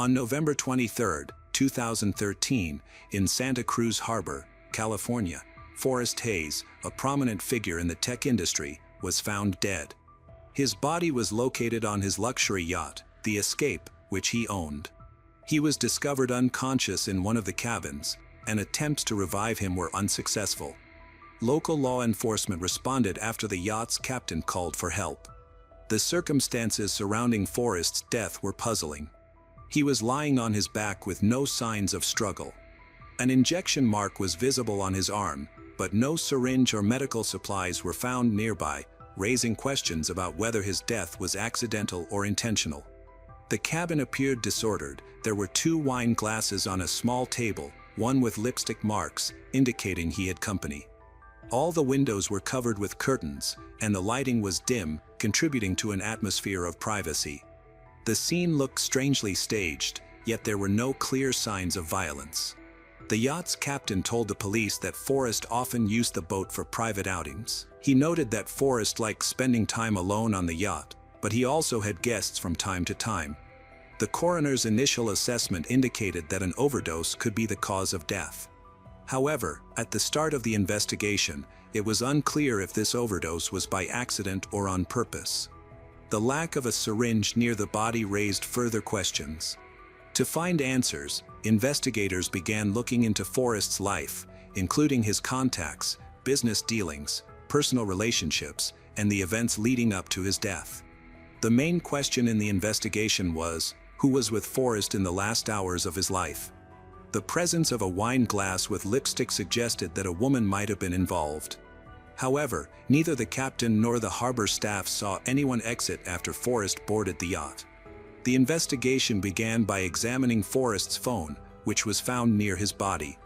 On November 23, 2013, in Santa Cruz Harbor, California, Forrest Hayes, a prominent figure in the tech industry, was found dead. His body was located on his luxury yacht, the Escape, which he owned. He was discovered unconscious in one of the cabins, and attempts to revive him were unsuccessful. Local law enforcement responded after the yacht's captain called for help. The circumstances surrounding Forrest's death were puzzling. He was lying on his back with no signs of struggle. An injection mark was visible on his arm, but no syringe or medical supplies were found nearby, raising questions about whether his death was accidental or intentional. The cabin appeared disordered. There were 2 wine glasses on a small table, one with lipstick marks, indicating he had company. All the windows were covered with curtains, and the lighting was dim, contributing to an atmosphere of privacy. The scene looked strangely staged, yet there were no clear signs of violence. The yacht's captain told the police that Forrest often used the boat for private outings. He noted that Forrest liked spending time alone on the yacht, but he also had guests from time to time. The coroner's initial assessment indicated that an overdose could be the cause of death. However, at the start of the investigation, it was unclear if this overdose was by accident or on purpose. The lack of a syringe near the body raised further questions. To find answers, investigators began looking into Forrest's life, including his contacts, business dealings, personal relationships, and the events leading up to his death. The main question in the investigation was, who was with Forrest in the last hours of his life? The presence of a wine glass with lipstick suggested that a woman might have been involved. However, neither the captain nor the harbor staff saw anyone exit after Forrest boarded the yacht. The investigation began by examining Forrest's phone, which was found near his body.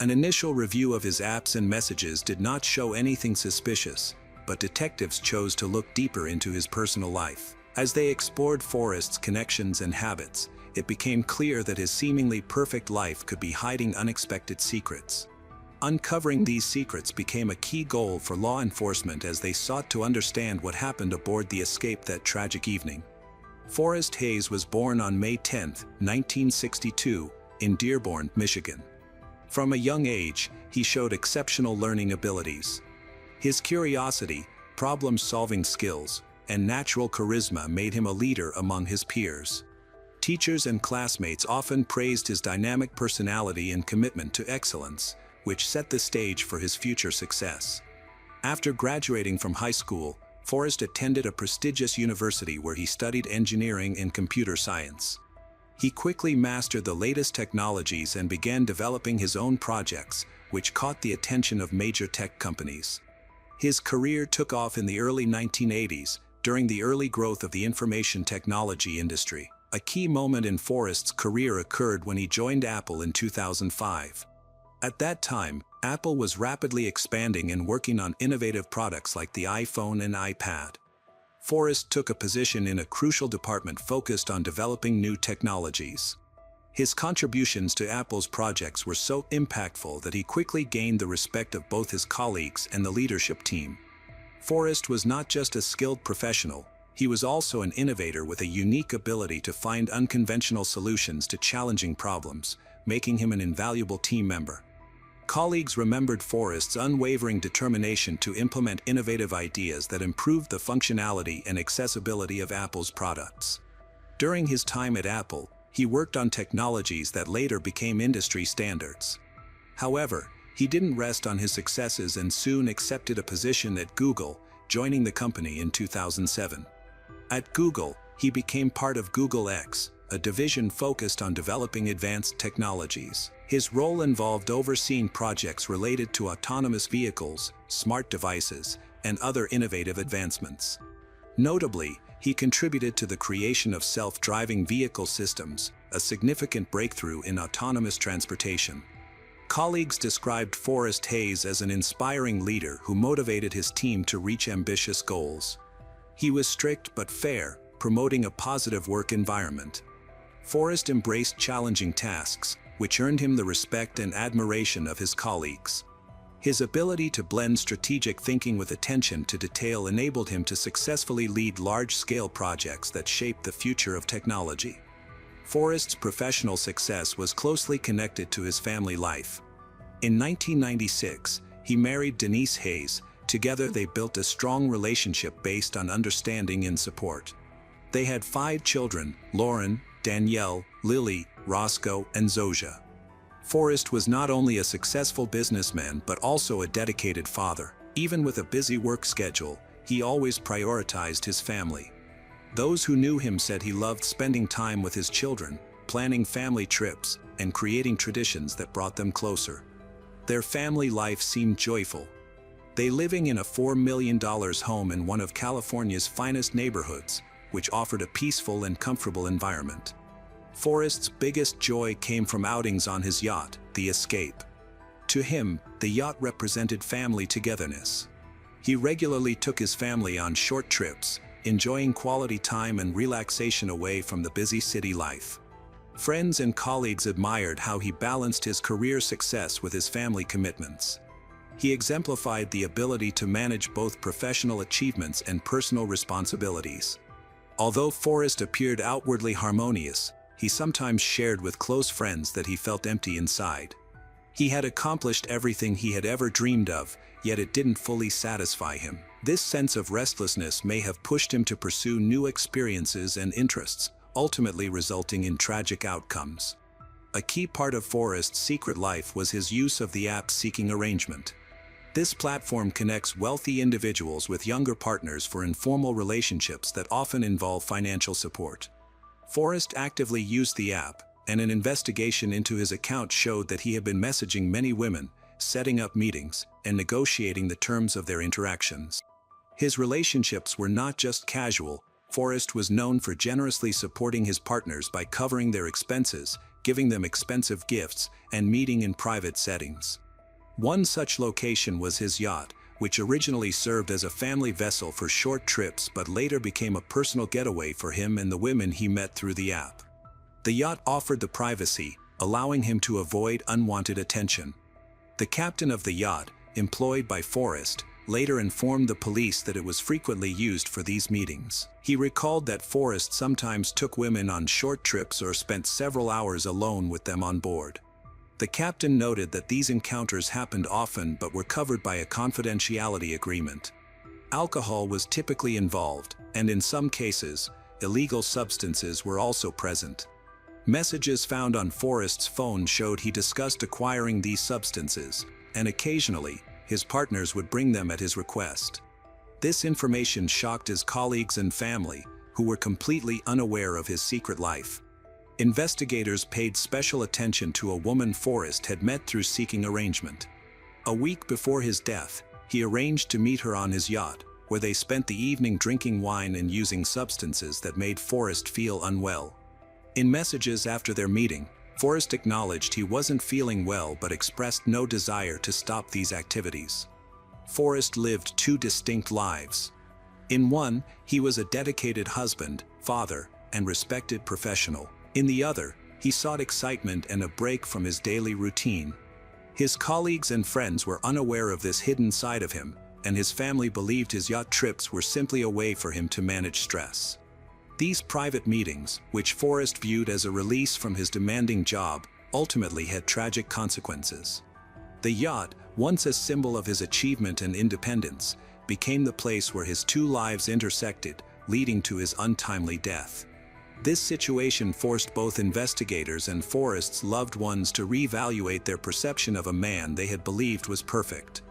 An initial review of his apps and messages did not show anything suspicious, but detectives chose to look deeper into his personal life. As they explored Forrest's connections and habits, it became clear that his seemingly perfect life could be hiding unexpected secrets. Uncovering these secrets became a key goal for law enforcement as they sought to understand what happened aboard the Escape that tragic evening. Forrest Hayes was born on May 10, 1962, in Dearborn, Michigan. From a young age, he showed exceptional learning abilities. His curiosity, problem-solving skills, and natural charisma made him a leader among his peers. Teachers and classmates often praised his dynamic personality and commitment to excellence, which set the stage for his future success. After graduating from high school, Forrest attended a prestigious university where he studied engineering and computer science. He quickly mastered the latest technologies and began developing his own projects, which caught the attention of major tech companies. His career took off in the early 1980s, during the early growth of the information technology industry. A key moment in Forrest's career occurred when he joined Apple in 2005. At that time, Apple was rapidly expanding and working on innovative products like the iPhone and iPad. Forrest took a position in a crucial department focused on developing new technologies. His contributions to Apple's projects were so impactful that he quickly gained the respect of both his colleagues and the leadership team. Forrest was not just a skilled professional, he was also an innovator with a unique ability to find unconventional solutions to challenging problems, making him an invaluable team member. Colleagues remembered Forrest's unwavering determination to implement innovative ideas that improved the functionality and accessibility of Apple's products. During his time at Apple, he worked on technologies that later became industry standards. However, he didn't rest on his successes and soon accepted a position at Google, joining the company in 2007. At Google, he became part of Google X, a division focused on developing advanced technologies. His role involved overseeing projects related to autonomous vehicles, smart devices, and other innovative advancements. Notably, he contributed to the creation of self-driving vehicle systems, a significant breakthrough in autonomous transportation. Colleagues described Forrest Hayes as an inspiring leader who motivated his team to reach ambitious goals. He was strict but fair, promoting a positive work environment. Forrest embraced challenging tasks, which earned him the respect and admiration of his colleagues. His ability to blend strategic thinking with attention to detail enabled him to successfully lead large-scale projects that shaped the future of technology. Forrest's professional success was closely connected to his family life. In 1996, he married Denise Hayes. Together they built a strong relationship based on understanding and support. They had 5 children: Lauren, Danielle, Lily, Roscoe, and Zosia. Forrest was not only a successful businessman but also a dedicated father. Even with a busy work schedule, he always prioritized his family. Those who knew him said he loved spending time with his children, planning family trips, and creating traditions that brought them closer. Their family life seemed joyful. They living in a $4 million home in one of California's finest neighborhoods, which offered a peaceful and comfortable environment. Forrest's biggest joy came from outings on his yacht, the Escape. To him, the yacht represented family togetherness. He regularly took his family on short trips, enjoying quality time and relaxation away from the busy city life. Friends and colleagues admired how he balanced his career success with his family commitments. He exemplified the ability to manage both professional achievements and personal responsibilities. Although Forrest appeared outwardly harmonious, he sometimes shared with close friends that he felt empty inside. He had accomplished everything he had ever dreamed of, yet it didn't fully satisfy him. This sense of restlessness may have pushed him to pursue new experiences and interests, ultimately resulting in tragic outcomes. A key part of Forrest's secret life was his use of the app Seeking Arrangement. This platform connects wealthy individuals with younger partners for informal relationships that often involve financial support. Forrest actively used the app, and an investigation into his account showed that he had been messaging many women, setting up meetings, and negotiating the terms of their interactions. His relationships were not just casual. Forrest was known for generously supporting his partners by covering their expenses, giving them expensive gifts, and meeting in private settings. One such location was his yacht, which originally served as a family vessel for short trips but later became a personal getaway for him and the women he met through the app. The yacht offered the privacy, allowing him to avoid unwanted attention. The captain of the yacht, employed by Forrest, later informed the police that it was frequently used for these meetings. He recalled that Forrest sometimes took women on short trips or spent several hours alone with them on board. The captain noted that these encounters happened often but were covered by a confidentiality agreement. Alcohol was typically involved, and in some cases, illegal substances were also present. Messages found on Forrest's phone showed he discussed acquiring these substances, and occasionally, his partners would bring them at his request. This information shocked his colleagues and family, who were completely unaware of his secret life. Investigators paid special attention to a woman Forrest had met through Seeking Arrangement. A week before his death, he arranged to meet her on his yacht, where they spent the evening drinking wine and using substances that made Forrest feel unwell. In messages after their meeting, Forrest acknowledged he wasn't feeling well but expressed no desire to stop these activities. Forrest lived 2 distinct lives. In one, he was a dedicated husband, father, and respected professional. In the other, he sought excitement and a break from his daily routine. His colleagues and friends were unaware of this hidden side of him, and his family believed his yacht trips were simply a way for him to manage stress. These private meetings, which Forrest viewed as a release from his demanding job, ultimately had tragic consequences. The yacht, once a symbol of his achievement and independence, became the place where his 2 lives intersected, leading to his untimely death. This situation forced both investigators and Forrest's loved ones to reevaluate their perception of a man they had believed was perfect.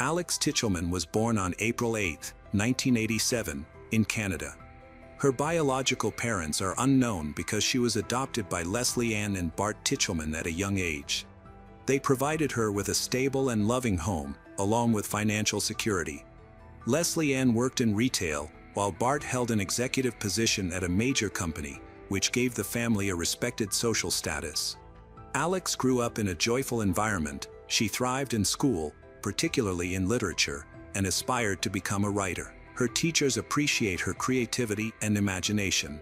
Alex Tichelman was born on April 8, 1987, in Canada. Her biological parents are unknown because she was adopted by Leslie Ann and Bart Tichelman at a young age. They provided her with a stable and loving home, along with financial security. Leslie Ann worked in retail, while Bart held an executive position at a major company, which gave the family a respected social status. Alex grew up in a joyful environment. She thrived in school, particularly in literature, and aspired to become a writer. Her teachers appreciate her creativity and imagination.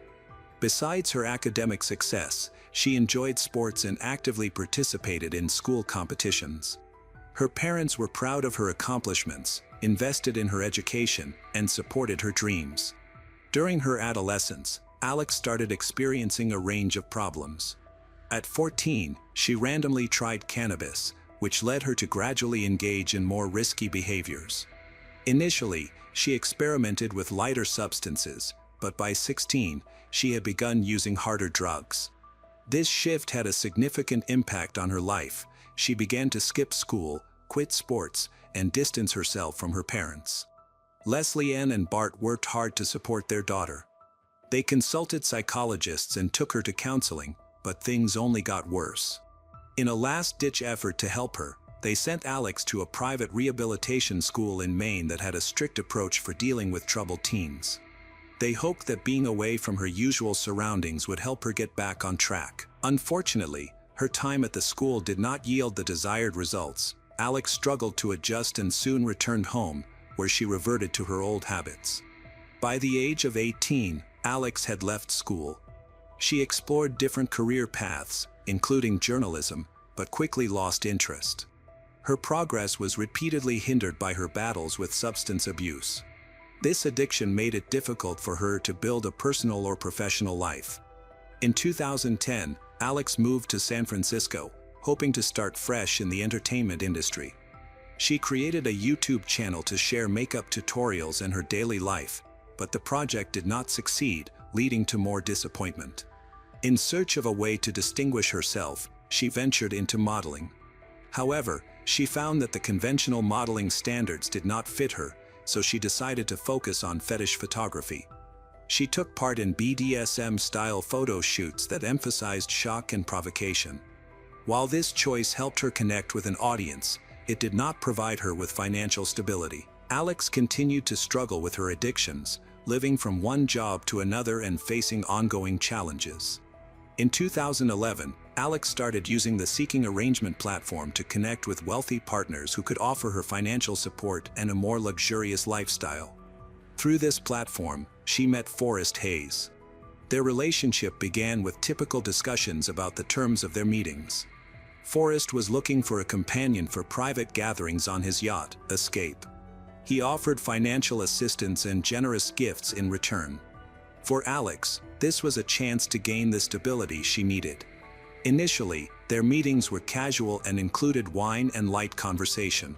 Besides her academic success, she enjoyed sports and actively participated in school competitions. Her parents were proud of her accomplishments, invested in her education, and supported her dreams. During her adolescence, Alex started experiencing a range of problems. At 14, she randomly tried cannabis, which led her to gradually engage in more risky behaviors. Initially, she experimented with lighter substances, but by 16, she had begun using harder drugs. This shift had a significant impact on her life. She began to skip school, quit sports, and distance herself from her parents. Leslie Ann and Bart worked hard to support their daughter. They consulted psychologists and took her to counseling, but things only got worse. In a last-ditch effort to help her, they sent Alex to a private rehabilitation school in Maine that had a strict approach for dealing with troubled teens. They hoped that being away from her usual surroundings would help her get back on track. Unfortunately, her time at the school did not yield the desired results. Alex struggled to adjust and soon returned home, where she reverted to her old habits. By the age of 18, Alex had left school. She explored different career paths, including journalism, but quickly lost interest. Her progress was repeatedly hindered by her battles with substance abuse. This addiction made it difficult for her to build a personal or professional life. In 2010, Alex moved to San Francisco, hoping to start fresh in the entertainment industry. She created a YouTube channel to share makeup tutorials and her daily life, but the project did not succeed, leading to more disappointment. In search of a way to distinguish herself, she ventured into modeling. However, she found that the conventional modeling standards did not fit her, so she decided to focus on fetish photography. She took part in BDSM-style photo shoots that emphasized shock and provocation. While this choice helped her connect with an audience, it did not provide her with financial stability. Alex continued to struggle with her addictions, living from one job to another and facing ongoing challenges. In 2011, Alex started using the Seeking Arrangement platform to connect with wealthy partners who could offer her financial support and a more luxurious lifestyle. Through this platform, she met Forrest Hayes. Their relationship began with typical discussions about the terms of their meetings. Forrest was looking for a companion for private gatherings on his yacht, Escape. He offered financial assistance and generous gifts in return. For Alex, this was a chance to gain the stability she needed. Initially, their meetings were casual and included wine and light conversation.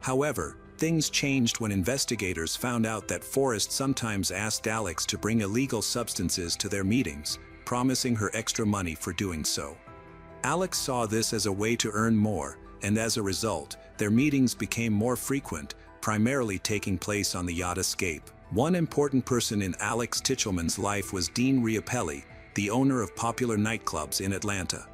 However, things changed when investigators found out that Forrest sometimes asked Alex to bring illegal substances to their meetings, promising her extra money for doing so. Alex saw this as a way to earn more, and as a result, their meetings became more frequent, primarily taking place on the yacht Escape. One important person in Alex Tichelman's life was Dean Riopelli, the owner of popular nightclubs in Atlanta.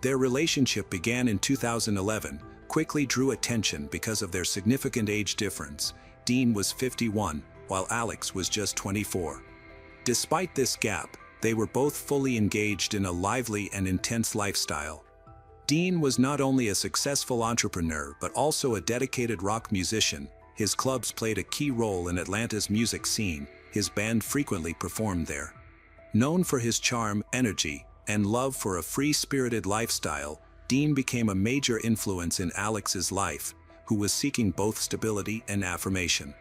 Their relationship began in 2011, quickly drew attention because of their significant age difference. Dean was 51, while Alex was just 24. Despite this gap, they were both fully engaged in a lively and intense lifestyle. Dean was not only a successful entrepreneur but also a dedicated rock musician. His clubs played a key role in Atlanta's music scene. His band frequently performed there. Known for his charm, energy, and love for a free-spirited lifestyle, Dean became a major influence in Alex's life, who was seeking both stability and affirmation.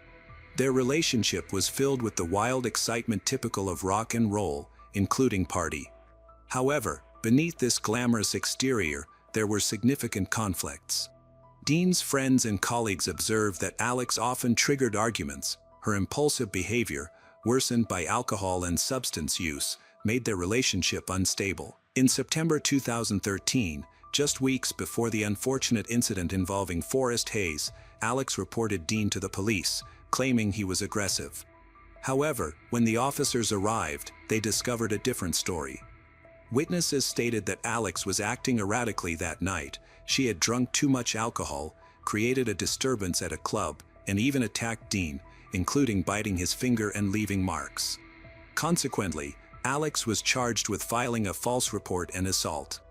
Their relationship was filled with the wild excitement typical of rock and roll, including party. However, beneath this glamorous exterior, there were significant conflicts. Dean's friends and colleagues observed that Alex often triggered arguments. Her impulsive behavior, worsened by alcohol and substance use, made their relationship unstable. In September 2013, just weeks before the unfortunate incident involving Forrest Hayes, Alex reported Dean to the police, claiming he was aggressive. However, when the officers arrived, they discovered a different story. Witnesses stated that Alex was acting erratically that night. She had drunk too much alcohol, created a disturbance at a club, and even attacked Dean, including biting his finger and leaving marks. Consequently, Alex was charged with filing a false report and assault.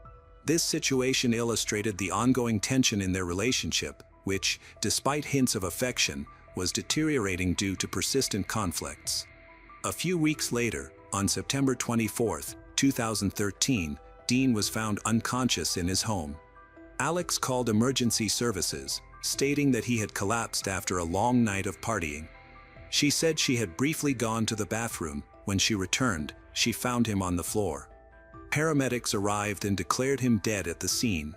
This situation illustrated the ongoing tension in their relationship, which, despite hints of affection, was deteriorating due to persistent conflicts. A few weeks later, on September 24, 2013, Dean was found unconscious in his home. Alex called emergency services, stating that he had collapsed after a long night of partying. She said she had briefly gone to the bathroom, When she returned, she found him on the floor. Paramedics arrived and declared him dead at the scene.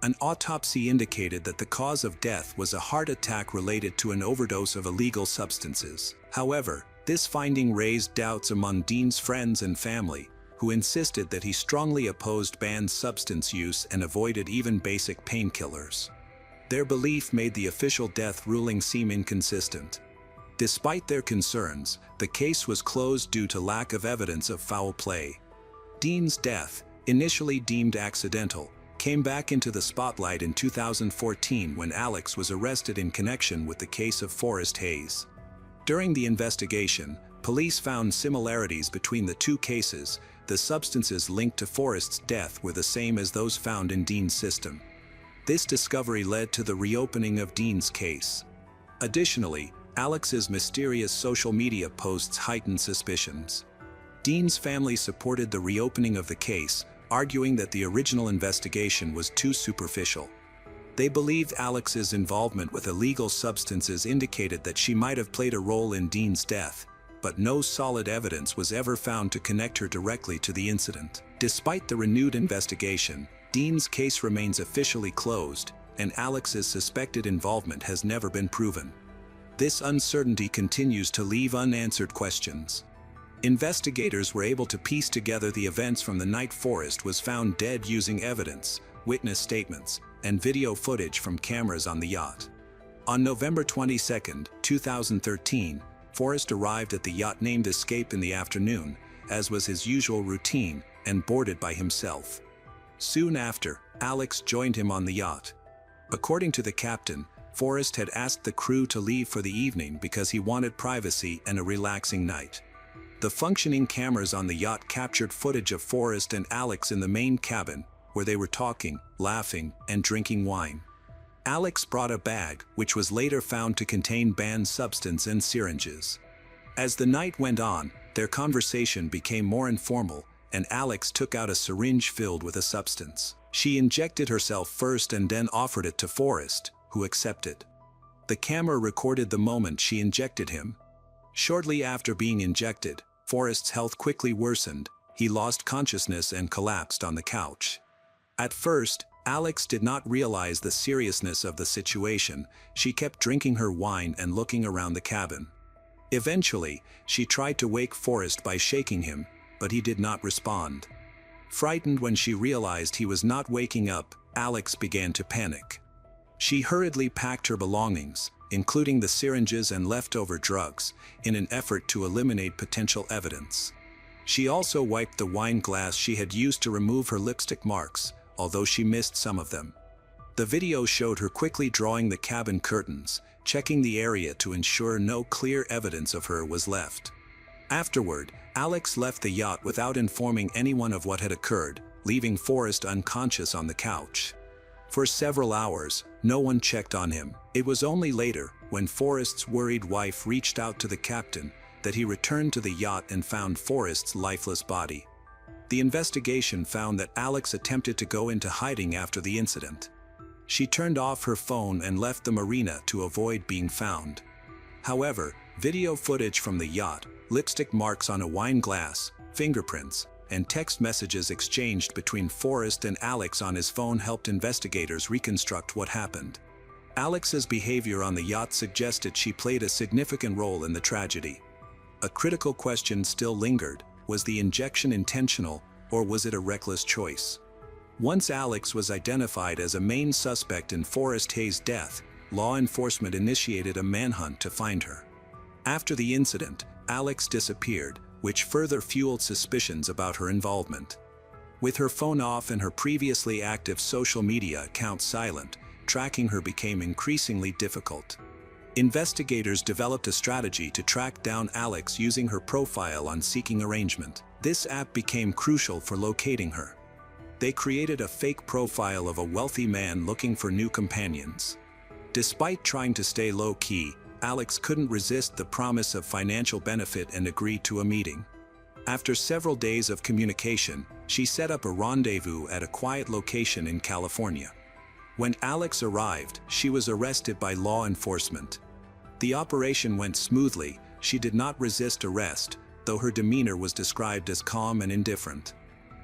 An autopsy indicated that the cause of death was a heart attack related to an overdose of illegal substances. However, this finding raised doubts among Dean's friends and family, who insisted that he strongly opposed banned substance use and avoided even basic painkillers. Their belief made the official death ruling seem inconsistent. Despite their concerns, the case was closed due to lack of evidence of foul play. Dean's death, initially deemed accidental, came back into the spotlight in 2014 when Alex was arrested in connection with the case of Forrest Hayes. During the investigation, police found similarities between the two cases. The substances linked to Forrest's death were the same as those found in Dean's system. This discovery led to the reopening of Dean's case. Additionally, Alex's mysterious social media posts heightened suspicions. Dean's family supported the reopening of the case, arguing that the original investigation was too superficial. They believed Alex's involvement with illegal substances indicated that she might have played a role in Dean's death, but no solid evidence was ever found to connect her directly to the incident. Despite the renewed investigation, Dean's case remains officially closed, and Alex's suspected involvement has never been proven. This uncertainty continues to leave unanswered questions. Investigators were able to piece together the events from the night Forrest was found dead using evidence, witness statements, and video footage from cameras on the yacht. On November 22, 2013, Forrest arrived at the yacht named Escape in the afternoon, as was his usual routine, and boarded by himself. Soon after, Alex joined him on the yacht. According to the captain, Forrest had asked the crew to leave for the evening because he wanted privacy and a relaxing night. The functioning cameras on the yacht captured footage of Forrest and Alex in the main cabin, where they were talking, laughing, and drinking wine. Alex brought a bag, which was later found to contain banned substance and syringes. As the night went on, their conversation became more informal, and Alex took out a syringe filled with a substance. She injected herself first and then offered it to Forrest, who accepted. The camera recorded the moment she injected him. Shortly after being injected, Forrest's health quickly worsened. He lost consciousness and collapsed on the couch. At first, Alex did not realize the seriousness of the situation. She kept drinking her wine and looking around the cabin. Eventually, she tried to wake Forrest by shaking him, but he did not respond. Frightened when she realized he was not waking up, Alex began to panic. She hurriedly packed her belongings, including the syringes and leftover drugs, in an effort to eliminate potential evidence. She also wiped the wine glass she had used to remove her lipstick marks, although she missed some of them. The video showed her quickly drawing the cabin curtains, checking the area to ensure no clear evidence of her was left. Afterward, Alex left the yacht without informing anyone of what had occurred, leaving Forrest unconscious on the couch. For several hours, no one checked on him. It was only later, when Forrest's worried wife reached out to the captain, that he returned to the yacht and found Forrest's lifeless body. The investigation found that Alex attempted to go into hiding after the incident. She turned off her phone and left the marina to avoid being found. However, video footage from the yacht, lipstick marks on a wine glass, fingerprints, and text messages exchanged between Forrest and Alex on his phone helped investigators reconstruct what happened. Alex's behavior on the yacht suggested she played a significant role in the tragedy. A critical question still lingered: was the injection intentional, or was it a reckless choice? Once Alex was identified as a main suspect in Forrest Hayes' death, law enforcement initiated a manhunt to find her. After the incident, Alex disappeared, which further fueled suspicions about her involvement. With her phone off and her previously active social media account silent, tracking her became increasingly difficult. Investigators developed a strategy to track down Alex using her profile on Seeking Arrangement. This app became crucial for locating her. They created a fake profile of a wealthy man looking for new companions. Despite trying to stay low-key, Alex couldn't resist the promise of financial benefit and agreed to a meeting. After several days of communication, she set up a rendezvous at a quiet location in California. When Alex arrived, she was arrested by law enforcement. The operation went smoothly. She did not resist arrest, though her demeanor was described as calm and indifferent.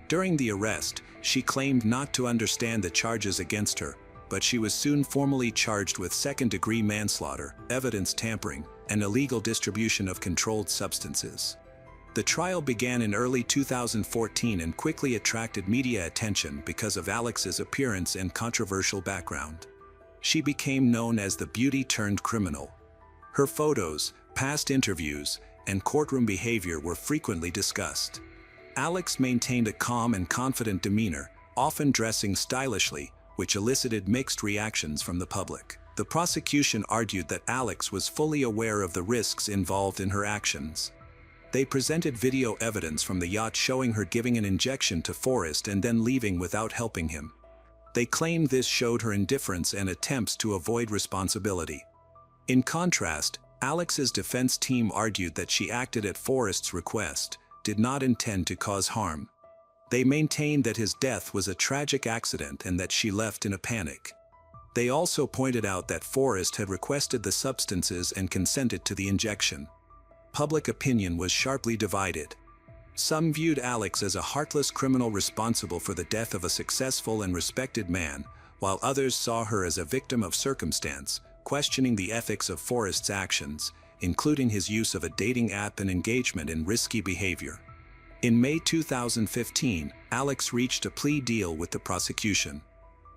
During the arrest, she claimed not to understand the charges against her, but she was soon formally charged with second-degree manslaughter, evidence tampering, and illegal distribution of controlled substances. The trial began in early 2014 and quickly attracted media attention because of Alex's appearance and controversial background. She became known as the beauty-turned-criminal. Her photos, past interviews, and courtroom behavior were frequently discussed. Alex maintained a calm and confident demeanor, often dressing stylishly, which elicited mixed reactions from the public. The prosecution argued that Alex was fully aware of the risks involved in her actions. They presented video evidence from the yacht showing her giving an injection to Forrest and then leaving without helping him. They claimed this showed her indifference and attempts to avoid responsibility. In contrast, Alex's defense team argued that she acted at Forrest's request, did not intend to cause harm. They maintained that his death was a tragic accident and that she left in a panic. They also pointed out that Forrest had requested the substances and consented to the injection. Public opinion was sharply divided. Some viewed Alex as a heartless criminal responsible for the death of a successful and respected man, while others saw her as a victim of circumstance, questioning the ethics of Forrest's actions, including his use of a dating app and engagement in risky behavior. In May 2015, Alex reached a plea deal with the prosecution.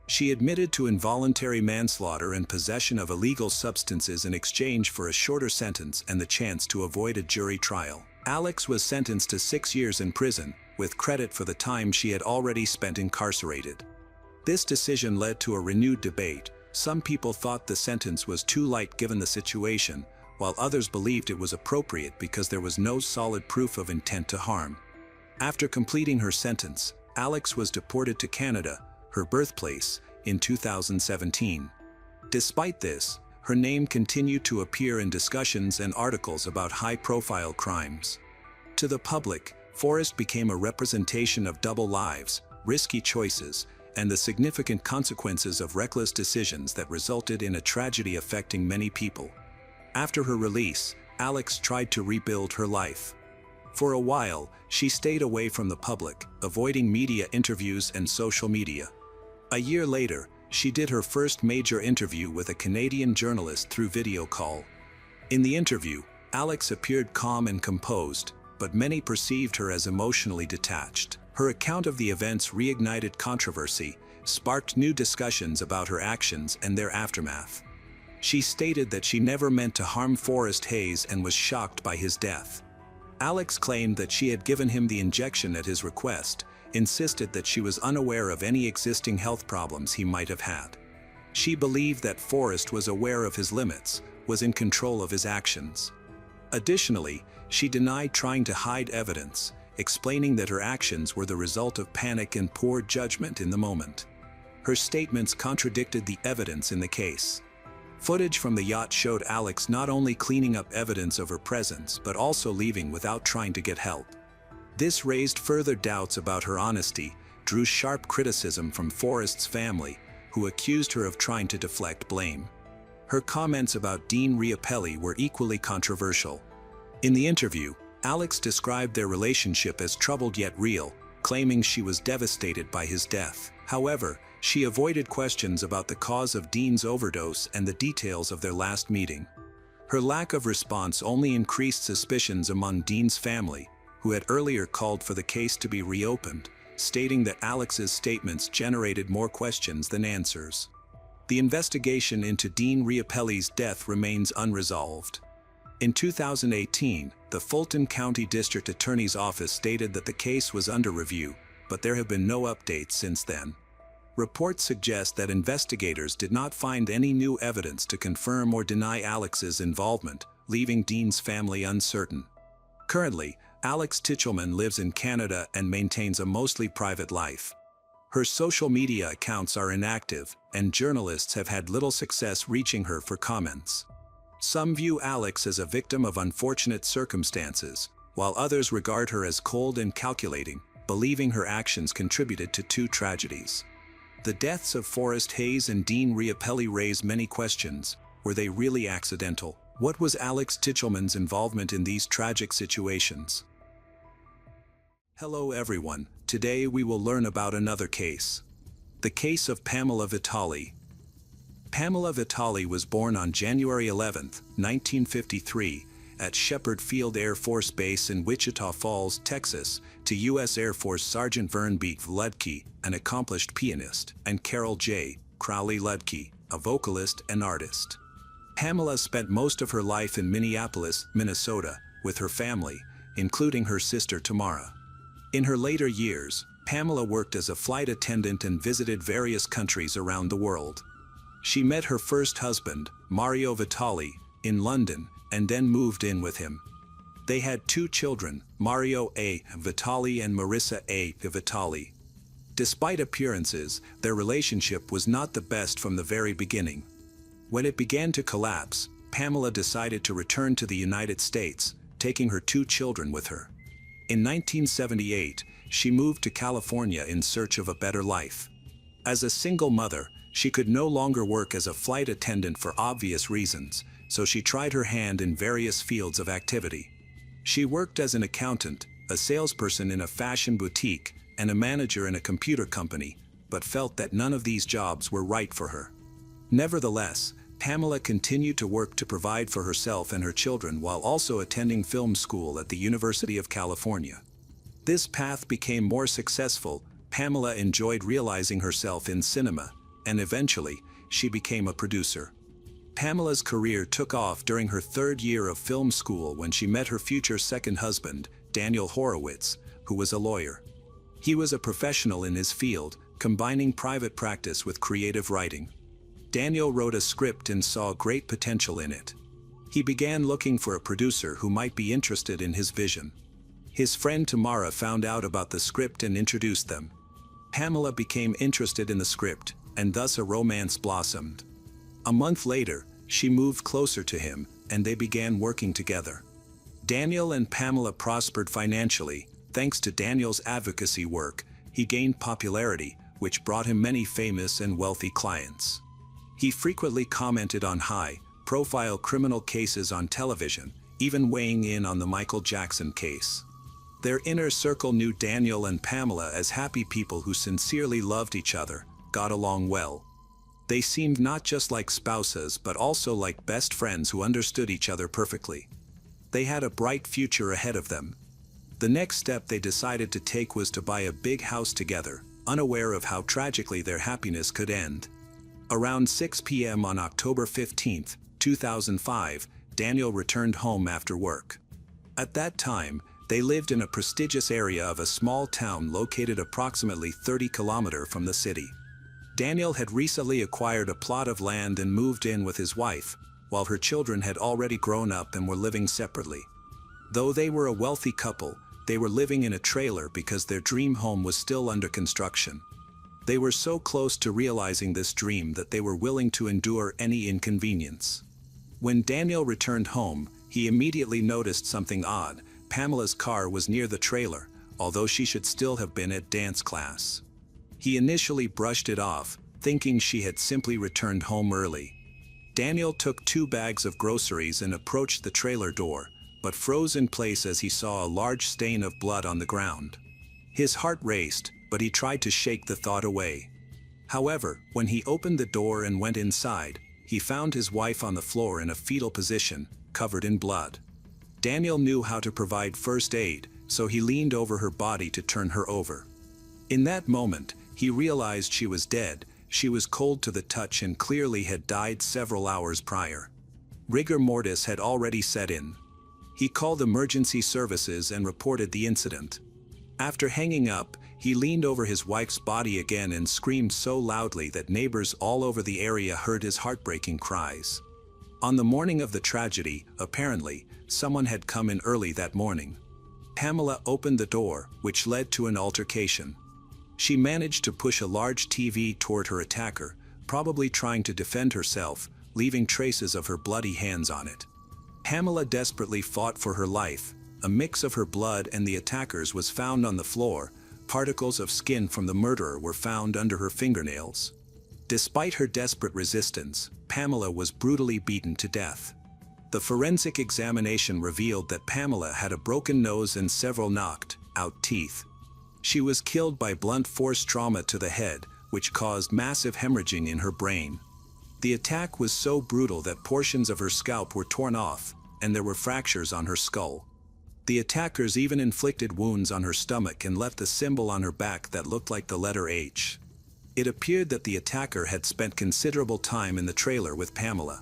She admitted to involuntary manslaughter and possession of illegal substances in exchange for a shorter sentence and the chance to avoid a jury trial. Alex was sentenced to 6 years in prison, with credit for the time she had already spent incarcerated. This decision led to a renewed debate. Some people thought the sentence was too light given the situation, while others believed it was appropriate because there was no solid proof of intent to harm. After completing her sentence, Alex was deported to Canada, her birthplace, in 2017. Despite this, her name continued to appear in discussions and articles about high-profile crimes. To the public, Forrest became a representation of double lives, risky choices, and the significant consequences of reckless decisions that resulted in a tragedy affecting many people. After her release, Alex tried to rebuild her life. For a while, she stayed away from the public, avoiding media interviews and social media. A year later, she did her first major interview with a Canadian journalist through video call. In the interview, Alex appeared calm and composed, but many perceived her as emotionally detached. Her account of the events reignited controversy, sparked new discussions about her actions and their aftermath. She stated that she never meant to harm Forrest Hayes and was shocked by his death. Alex claimed that she had given him the injection at his request, insisted that she was unaware of any existing health problems he might have had. She believed that Forrest was aware of his limits, was in control of his actions. Additionally, she denied trying to hide evidence, explaining that her actions were the result of panic and poor judgment in the moment. Her statements contradicted the evidence in the case. Footage from the yacht showed Alex not only cleaning up evidence of her presence but also leaving without trying to get help. This raised further doubts about her honesty, drew sharp criticism from Forrest's family, who accused her of trying to deflect blame. Her comments about Dean Riopelli were equally controversial. In the interview, Alex described their relationship as troubled yet real, claiming she was devastated by his death. However, she avoided questions about the cause of Dean's overdose and the details of their last meeting. Her lack of response only increased suspicions among Dean's family, who had earlier called for the case to be reopened, stating that Alex's statements generated more questions than answers. The investigation into Dean Riopelli's death remains unresolved. In 2018, the Fulton County District Attorney's Office stated that the case was under review, but there have been no updates since then. Reports suggest that investigators did not find any new evidence to confirm or deny Alex's involvement, leaving Dean's family uncertain. Currently, Alex Tichelman lives in Canada and maintains a mostly private life. Her social media accounts are inactive, and journalists have had little success reaching her for comments. Some view Alex as a victim of unfortunate circumstances, while others regard her as cold and calculating, believing her actions contributed to two tragedies. The deaths of Forrest Hayes and Dean Riopelli raise many questions. Were they really accidental? What was Alex Tichelman's involvement in these tragic situations? Hello everyone, today we will learn about another case. The case of Pamela Vitale. Pamela Vitale was born on January 11, 1953, at Shepherd Field Air Force Base in Wichita Falls, Texas, to U.S. Air Force Sergeant Vern B. Ludke, an accomplished pianist, and Carol J. Crowley Ludke, a vocalist and artist. Pamela spent most of her life in Minneapolis, Minnesota, with her family, including her sister Tamara. In her later years, Pamela worked as a flight attendant and visited various countries around the world. She met her first husband, Mario Vitale, in London, and then moved in with him. They had 2 children, Mario A. Vitale and Marissa A. Vitale. Despite appearances, their relationship was not the best from the very beginning. When it began to collapse, Pamela decided to return to the United States, taking her 2 children with her. In 1978, she moved to California in search of a better life. As a single mother, she could no longer work as a flight attendant for obvious reasons, so she tried her hand in various fields of activity. She worked as an accountant, a salesperson in a fashion boutique, and a manager in a computer company, but felt that none of these jobs were right for her. Nevertheless, Pamela continued to work to provide for herself and her children while also attending film school at the University of California. This path became more successful. Pamela enjoyed realizing herself in cinema, and eventually, she became a producer. Pamela's career took off during her 3rd year of film school when she met her future second husband, Daniel Horowitz, who was a lawyer. He was a professional in his field, combining private practice with creative writing. Daniel wrote a script and saw great potential in it. He began looking for a producer who might be interested in his vision. His friend Tamara found out about the script and introduced them. Pamela became interested in the script, and thus a romance blossomed. A month later, she moved closer to him, and they began working together. Daniel and Pamela prospered financially. Thanks to Daniel's advocacy work, he gained popularity, which brought him many famous and wealthy clients. He frequently commented on high-profile criminal cases on television, even weighing in on the Michael Jackson case. Their inner circle knew Daniel and Pamela as happy people who sincerely loved each other, got along well. They seemed not just like spouses but also like best friends who understood each other perfectly. They had a bright future ahead of them. The next step they decided to take was to buy a big house together, unaware of how tragically their happiness could end. Around 6 p.m. on October 15, 2005, Daniel returned home after work. At that time, they lived in a prestigious area of a small town located approximately 30 kilometers from the city. Daniel had recently acquired a plot of land and moved in with his wife, while her children had already grown up and were living separately. Though they were a wealthy couple, they were living in a trailer because their dream home was still under construction. They were so close to realizing this dream that they were willing to endure any inconvenience. When Daniel returned home, he immediately noticed something odd. Pamela's car was near the trailer, although she should still have been at dance class. He initially brushed it off, thinking she had simply returned home early. Daniel took 2 bags of groceries and approached the trailer door, but froze in place as he saw a large stain of blood on the ground. His heart raced, but he tried to shake the thought away. However, when he opened the door and went inside, he found his wife on the floor in a fetal position, covered in blood. Daniel knew how to provide first aid, so he leaned over her body to turn her over. In that moment, he realized she was dead. She was cold to the touch and clearly had died several hours prior. Rigor mortis had already set in. He called emergency services and reported the incident. After hanging up, he leaned over his wife's body again and screamed so loudly that neighbors all over the area heard his heartbreaking cries. On the morning of the tragedy, apparently, someone had come in early that morning. Pamela opened the door, which led to an altercation. She managed to push a large TV toward her attacker, probably trying to defend herself, leaving traces of her bloody hands on it. Pamela desperately fought for her life. A mix of her blood and the attacker's was found on the floor. Particles of skin from the murderer were found under her fingernails. Despite her desperate resistance, Pamela was brutally beaten to death. The forensic examination revealed that Pamela had a broken nose and several knocked, out teeth. She was killed by blunt force trauma to the head, which caused massive hemorrhaging in her brain. The attack was so brutal that portions of her scalp were torn off, and there were fractures on her skull. The attackers even inflicted wounds on her stomach and left a symbol on her back that looked like the letter H. It appeared that the attacker had spent considerable time in the trailer with Pamela.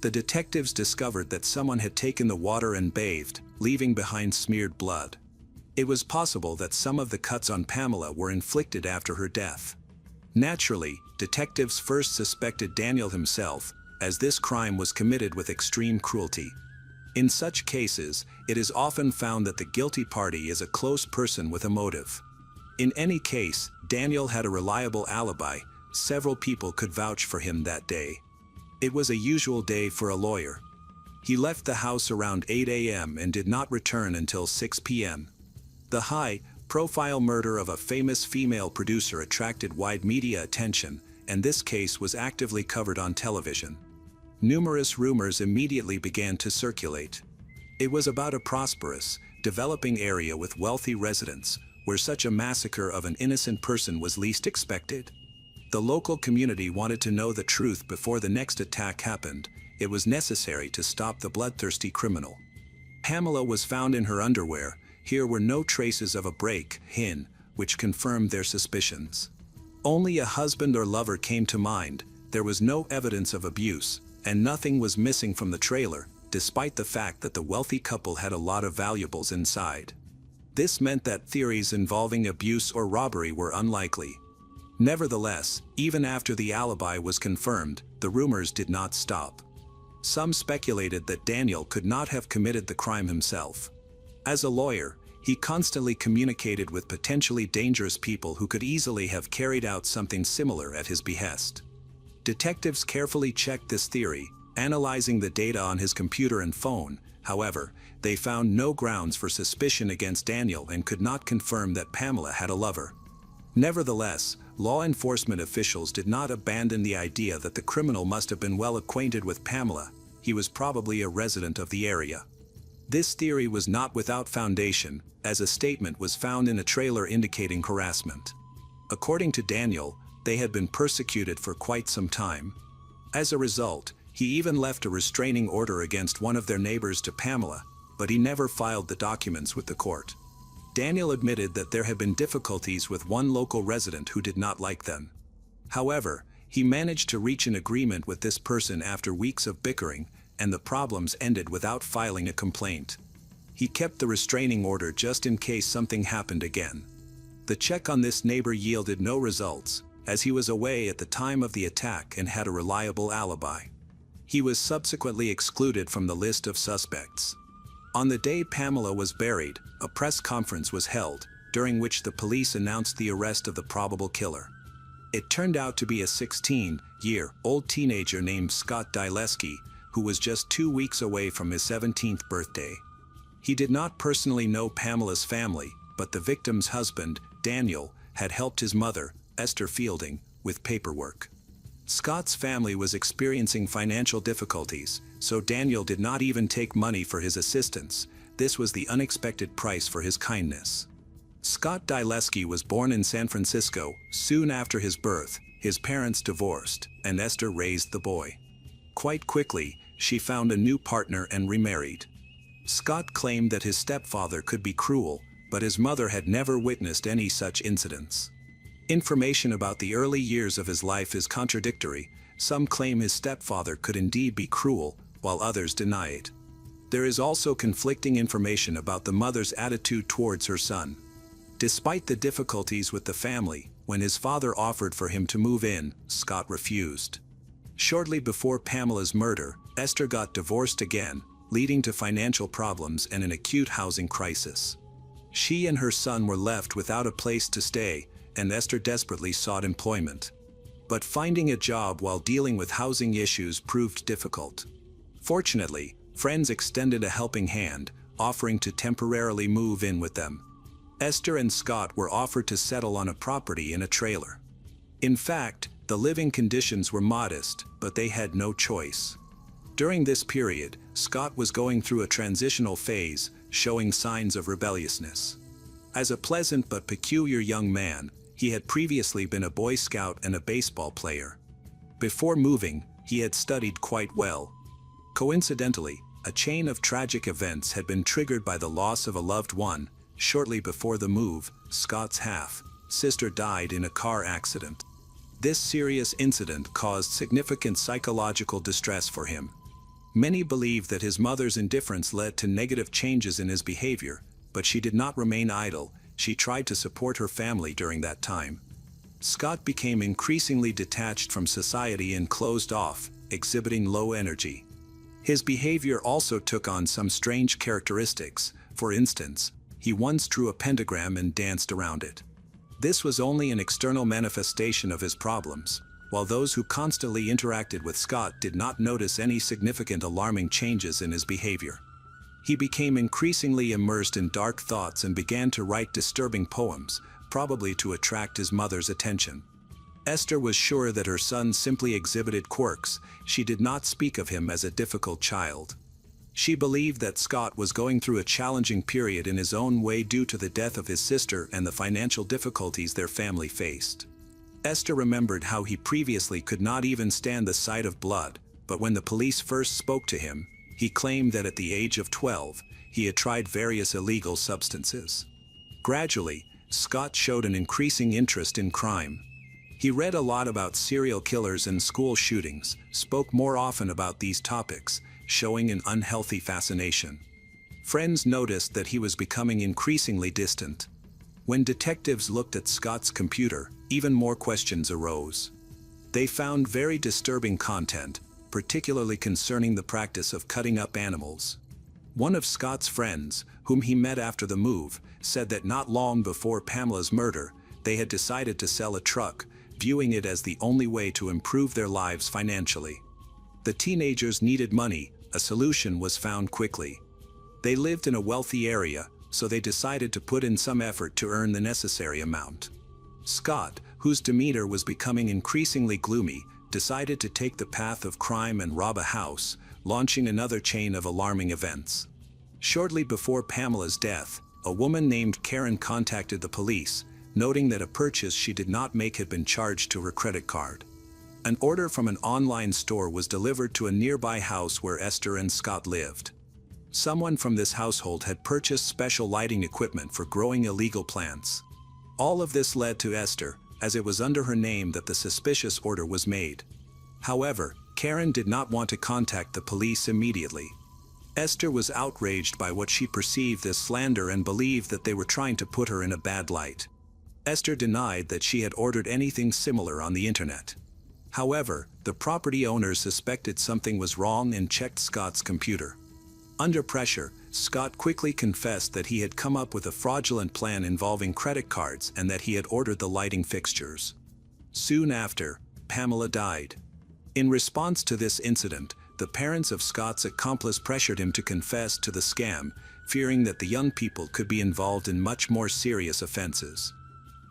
The detectives discovered that someone had taken the water and bathed, leaving behind smeared blood. It was possible that some of the cuts on Pamela were inflicted after her death. Naturally, detectives first suspected Daniel himself, as this crime was committed with extreme cruelty. In such cases, it is often found that the guilty party is a close person with a motive. In any case, Daniel had a reliable alibi. Several people could vouch for him that day. It was a usual day for a lawyer. He left the house around 8 a.m. and did not return until 6 p.m. The high-profile murder of a famous female producer attracted wide media attention, and this case was actively covered on television. Numerous rumors immediately began to circulate. It was about a prosperous, developing area with wealthy residents, where such a massacre of an innocent person was least expected. The local community wanted to know the truth before the next attack happened. It was necessary to stop the bloodthirsty criminal. Pamela was found in her underwear. Here were no traces of a break-in, which confirmed their suspicions. Only a husband or lover came to mind. There was no evidence of abuse, and nothing was missing from the trailer, despite the fact that the wealthy couple had a lot of valuables inside. This meant that theories involving abuse or robbery were unlikely. Nevertheless, even after the alibi was confirmed, the rumors did not stop. Some speculated that Daniel could not have committed the crime himself. As a lawyer, he constantly communicated with potentially dangerous people who could easily have carried out something similar at his behest. Detectives carefully checked this theory, analyzing the data on his computer and phone. However, they found no grounds for suspicion against Daniel and could not confirm that Pamela had a lover. Nevertheless, law enforcement officials did not abandon the idea that the criminal must have been well acquainted with Pamela. He was probably a resident of the area. This theory was not without foundation, as a statement was found in a trailer indicating harassment. According to Daniel, they had been persecuted for quite some time. As a result, he even left a restraining order against one of their neighbors to Pamela, but he never filed the documents with the court. Daniel admitted that there had been difficulties with one local resident who did not like them. However, he managed to reach an agreement with this person after weeks of bickering, and the problems ended without filing a complaint. He kept the restraining order just in case something happened again. The check on this neighbor yielded no results, as he was away at the time of the attack and had a reliable alibi. He was subsequently excluded from the list of suspects. On the day Pamela was buried, a press conference was held, during which the police announced the arrest of the probable killer. It turned out to be a 16-year-old teenager named Scott Dileski, who was just 2 weeks away from his 17th birthday. He did not personally know Pamela's family, but the victim's husband, Daniel, had helped his mother, Esther Fielding, with paperwork. Scott's family was experiencing financial difficulties, so Daniel did not even take money for his assistance. This was the unexpected price for his kindness. Scott Dileski was born in San Francisco. Soon after his birth, his parents divorced, and Esther raised the boy. Quite quickly, she found a new partner and remarried. Scott claimed that his stepfather could be cruel, but his mother had never witnessed any such incidents. Information about the early years of his life is contradictory. Some claim his stepfather could indeed be cruel, while others deny it. There is also conflicting information about the mother's attitude towards her son. Despite the difficulties with the family, when his father offered for him to move in, Scott refused. Shortly before Pamela's murder, Esther got divorced again, leading to financial problems and an acute housing crisis. She and her son were left without a place to stay, and Esther desperately sought employment. But finding a job while dealing with housing issues proved difficult. Fortunately, friends extended a helping hand, offering to temporarily move in with them. Esther and Scott were offered to settle on a property in a trailer. In fact, the living conditions were modest, but they had no choice. During this period, Scott was going through a transitional phase, showing signs of rebelliousness. As a pleasant but peculiar young man, he had previously been a Boy Scout and a baseball player. Before moving, he had studied quite well. Coincidentally, a chain of tragic events had been triggered by the loss of a loved one. Shortly before the move, Scott's half-sister died in a car accident. This serious incident caused significant psychological distress for him. Many believe that his mother's indifference led to negative changes in his behavior, but she did not remain idle. She tried to support her family during that time. Scott became increasingly detached from society and closed off, exhibiting low energy. His behavior also took on some strange characteristics. For instance, he once drew a pentagram and danced around it. This was only an external manifestation of his problems, while those who constantly interacted with Scott did not notice any significant alarming changes in his behavior. He became increasingly immersed in dark thoughts and began to write disturbing poems, probably to attract his mother's attention. Esther was sure that her son simply exhibited quirks. She did not speak of him as a difficult child. She believed that Scott was going through a challenging period in his own way due to the death of his sister and the financial difficulties their family faced. Esther remembered how he previously could not even stand the sight of blood, but when the police first spoke to him, he claimed that at the age of 12, he had tried various illegal substances. Gradually, Scott showed an increasing interest in crime. He read a lot about serial killers and school shootings, spoke more often about these topics, showing an unhealthy fascination. Friends noticed that he was becoming increasingly distant. When detectives looked at Scott's computer, even more questions arose. They found very disturbing content, particularly concerning the practice of cutting up animals. One of Scott's friends, whom he met after the move, said that not long before Pamela's murder, they had decided to sell a truck, viewing it as the only way to improve their lives financially. The teenagers needed money. A solution was found quickly. They lived in a wealthy area, so they decided to put in some effort to earn the necessary amount. Scott, whose demeanor was becoming increasingly gloomy, decided to take the path of crime and rob a house, launching another chain of alarming events. Shortly before Pamela's death, a woman named Karen contacted the police, noting that a purchase she did not make had been charged to her credit card. An order from an online store was delivered to a nearby house where Esther and Scott lived. Someone from this household had purchased special lighting equipment for growing illegal plants. All of this led to Esther, as it was under her name that the suspicious order was made. However, Karen did not want to contact the police immediately. Esther was outraged by what she perceived as slander and believed that they were trying to put her in a bad light. Esther denied that she had ordered anything similar on the internet. However, the property owners suspected something was wrong and checked Scott's computer. Under pressure, Scott quickly confessed that he had come up with a fraudulent plan involving credit cards and that he had ordered the lighting fixtures. Soon after, Pamela died. In response to this incident, the parents of Scott's accomplice pressured him to confess to the scam, fearing that the young people could be involved in much more serious offenses.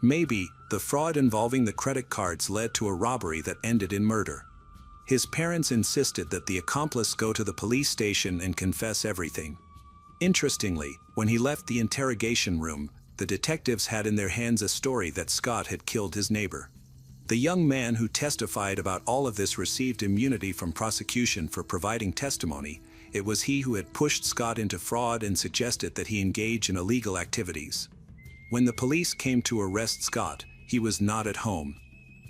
Maybe, the fraud involving the credit cards led to a robbery that ended in murder. His parents insisted that the accomplice go to the police station and confess everything. Interestingly, when he left the interrogation room, the detectives had in their hands a story that Scott had killed his neighbor. The young man who testified about all of this received immunity from prosecution for providing testimony. It was he who had pushed Scott into fraud and suggested that he engage in illegal activities. When the police came to arrest Scott, he was not at home.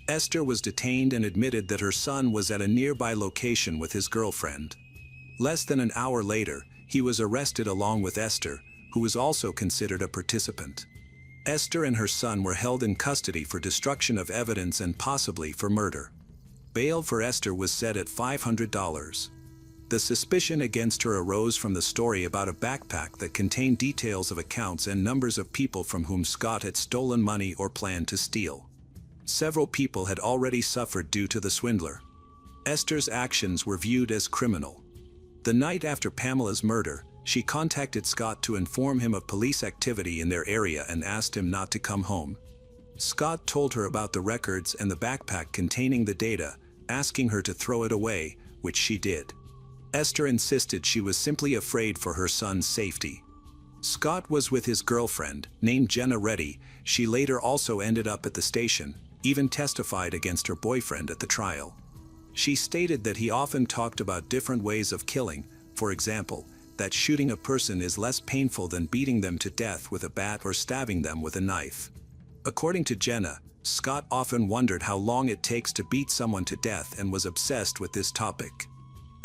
Esther was detained and admitted that her son was at a nearby location with his girlfriend. Less than an hour later, he was arrested along with Esther, who was also considered a participant. Esther and her son were held in custody for destruction of evidence and possibly for murder. Bail for Esther was set at $500. The suspicion against her arose from the story about a backpack that contained details of accounts and numbers of people from whom Scott had stolen money or planned to steal. Several people had already suffered due to the swindler. Esther's actions were viewed as criminal. The night after Pamela's murder, she contacted Scott to inform him of police activity in their area and asked him not to come home. Scott told her about the records and the backpack containing the data, asking her to throw it away, which she did. Esther insisted she was simply afraid for her son's safety. Scott was with his girlfriend, named Jenna Reddy. She later also ended up at the station, even testified against her boyfriend at the trial. She stated that he often talked about different ways of killing, for example, that shooting a person is less painful than beating them to death with a bat or stabbing them with a knife. According to Jenna, Scott often wondered how long it takes to beat someone to death and was obsessed with this topic.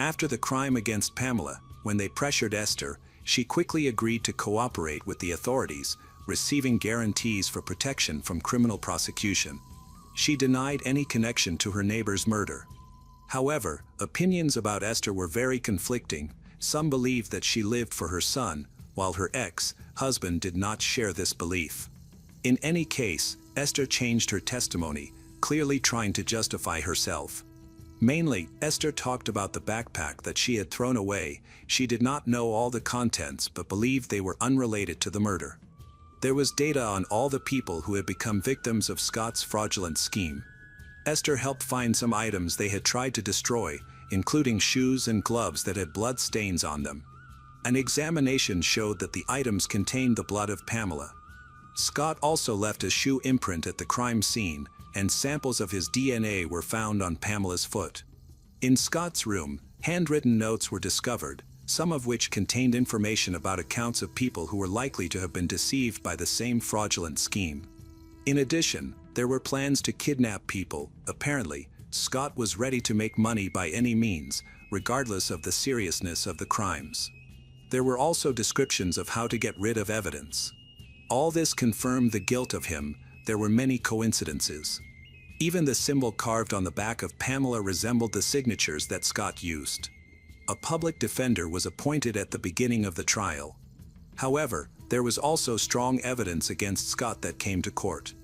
After the crime against Pamela, when they pressured Esther, she quickly agreed to cooperate with the authorities, receiving guarantees for protection from criminal prosecution. She denied any connection to her neighbor's murder. However, opinions about Esther were very conflicting. Some believed that she lived for her son, while her ex-husband did not share this belief. In any case, Esther changed her testimony, clearly trying to justify herself. Mainly, Esther talked about the backpack that she had thrown away. She did not know all the contents but believed they were unrelated to the murder. There was data on all the people who had become victims of Scott's fraudulent scheme. Esther helped find some items they had tried to destroy, including shoes and gloves that had blood stains on them. An examination showed that the items contained the blood of Pamela. Scott also left a shoe imprint at the crime scene, and samples of his DNA were found on Pamela's foot. In Scott's room, handwritten notes were discovered, some of which contained information about accounts of people who were likely to have been deceived by the same fraudulent scheme. In addition, there were plans to kidnap people. Apparently, Scott was ready to make money by any means, regardless of the seriousness of the crimes. There were also descriptions of how to get rid of evidence. All this confirmed the guilt of him. There were many coincidences. Even the symbol carved on the back of Pamela resembled the signatures that Scott used. A public defender was appointed at the beginning of the trial. However, there was also strong evidence against Scott that came to court.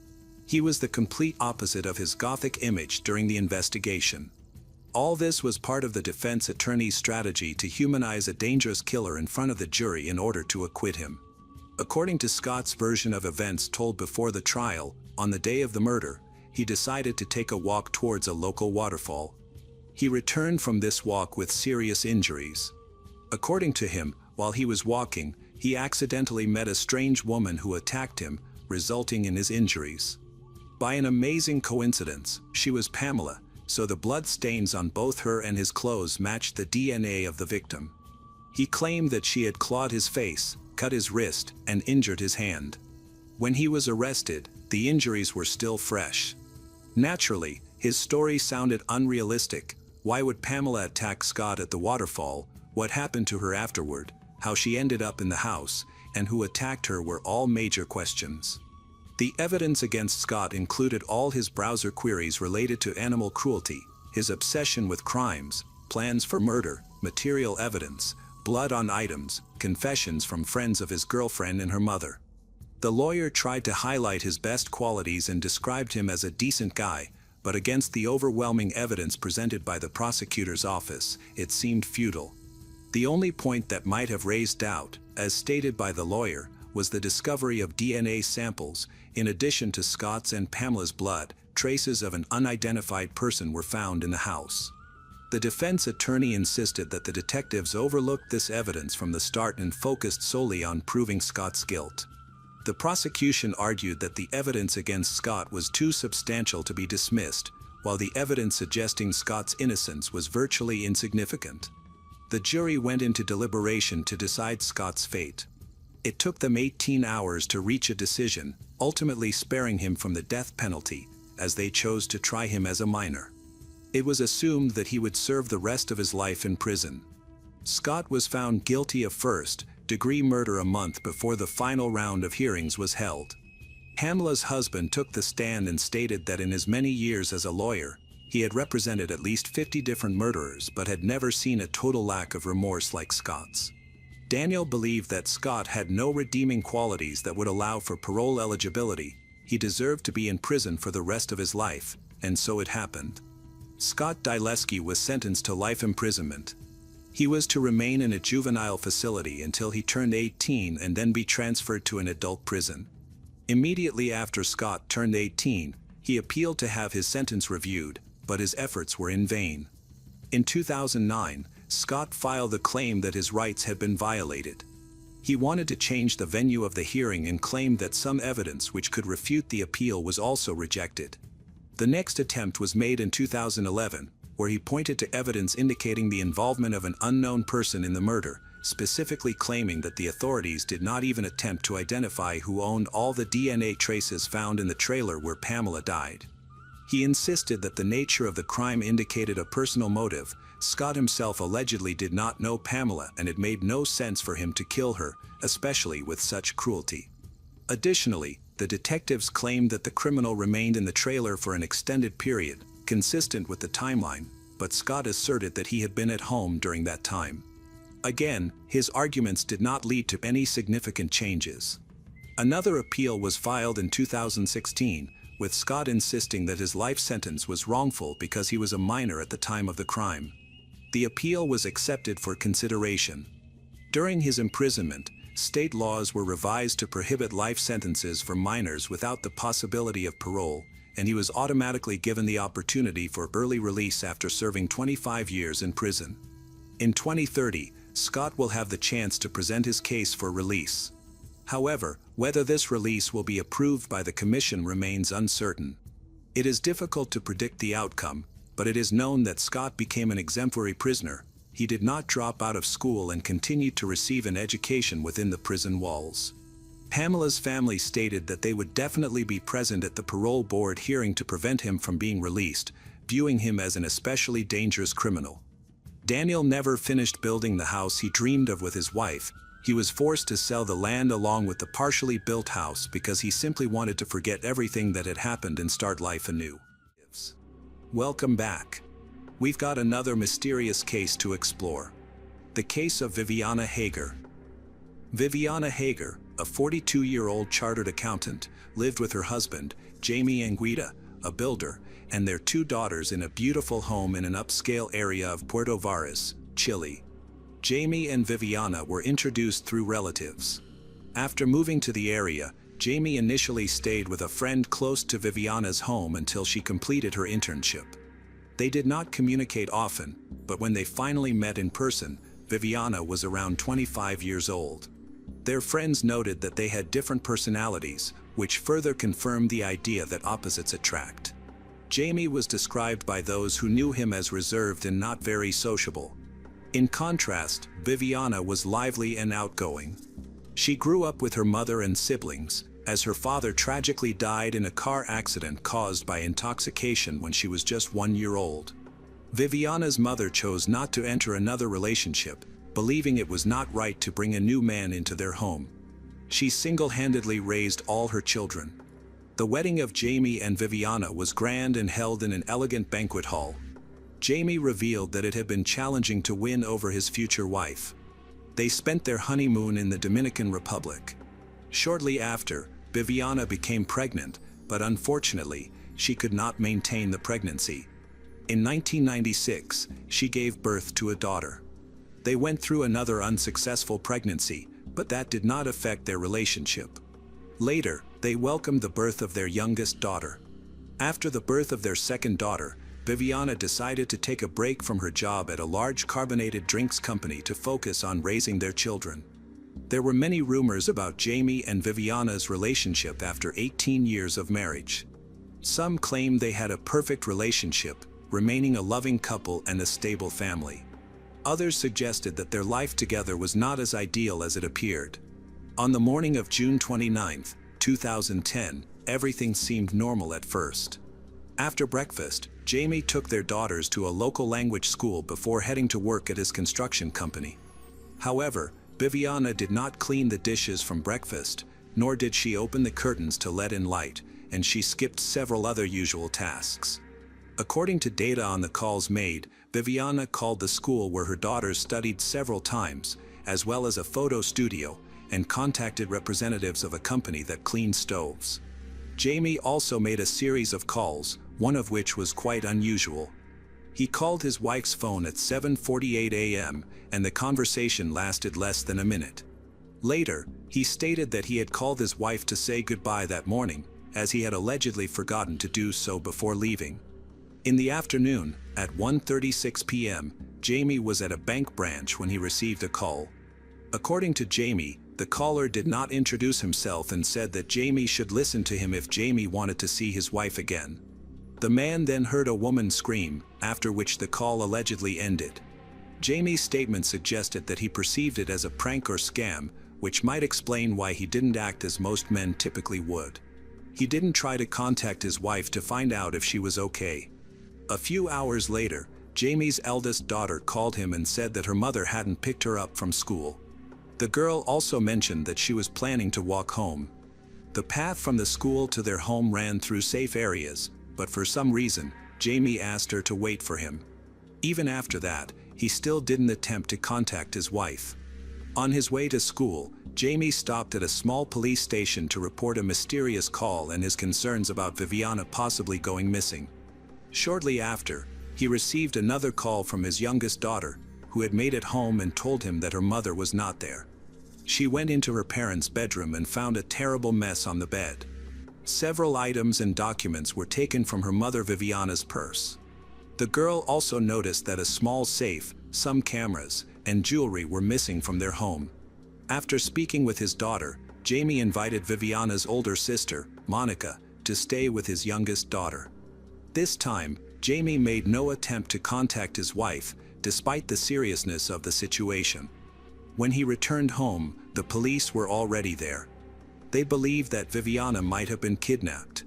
He was the complete opposite of his Gothic image during the investigation. All this was part of the defense attorney's strategy to humanize a dangerous killer in front of the jury in order to acquit him. According to Scott's version of events told before the trial, on the day of the murder, he decided to take a walk towards a local waterfall. He returned from this walk with serious injuries. According to him, while he was walking, he accidentally met a strange woman who attacked him, resulting in his injuries. By an amazing coincidence, she was Pamela, so the blood stains on both her and his clothes matched the DNA of the victim. He claimed that she had clawed his face, cut his wrist, and injured his hand. When he was arrested, the injuries were still fresh. Naturally, his story sounded unrealistic. Why would Pamela attack Scott at the waterfall? What happened to her afterward? How she ended up in the house? And who attacked her were all major questions. The evidence against Scott included all his browser queries related to animal cruelty, his obsession with crimes, plans for murder, material evidence, blood on items, confessions from friends of his girlfriend and her mother. The lawyer tried to highlight his best qualities and described him as a decent guy, but against the overwhelming evidence presented by the prosecutor's office, it seemed futile. The only point that might have raised doubt, as stated by the lawyer, was the discovery of DNA samples. In addition to Scott's and Pamela's blood, traces of an unidentified person were found in the house. The defense attorney insisted that the detectives overlooked this evidence from the start and focused solely on proving Scott's guilt. The prosecution argued that the evidence against Scott was too substantial to be dismissed, while the evidence suggesting Scott's innocence was virtually insignificant. The jury went into deliberation to decide Scott's fate. It took them 18 hours to reach a decision, ultimately sparing him from the death penalty, as they chose to try him as a minor. It was assumed that he would serve the rest of his life in prison. Scott was found guilty of first-degree murder a month before the final round of hearings was held. Pamela's husband took the stand and stated that in his many years as a lawyer, he had represented at least 50 different murderers but had never seen a total lack of remorse like Scott's. Daniel believed that Scott had no redeeming qualities that would allow for parole eligibility. He deserved to be in prison for the rest of his life, and so it happened. Scott Dileski was sentenced to life imprisonment. He was to remain in a juvenile facility until he turned 18 and then be transferred to an adult prison. Immediately after Scott turned 18, he appealed to have his sentence reviewed, but his efforts were in vain. In 2009, Scott filed a claim that his rights had been violated. He wanted to change the venue of the hearing and claimed that some evidence which could refute the appeal was also rejected. The next attempt was made in 2011, where he pointed to evidence indicating the involvement of an unknown person in the murder, specifically claiming that the authorities did not even attempt to identify who owned all the DNA traces found in the trailer where Pamela died. He insisted that the nature of the crime indicated a personal motive. Scott himself allegedly did not know Pamela, and it made no sense for him to kill her, especially with such cruelty. Additionally, the detectives claimed that the criminal remained in the trailer for an extended period, consistent with the timeline, but Scott asserted that he had been at home during that time. Again, his arguments did not lead to any significant changes. Another appeal was filed in 2016, with Scott insisting that his life sentence was wrongful because he was a minor at the time of the crime. The appeal was accepted for consideration. During his imprisonment, state laws were revised to prohibit life sentences for minors without the possibility of parole, and he was automatically given the opportunity for early release after serving 25 years in prison. In 2030, Scott will have the chance to present his case for release. However, whether this release will be approved by the Commission remains uncertain. It is difficult to predict the outcome, but it is known that Scott became an exemplary prisoner. He did not drop out of school and continued to receive an education within the prison walls. Pamela's family stated that they would definitely be present at the parole board hearing to prevent him from being released, viewing him as an especially dangerous criminal. Daniel never finished building the house he dreamed of with his wife. He was forced to sell the land along with the partially built house because he simply wanted to forget everything that had happened and start life anew. Welcome back. We've got another mysterious case to explore. The case of Viviana Hager. Viviana Hager, a 42-year-old chartered accountant, lived with her husband, Jamie Anguita, a builder, and their two daughters in a beautiful home in an upscale area of Puerto Varas, Chile. Jamie and Viviana were introduced through relatives. After moving to the area, Jamie initially stayed with a friend close to Viviana's home until she completed her internship. They did not communicate often, but when they finally met in person, Viviana was around 25 years old. Their friends noted that they had different personalities, which further confirmed the idea that opposites attract. Jamie was described by those who knew him as reserved and not very sociable. In contrast, Viviana was lively and outgoing. She grew up with her mother and siblings, as her father tragically died in a car accident caused by intoxication when she was just 1 year old. Viviana's mother chose not to enter another relationship, believing it was not right to bring a new man into their home. She single-handedly raised all her children. The wedding of Jamie and Viviana was grand and held in an elegant banquet hall. Jamie revealed that it had been challenging to win over his future wife. They spent their honeymoon in the Dominican Republic. Shortly after, Viviana became pregnant, but unfortunately, she could not maintain the pregnancy. In 1996, she gave birth to a daughter. They went through another unsuccessful pregnancy, but that did not affect their relationship. Later, they welcomed the birth of their youngest daughter. After the birth of their second daughter, Viviana decided to take a break from her job at a large carbonated drinks company to focus on raising their children. There were many rumors about Jamie and Viviana's relationship after 18 years of marriage. Some claimed they had a perfect relationship, remaining a loving couple and a stable family. Others suggested that their life together was not as ideal as it appeared. On the morning of June 29, 2010, everything seemed normal at first. After breakfast, Jamie took their daughters to a local language school before heading to work at his construction company. However, Viviana did not clean the dishes from breakfast, nor did she open the curtains to let in light, and she skipped several other usual tasks. According to data on the calls made, Viviana called the school where her daughters studied several times, as well as a photo studio, and contacted representatives of a company that cleaned stoves. Jamie also made a series of calls, one of which was quite unusual. He called his wife's phone at 7:48 a.m., and the conversation lasted less than a minute. Later, he stated that he had called his wife to say goodbye that morning, as he had allegedly forgotten to do so before leaving. In the afternoon, at 1:36 p.m., Jamie was at a bank branch when he received a call. According to Jamie, The caller did not introduce himself and said that Jamie should listen to him if Jamie wanted to see his wife again. The man then heard a woman scream, after which the call allegedly ended. Jamie's statement suggested that he perceived it as a prank or scam, which might explain why he didn't act as most men typically would. He didn't try to contact his wife to find out if she was okay. A few hours later, Jamie's eldest daughter called him and said that her mother hadn't picked her up from school. The girl also mentioned that she was planning to walk home. The path from the school to their home ran through safe areas, but for some reason, Jamie asked her to wait for him. Even after that, he still didn't attempt to contact his wife. On his way to school, Jamie stopped at a small police station to report a mysterious call and his concerns about Viviana possibly going missing. Shortly after, he received another call from his youngest daughter, who had made it home and told him that her mother was not there. She went into her parents' bedroom and found a terrible mess on the bed. Several items and documents were taken from her mother Viviana's purse. The girl also noticed that a small safe, some cameras, and jewelry were missing from their home. After speaking with his daughter, Jamie invited Viviana's older sister, Monica, to stay with his youngest daughter. This time, Jamie made no attempt to contact his wife, despite the seriousness of the situation. When he returned home, the police were already there. They believed that Viviana might have been kidnapped.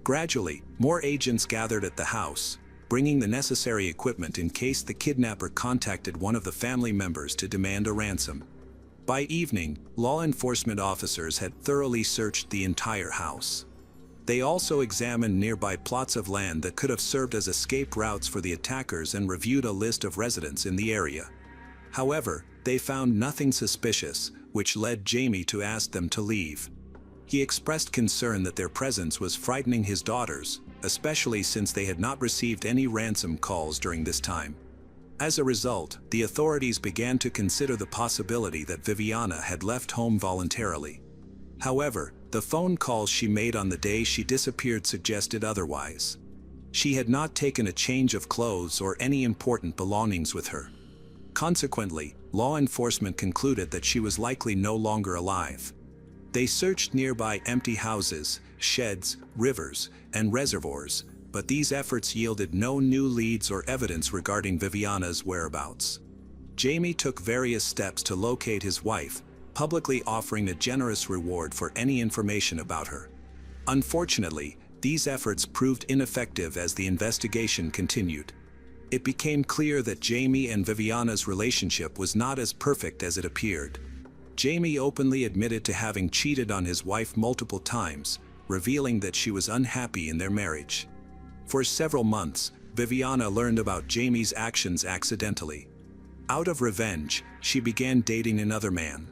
Gradually, more agents gathered at the house, bringing the necessary equipment in case the kidnapper contacted one of the family members to demand a ransom. By evening, law enforcement officers had thoroughly searched the entire house. They also examined nearby plots of land that could have served as escape routes for the attackers and reviewed a list of residents in the area. However, they found nothing suspicious, which led Jamie to ask them to leave. He expressed concern that their presence was frightening his daughters, especially since they had not received any ransom calls during this time. As a result, the authorities began to consider the possibility that Viviana had left home voluntarily. However, the phone calls she made on the day she disappeared suggested otherwise. She had not taken a change of clothes or any important belongings with her. Consequently, law enforcement concluded that she was likely no longer alive. They searched nearby empty houses, sheds, rivers, and reservoirs, but these efforts yielded no new leads or evidence regarding Viviana's whereabouts. Jamie took various steps to locate his wife, publicly offering a generous reward for any information about her. Unfortunately, these efforts proved ineffective as the investigation continued. It became clear that Jamie and Viviana's relationship was not as perfect as it appeared. Jamie openly admitted to having cheated on his wife multiple times, revealing that she was unhappy in their marriage. For several months, Viviana learned about Jamie's actions accidentally. Out of revenge, she began dating another man.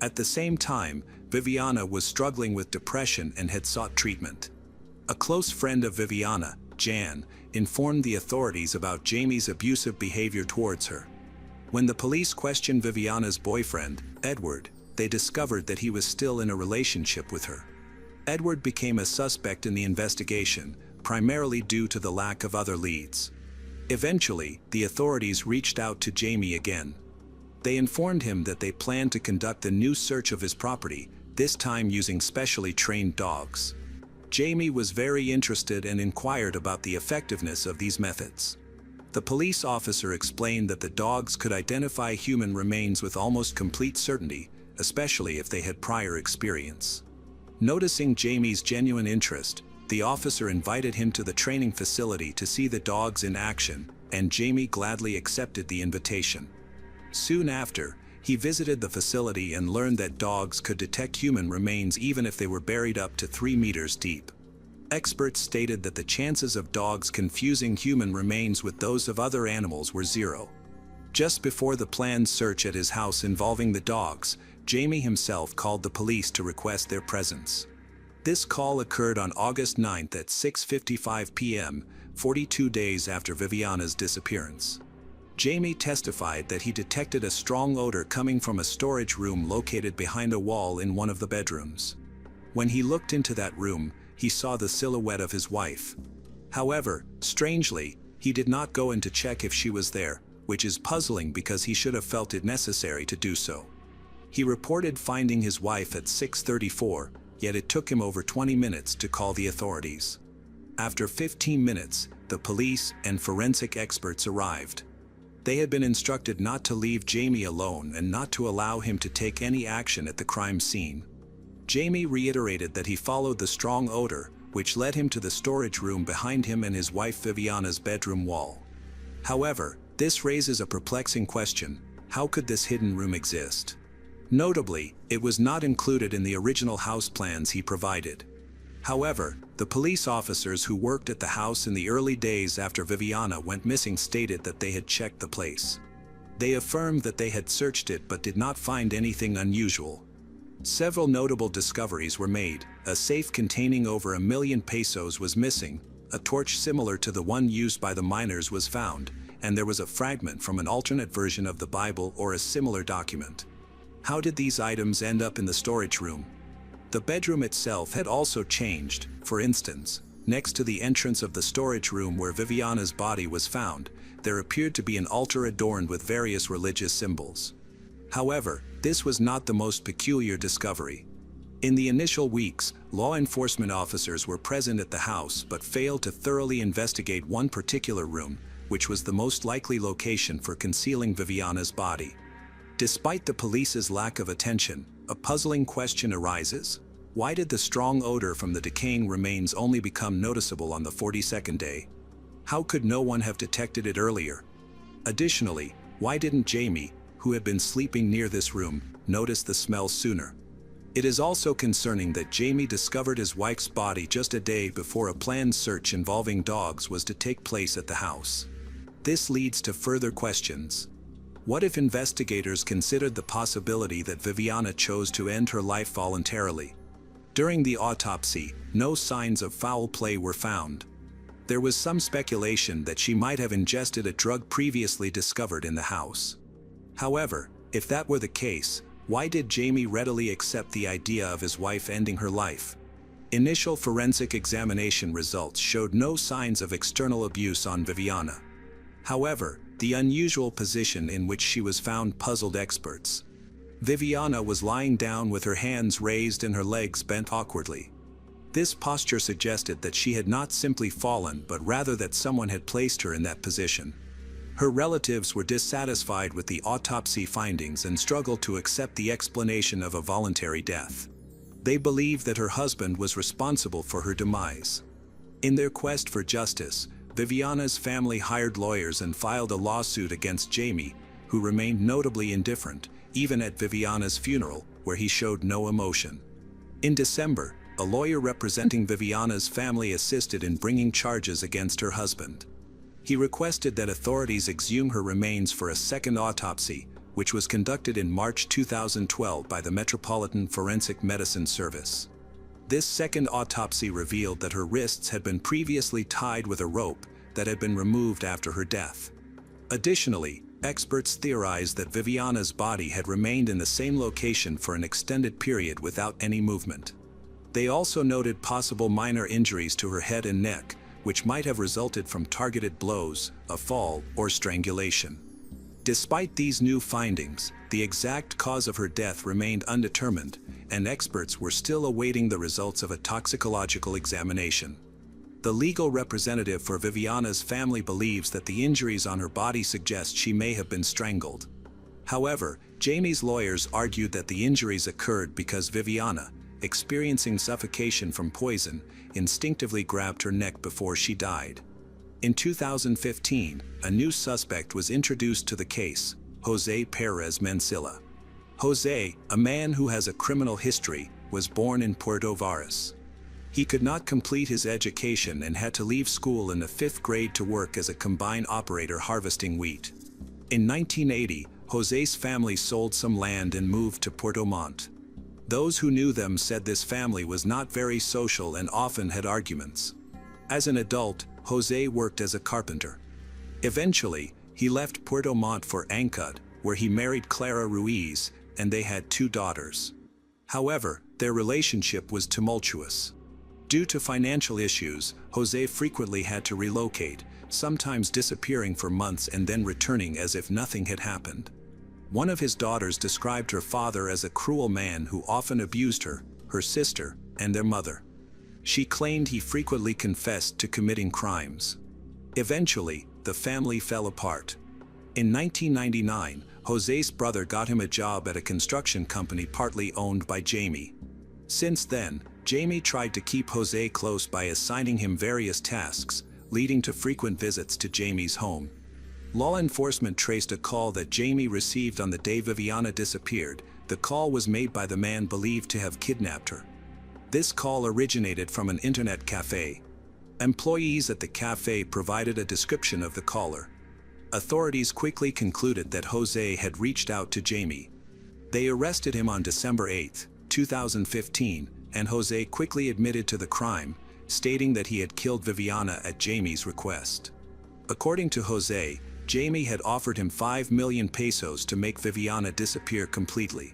At the same time, Viviana was struggling with depression and had sought treatment. A close friend of Viviana, Jan, informed the authorities about Jamie's abusive behavior towards her. When the police questioned Viviana's boyfriend, Edward, they discovered that he was still in a relationship with her. Edward became a suspect in the investigation, primarily due to the lack of other leads. Eventually, the authorities reached out to Jamie again. They informed him that they planned to conduct a new search of his property, this time using specially trained dogs. Jamie was very interested and inquired about the effectiveness of these methods. The police officer explained that the dogs could identify human remains with almost complete certainty, especially if they had prior experience. Noticing Jamie's genuine interest, the officer invited him to the training facility to see the dogs in action, and Jamie gladly accepted the invitation. Soon after, he visited the facility and learned that dogs could detect human remains even if they were buried up to 3 meters deep. Experts stated that the chances of dogs confusing human remains with those of other animals were 0. Just before the planned search at his house involving the dogs, Jamie himself called the police to request their presence. This call occurred on August 9 at 6:55 p.m., 42 days after Viviana's disappearance. Jamie testified that he detected a strong odor coming from a storage room located behind a wall in one of the bedrooms. When he looked into that room, he saw the silhouette of his wife. However, strangely, he did not go in to check if she was there, which is puzzling because he should have felt it necessary to do so. He reported finding his wife at 6:34, yet it took him over 20 minutes to call the authorities. After 15 minutes, the police and forensic experts arrived. They had been instructed not to leave Jamie alone and not to allow him to take any action at the crime scene. Jamie reiterated that he followed the strong odor, which led him to the storage room behind him and his wife Viviana's bedroom wall. However, this raises a perplexing question: how could this hidden room exist? Notably, it was not included in the original house plans he provided. However, the police officers who worked at the house in the early days after Viviana went missing stated that they had checked the place. They affirmed that they had searched it but did not find anything unusual. Several notable discoveries were made. A safe containing over $1 million pesos was missing, a torch similar to the one used by the miners was found, and there was a fragment from an alternate version of the Bible or a similar document. How did these items end up in the storage room? The bedroom itself had also changed. For instance, next to the entrance of the storage room where Viviana's body was found, there appeared to be an altar adorned with various religious symbols. However, this was not the most peculiar discovery. In the initial weeks, law enforcement officers were present at the house but failed to thoroughly investigate one particular room, which was the most likely location for concealing Viviana's body. Despite the police's lack of attention, a puzzling question arises. Why did the strong odor from the decaying remains only become noticeable on the 42nd day? How could no one have detected it earlier? Additionally, why didn't Jamie, who had been sleeping near this room, notice the smell sooner? It is also concerning that Jamie discovered his wife's body just a day before a planned search involving dogs was to take place at the house. This leads to further questions. What if investigators considered the possibility that Viviana chose to end her life voluntarily? During the autopsy, no signs of foul play were found. There was some speculation that she might have ingested a drug previously discovered in the house. However, if that were the case, why did Jamie readily accept the idea of his wife ending her life? Initial forensic examination results showed no signs of external abuse on Viviana. However, the unusual position in which she was found puzzled experts. Viviana was lying down with her hands raised and her legs bent awkwardly. This posture suggested that she had not simply fallen but rather that someone had placed her in that position. Her relatives were dissatisfied with the autopsy findings and struggled to accept the explanation of a voluntary death. They believed that her husband was responsible for her demise. In their quest for justice, Viviana's family hired lawyers and filed a lawsuit against Jamie, who remained notably indifferent, even at Viviana's funeral, where he showed no emotion. In December, a lawyer representing Viviana's family assisted in bringing charges against her husband. He requested that authorities exhume her remains for a second autopsy, which was conducted in March 2012 by the Metropolitan Forensic Medicine Service. This second autopsy revealed that her wrists had been previously tied with a rope that had been removed after her death. Additionally, experts theorized that Viviana's body had remained in the same location for an extended period without any movement. They also noted possible minor injuries to her head and neck, which might have resulted from targeted blows, a fall, or strangulation. Despite these new findings, the exact cause of her death remained undetermined, and experts were still awaiting the results of a toxicological examination. The legal representative for Viviana's family believes that the injuries on her body suggest she may have been strangled. However, Jamie's lawyers argued that the injuries occurred because Viviana, experiencing suffocation from poison, instinctively grabbed her neck before she died. In 2015, a new suspect was introduced to the case, Jose Perez Mancilla. Jose, a man who has a criminal history, was born in Puerto Varas. He could not complete his education and had to leave school in the 5th grade to work as a combine operator harvesting wheat. In 1980, Jose's family sold some land and moved to Puerto Montt. Those who knew them said this family was not very social and often had arguments. As an adult, Jose worked as a carpenter. Eventually, he left Puerto Montt for Ancud, where he married Clara Ruiz, and they had 2 daughters. However, their relationship was tumultuous. Due to financial issues, Jose frequently had to relocate, sometimes disappearing for months and then returning as if nothing had happened. One of his daughters described her father as a cruel man who often abused her, her sister, and their mother. She claimed he frequently confessed to committing crimes. Eventually, the family fell apart. In 1999, Jose's brother got him a job at a construction company partly owned by Jamie. Since then, Jamie tried to keep Jose close by assigning him various tasks, leading to frequent visits to Jamie's home. Law enforcement traced a call that Jamie received on the day Viviana disappeared. The call was made by the man believed to have kidnapped her. This call originated from an internet cafe. Employees at the cafe provided a description of the caller. Authorities quickly concluded that Jose had reached out to Jamie. They arrested him on December 8, 2015, and Jose quickly admitted to the crime, stating that he had killed Viviana at Jamie's request. According to Jose, Jamie had offered him 5 million pesos to make Viviana disappear completely.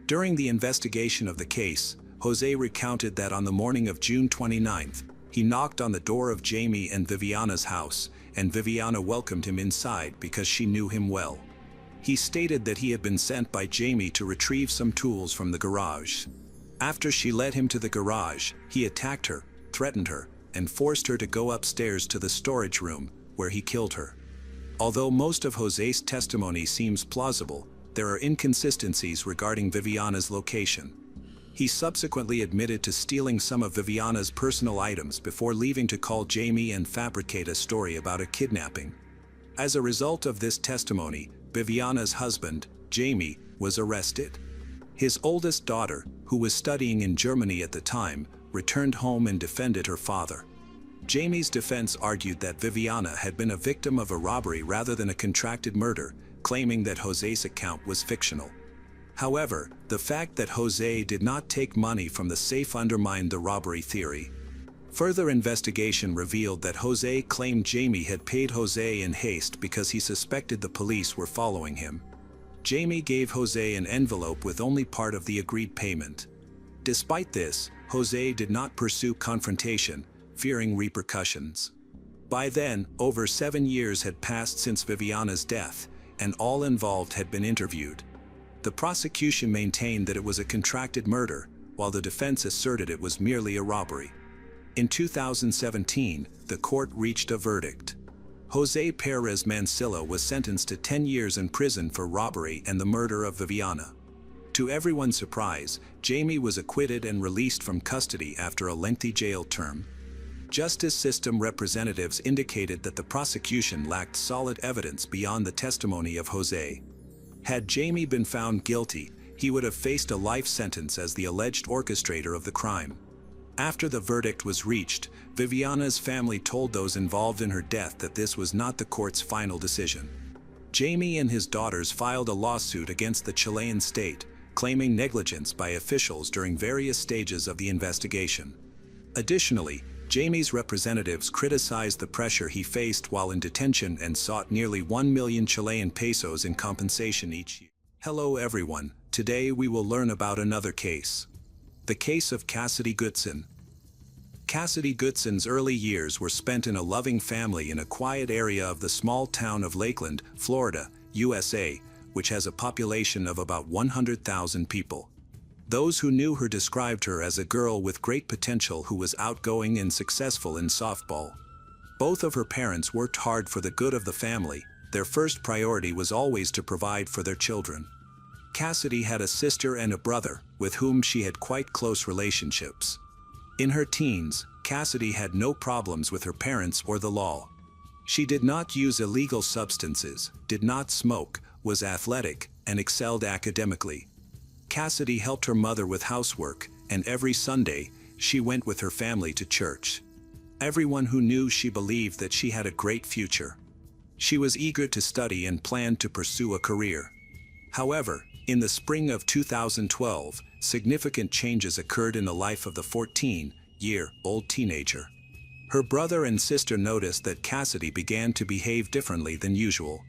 During the investigation of the case, Jose recounted that on the morning of June 29th, he knocked on the door of Jamie and Viviana's house, and Viviana welcomed him inside because she knew him well. He stated that he had been sent by Jamie to retrieve some tools from the garage. After she led him to the garage, he attacked her, threatened her, and forced her to go upstairs to the storage room, where he killed her. Although most of Jose's testimony seems plausible, there are inconsistencies regarding Viviana's location. He subsequently admitted to stealing some of Viviana's personal items before leaving to call Jamie and fabricate a story about a kidnapping. As a result of this testimony, Viviana's husband, Jamie, was arrested. His oldest daughter, who was studying in Germany at the time, returned home and defended her father. Jamie's defense argued that Viviana had been a victim of a robbery rather than a contracted murder, claiming that Jose's account was fictional. However, the fact that Jose did not take money from the safe undermined the robbery theory. Further investigation revealed that Jose claimed Jamie had paid Jose in haste because he suspected the police were following him. Jamie gave Jose an envelope with only part of the agreed payment. Despite this, Jose did not pursue confrontation, fearing repercussions. By then, over 7 years had passed since Viviana's death, and all involved had been interviewed. The prosecution maintained that it was a contracted murder, while the defense asserted it was merely a robbery. In 2017, the court reached a verdict. Jose Perez Mancilla was sentenced to 10 years in prison for robbery and the murder of Viviana. To everyone's surprise, Jamie was acquitted and released from custody after a lengthy jail term. Justice system representatives indicated that the prosecution lacked solid evidence beyond the testimony of Jose. Had Jamie been found guilty, he would have faced a life sentence as the alleged orchestrator of the crime. After the verdict was reached, Viviana's family told those involved in her death that this was not the court's final decision. Jamie and his daughters filed a lawsuit against the Chilean state, claiming negligence by officials during various stages of the investigation. Additionally, Jamie's representatives criticized the pressure he faced while in detention and sought nearly 1 million Chilean pesos in compensation each year. Hello everyone, today we will learn about another case. The case of Cassidy Goodson. Cassidy Goodson's early years were spent in a loving family in a quiet area of the small town of Lakeland, Florida, USA, which has a population of about 100,000 people. Those who knew her described her as a girl with great potential who was outgoing and successful in softball. Both of her parents worked hard for the good of the family. Their first priority was always to provide for their children. Cassidy had a sister and a brother, with whom she had quite close relationships. In her teens, Cassidy had no problems with her parents or the law. She did not use illegal substances, did not smoke, was athletic, and excelled academically. Cassidy helped her mother with housework, and every Sunday, she went with her family to church. Everyone who knew she believed that she had a great future. She was eager to study and planned to pursue a career. However, in the spring of 2012, significant changes occurred in the life of the 14-year-old teenager. Her brother and sister noticed that Cassidy began to behave differently than usual.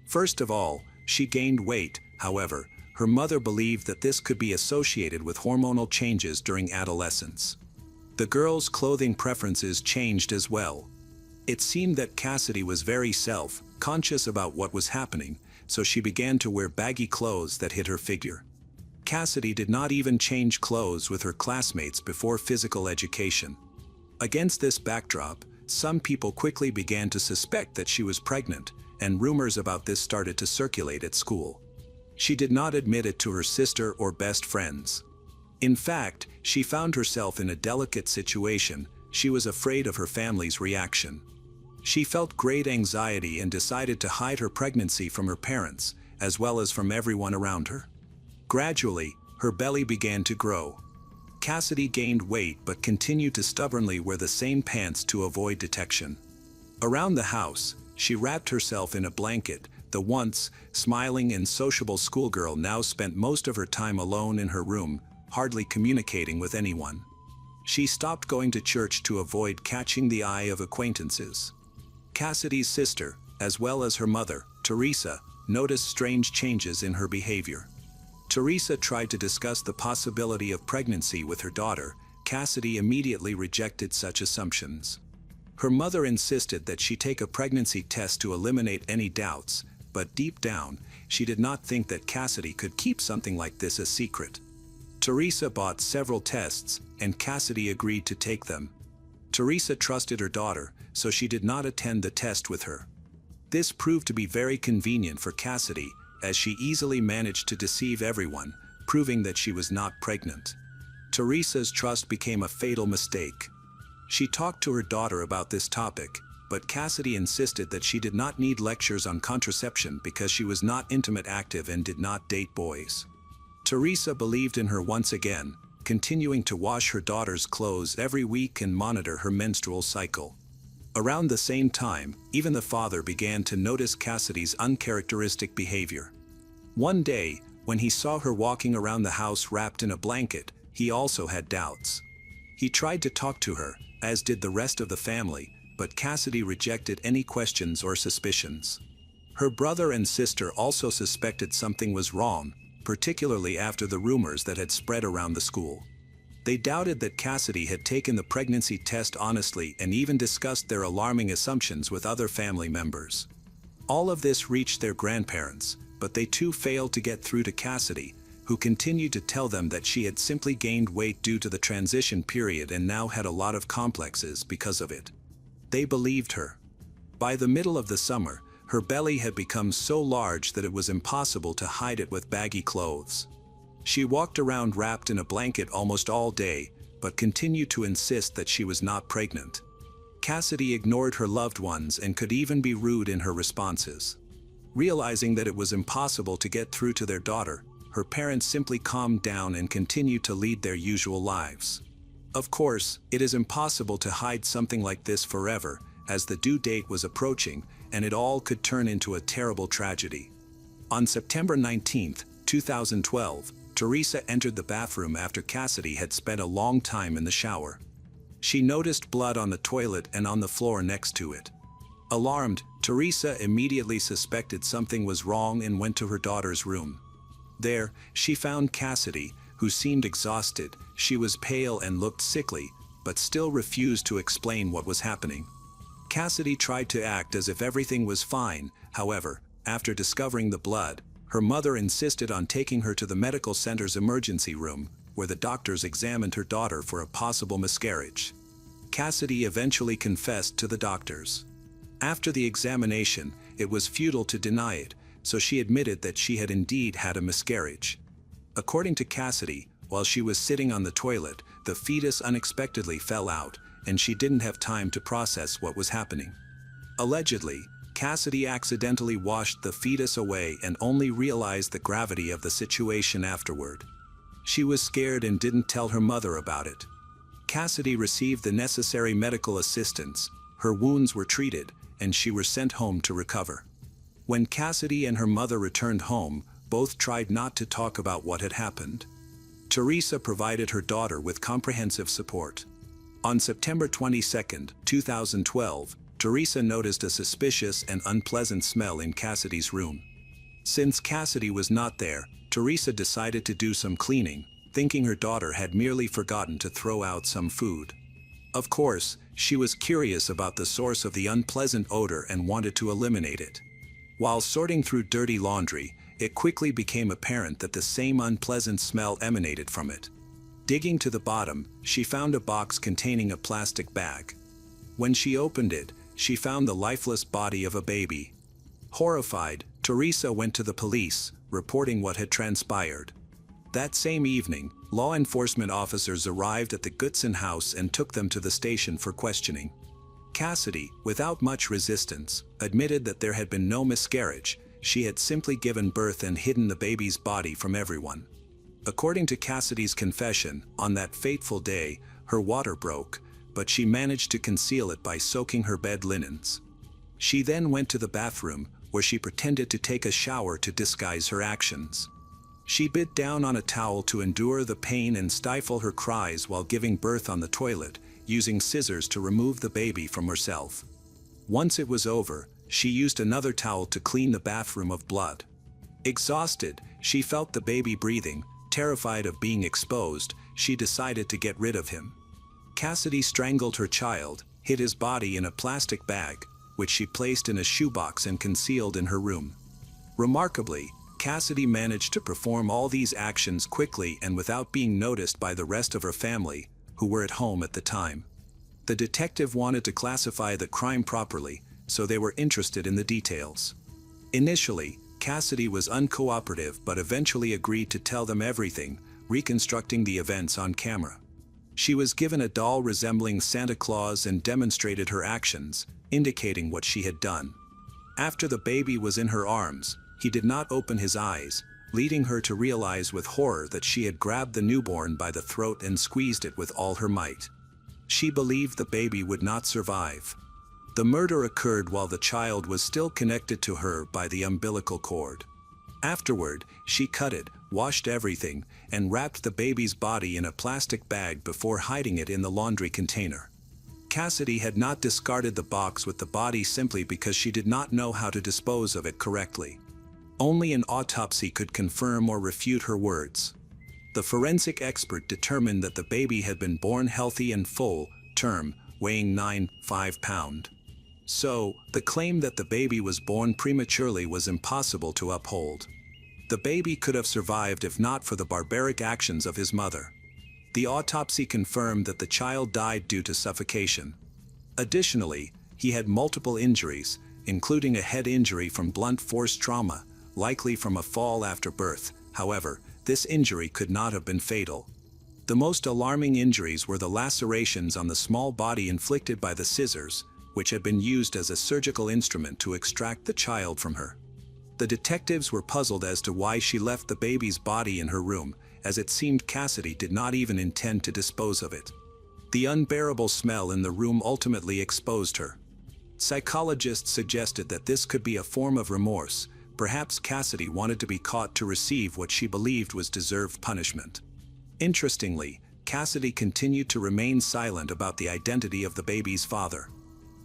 First of all, she gained weight. However, her mother believed that this could be associated with hormonal changes during adolescence. The girl's clothing preferences changed as well. It seemed that Cassidy was very self-conscious about what was happening, so she began to wear baggy clothes that hid her figure. Cassidy did not even change clothes with her classmates before physical education. Against this backdrop, some people quickly began to suspect that she was pregnant, and rumors about this started to circulate at school. She did not admit it to her sister or best friends. In fact, she found herself in a delicate situation. She was afraid of her family's reaction. She felt great anxiety and decided to hide her pregnancy from her parents, as well as from everyone around her. Gradually, her belly began to grow. Cassidy gained weight but continued to stubbornly wear the same pants to avoid detection. Around the house, she wrapped herself in a blanket. The once smiling and sociable schoolgirl now spent most of her time alone in her room, hardly communicating with anyone. She stopped going to church to avoid catching the eye of acquaintances. Cassidy's sister, as well as her mother, Teresa, noticed strange changes in her behavior. Teresa tried to discuss the possibility of pregnancy with her daughter. Cassidy immediately rejected such assumptions. Her mother insisted that she take a pregnancy test to eliminate any doubts, but deep down, she did not think that Cassidy could keep something like this a secret. Teresa bought several tests, and Cassidy agreed to take them. Teresa trusted her daughter, so she did not attend the test with her. This proved to be very convenient for Cassidy, as she easily managed to deceive everyone, proving that she was not pregnant. Teresa's trust became a fatal mistake. She talked to her daughter about this topic, but Cassidy insisted that she did not need lectures on contraception because she was not intimate active and did not date boys. Teresa believed in her once again, continuing to wash her daughter's clothes every week and monitor her menstrual cycle. Around the same time, even the father began to notice Cassidy's uncharacteristic behavior. One day, when he saw her walking around the house wrapped in a blanket, he also had doubts. He tried to talk to her, as did the rest of the family, but Cassidy rejected any questions or suspicions. Her brother and sister also suspected something was wrong, particularly after the rumors that had spread around the school. They doubted that Cassidy had taken the pregnancy test honestly and even discussed their alarming assumptions with other family members. All of this reached their grandparents, but they too failed to get through to Cassidy, who continued to tell them that she had simply gained weight due to the transition period and now had a lot of complexes because of it. They believed her. By the middle of the summer, her belly had become so large that it was impossible to hide it with baggy clothes. She walked around wrapped in a blanket almost all day, but continued to insist that she was not pregnant. Cassidy ignored her loved ones and could even be rude in her responses. Realizing that it was impossible to get through to their daughter, her parents simply calmed down and continued to lead their usual lives. Of course, it is impossible to hide something like this forever, as the due date was approaching, and it all could turn into a terrible tragedy. On September 19, 2012, Teresa entered the bathroom after Cassidy had spent a long time in the shower. She noticed blood on the toilet and on the floor next to it. Alarmed, Teresa immediately suspected something was wrong and went to her daughter's room. There, she found Cassidy, who seemed exhausted. She was pale and looked sickly, but still refused to explain what was happening. Cassidy tried to act as if everything was fine. However, after discovering the blood, her mother insisted on taking her to the medical center's emergency room, where the doctors examined her daughter for a possible miscarriage. Cassidy eventually confessed to the doctors. After the examination, it was futile to deny it, so she admitted that she had indeed had a miscarriage. According to Cassidy, while she was sitting on the toilet, the fetus unexpectedly fell out, and she didn't have time to process what was happening. Allegedly, Cassidy accidentally washed the fetus away and only realized the gravity of the situation afterward. She was scared and didn't tell her mother about it. Cassidy received the necessary medical assistance, her wounds were treated, and she was sent home to recover. When Cassidy and her mother returned home, both tried not to talk about what had happened. Teresa provided her daughter with comprehensive support. On September 22, 2012, Teresa noticed a suspicious and unpleasant smell in Cassidy's room. Since Cassidy was not there, Teresa decided to do some cleaning, thinking her daughter had merely forgotten to throw out some food. Of course, she was curious about the source of the unpleasant odor and wanted to eliminate it. While sorting through dirty laundry, it quickly became apparent that the same unpleasant smell emanated from it. Digging to the bottom, she found a box containing a plastic bag. When she opened it, she found the lifeless body of a baby. Horrified, Teresa went to the police, reporting what had transpired. That same evening, law enforcement officers arrived at the Goodson house and took them to the station for questioning. Cassidy, without much resistance, admitted that there had been no miscarriage. She had simply given birth and hidden the baby's body from everyone. According to Cassidy's confession, on that fateful day, her water broke, but she managed to conceal it by soaking her bed linens. She then went to the bathroom, where she pretended to take a shower to disguise her actions. She bit down on a towel to endure the pain and stifle her cries while giving birth on the toilet, using scissors to remove the baby from herself. Once it was over, she used another towel to clean the bathroom of blood. Exhausted, she felt the baby breathing. Terrified of being exposed, she decided to get rid of him. Cassidy strangled her child, hid his body in a plastic bag, which she placed in a shoebox and concealed in her room. Remarkably, Cassidy managed to perform all these actions quickly and without being noticed by the rest of her family, who were at home at the time. The detective wanted to classify the crime properly, so they were interested in the details. Initially, Cassidy was uncooperative but eventually agreed to tell them everything, reconstructing the events on camera. She was given a doll resembling Santa Claus and demonstrated her actions, indicating what she had done. After the baby was in her arms, he did not open his eyes, leading her to realize with horror that she had grabbed the newborn by the throat and squeezed it with all her might. She believed the baby would not survive. The murder occurred while the child was still connected to her by the umbilical cord. Afterward, she cut it, washed everything, and wrapped the baby's body in a plastic bag before hiding it in the laundry container. Cassidy had not discarded the box with the body simply because she did not know how to dispose of it correctly. Only an autopsy could confirm or refute her words. The forensic expert determined that the baby had been born healthy and full term, weighing 9.5 pounds. So, the claim that the baby was born prematurely was impossible to uphold. The baby could have survived if not for the barbaric actions of his mother. The autopsy confirmed that the child died due to suffocation. Additionally, he had multiple injuries, including a head injury from blunt force trauma, likely from a fall after birth. However, this injury could not have been fatal. The most alarming injuries were the lacerations on the small body inflicted by the scissors, which had been used as a surgical instrument to extract the child from her. The detectives were puzzled as to why she left the baby's body in her room, as it seemed Cassidy did not even intend to dispose of it. The unbearable smell in the room ultimately exposed her. Psychologists suggested that this could be a form of remorse. Perhaps Cassidy wanted to be caught to receive what she believed was deserved punishment. Interestingly, Cassidy continued to remain silent about the identity of the baby's father.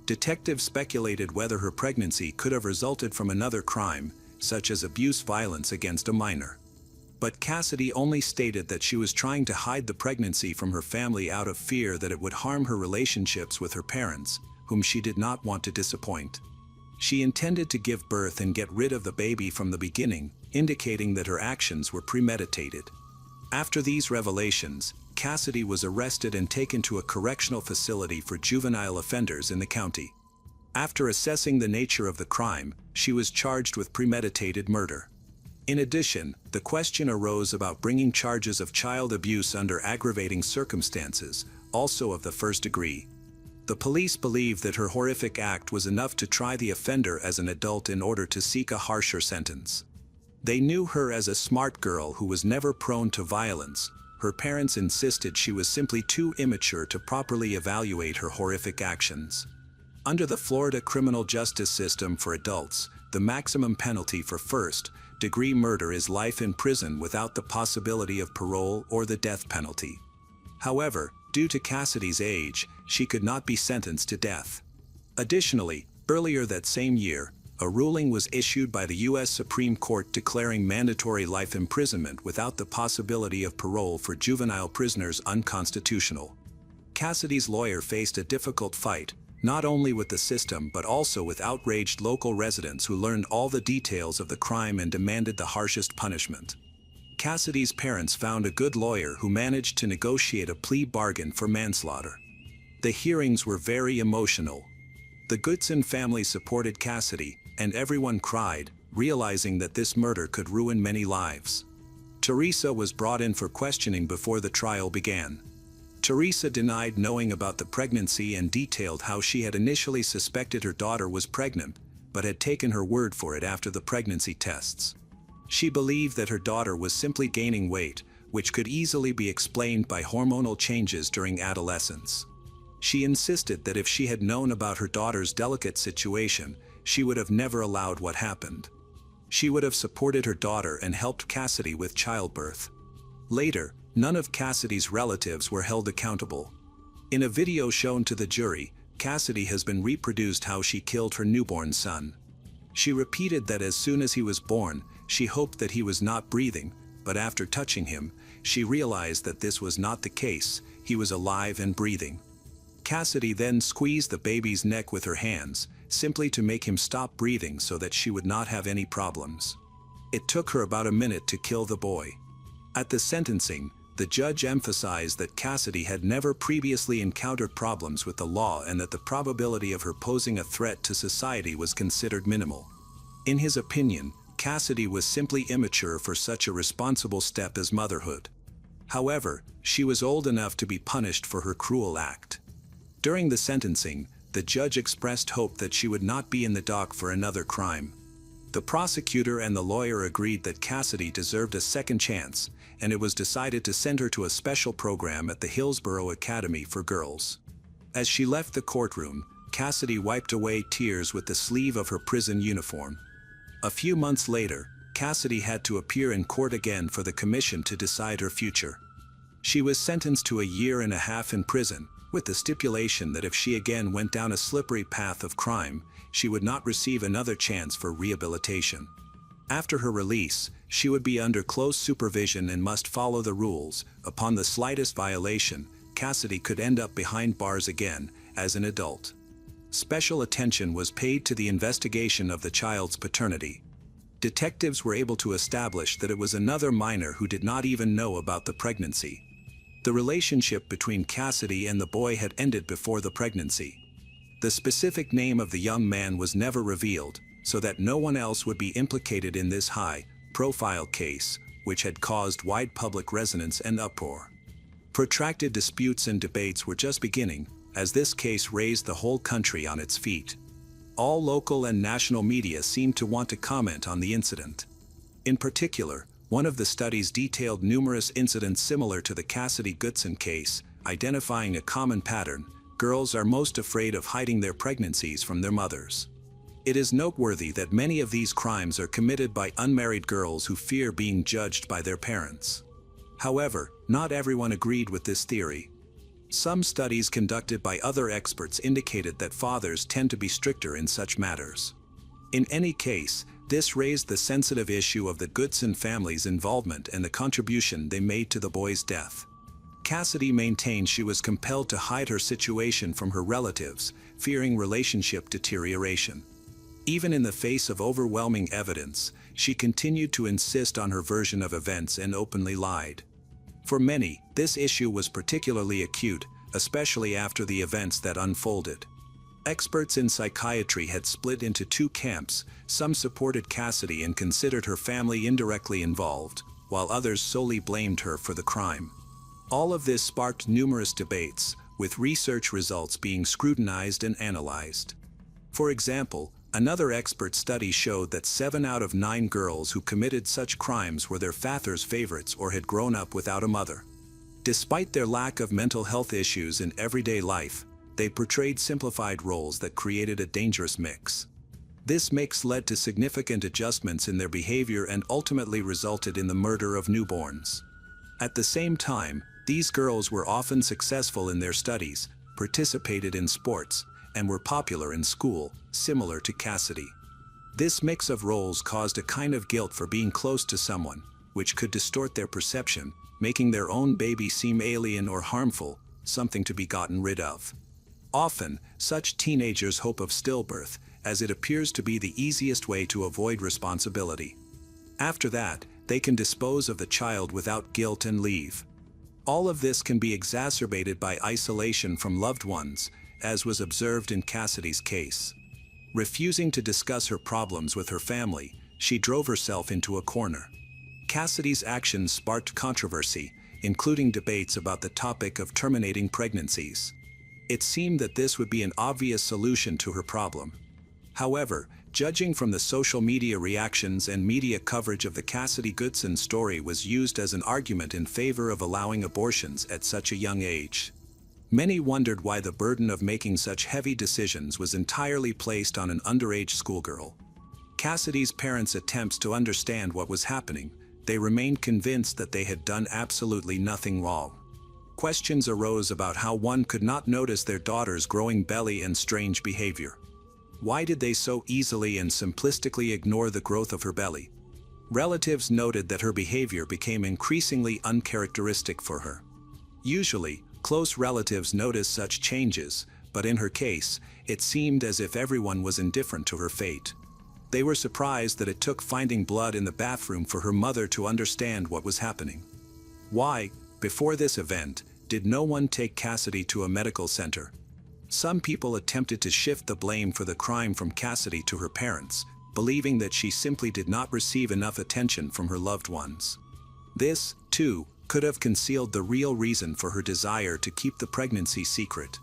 Detectives speculated whether her pregnancy could have resulted from another crime, such as violence against a minor. But Cassidy only stated that she was trying to hide the pregnancy from her family out of fear that it would harm her relationships with her parents, whom she did not want to disappoint. She intended to give birth and get rid of the baby from the beginning, indicating that her actions were premeditated. After these revelations, Cassidy was arrested and taken to a correctional facility for juvenile offenders in the county. After assessing the nature of the crime, she was charged with premeditated murder. In addition, the question arose about bringing charges of child abuse under aggravating circumstances, also of the first degree. The police believed that her horrific act was enough to try the offender as an adult in order to seek a harsher sentence. They knew her as a smart girl who was never prone to violence. Her parents insisted she was simply too immature to properly evaluate her horrific actions. Under the Florida criminal justice system for adults, the maximum penalty for first-degree murder is life in prison without the possibility of parole or the death penalty. However, due to Cassidy's age, she could not be sentenced to death. Additionally, earlier that same year, a ruling was issued by the U.S. Supreme Court declaring mandatory life imprisonment without the possibility of parole for juvenile prisoners unconstitutional. Cassidy's lawyer faced a difficult fight, not only with the system but also with outraged local residents who learned all the details of the crime and demanded the harshest punishment. Cassidy's parents found a good lawyer who managed to negotiate a plea bargain for manslaughter. The hearings were very emotional. The Goodson family supported Cassidy, and everyone cried, realizing that this murder could ruin many lives. Teresa was brought in for questioning before the trial began. Teresa denied knowing about the pregnancy and detailed how she had initially suspected her daughter was pregnant, but had taken her word for it after the pregnancy tests. She believed that her daughter was simply gaining weight, which could easily be explained by hormonal changes during adolescence. She insisted that if she had known about her daughter's delicate situation, she would have never allowed what happened. She would have supported her daughter and helped Cassidy with childbirth. Later, none of Cassidy's relatives were held accountable. In a video shown to the jury, Cassidy has been reproduced how she killed her newborn son. She repeated that as soon as he was born, she hoped that he was not breathing, but after touching him, she realized that this was not the case, he was alive and breathing. Cassidy then squeezed the baby's neck with her hands, simply to make him stop breathing so that she would not have any problems. It took her about a minute to kill the boy. At the sentencing, the judge emphasized that Cassidy had never previously encountered problems with the law and that the probability of her posing a threat to society was considered minimal. In his opinion, Cassidy was simply immature for such a responsible step as motherhood. However, she was old enough to be punished for her cruel act. During the sentencing, the judge expressed hope that she would not be in the dock for another crime. The prosecutor and the lawyer agreed that Cassidy deserved a second chance, and it was decided to send her to a special program at the Hillsborough Academy for Girls. As she left the courtroom, Cassidy wiped away tears with the sleeve of her prison uniform. A few months later, Cassidy had to appear in court again for the commission to decide her future. She was sentenced to 1.5 years in prison, with the stipulation that if she again went down a slippery path of crime, she would not receive another chance for rehabilitation. After her release, she would be under close supervision and must follow the rules. Upon the slightest violation, Cassidy could end up behind bars again, as an adult. Special attention was paid to the investigation of the child's paternity. Detectives were able to establish that it was another minor who did not even know about the pregnancy. The relationship between Cassidy and the boy had ended before the pregnancy. The specific name of the young man was never revealed, so that no one else would be implicated in this high-profile case, which had caused wide public resonance and uproar. Protracted disputes and debates were just beginning, as this case raised the whole country on its feet. All local and national media seemed to want to comment on the incident. In particular, one of the studies detailed numerous incidents similar to the Cassidy Goodson case, identifying a common pattern: girls are most afraid of hiding their pregnancies from their mothers. It is noteworthy that many of these crimes are committed by unmarried girls who fear being judged by their parents. However, not everyone agreed with this theory. Some studies conducted by other experts indicated that fathers tend to be stricter in such matters. In any case, this raised the sensitive issue of the Goodson family's involvement and the contribution they made to the boy's death. Cassidy maintained she was compelled to hide her situation from her relatives, fearing relationship deterioration. Even in the face of overwhelming evidence, she continued to insist on her version of events and openly lied. For many, this issue was particularly acute, especially after the events that unfolded. Experts in psychiatry had split into two camps. Some supported Cassidy and considered her family indirectly involved, while others solely blamed her for the crime. All of this sparked numerous debates, with research results being scrutinized and analyzed. For example, another expert study showed that 7 out of 9 girls who committed such crimes were their father's favorites or had grown up without a mother. Despite their lack of mental health issues in everyday life, they portrayed simplified roles that created a dangerous mix. This mix led to significant adjustments in their behavior and ultimately resulted in the murder of newborns. At the same time, these girls were often successful in their studies, participated in sports, and were popular in school, similar to Cassidy. This mix of roles caused a kind of guilt for being close to someone, which could distort their perception, making their own baby seem alien or harmful, something to be gotten rid of. Often, such teenagers hope of stillbirth, as it appears to be the easiest way to avoid responsibility. After that, they can dispose of the child without guilt and leave. All of this can be exacerbated by isolation from loved ones, as was observed in Cassidy's case. Refusing to discuss her problems with her family, she drove herself into a corner. Cassidy's actions sparked controversy, including debates about the topic of terminating pregnancies. It seemed that this would be an obvious solution to her problem. However, judging from the social media reactions and media coverage of the Cassidy Goodson story was used as an argument in favor of allowing abortions at such a young age. Many wondered why the burden of making such heavy decisions was entirely placed on an underage schoolgirl. Cassidy's parents' attempts to understand what was happening, they remained convinced that they had done absolutely nothing wrong. Questions arose about how one could not notice their daughter's growing belly and strange behavior. Why did they so easily and simplistically ignore the growth of her belly? Relatives noted that her behavior became increasingly uncharacteristic for her. Usually, close relatives notice such changes, but in her case, it seemed as if everyone was indifferent to her fate. They were surprised that it took finding blood in the bathroom for her mother to understand what was happening. Why, before this event, did no one take Cassidy to a medical center? Some people attempted to shift the blame for the crime from Cassidy to her parents, believing that she simply did not receive enough attention from her loved ones. This, too, could have concealed the real reason for her desire to keep the pregnancy secret.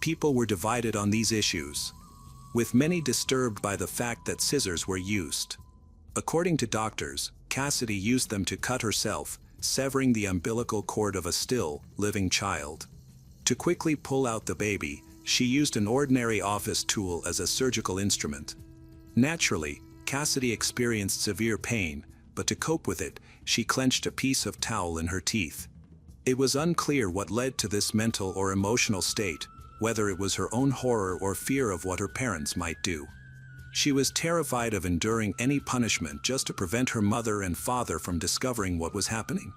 People were divided on these issues, with many disturbed by the fact that scissors were used. According to doctors, Cassidy used them to cut herself, severing the umbilical cord of a still, living child. To quickly pull out the baby, she used an ordinary office tool as a surgical instrument. Naturally, Cassidy experienced severe pain, but to cope with it, she clenched a piece of towel in her teeth. It was unclear what led to this mental or emotional state, whether it was her own horror or fear of what her parents might do. She was terrified of enduring any punishment just to prevent her mother and father from discovering what was happening.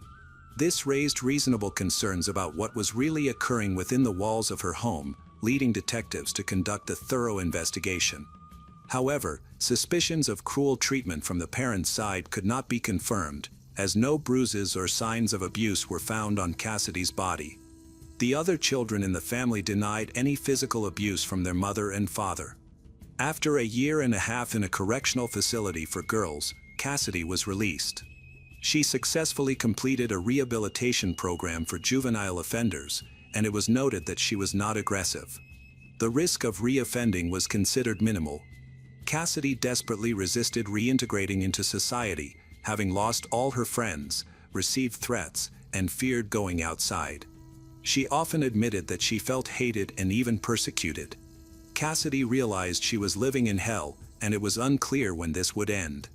This raised reasonable concerns about what was really occurring within the walls of her home, leading detectives to conduct a thorough investigation. However, suspicions of cruel treatment from the parents' side could not be confirmed, as no bruises or signs of abuse were found on Cassidy's body. The other children in the family denied any physical abuse from their mother and father. After a year and a half in a correctional facility for girls, Cassidy was released. She successfully completed a rehabilitation program for juvenile offenders, and it was noted that she was not aggressive. The risk of reoffending was considered minimal. Cassidy desperately resisted reintegrating into society, having lost all her friends, received threats, and feared going outside. She often admitted that she felt hated and even persecuted. Cassidy realized she was living in hell, and it was unclear when this would end.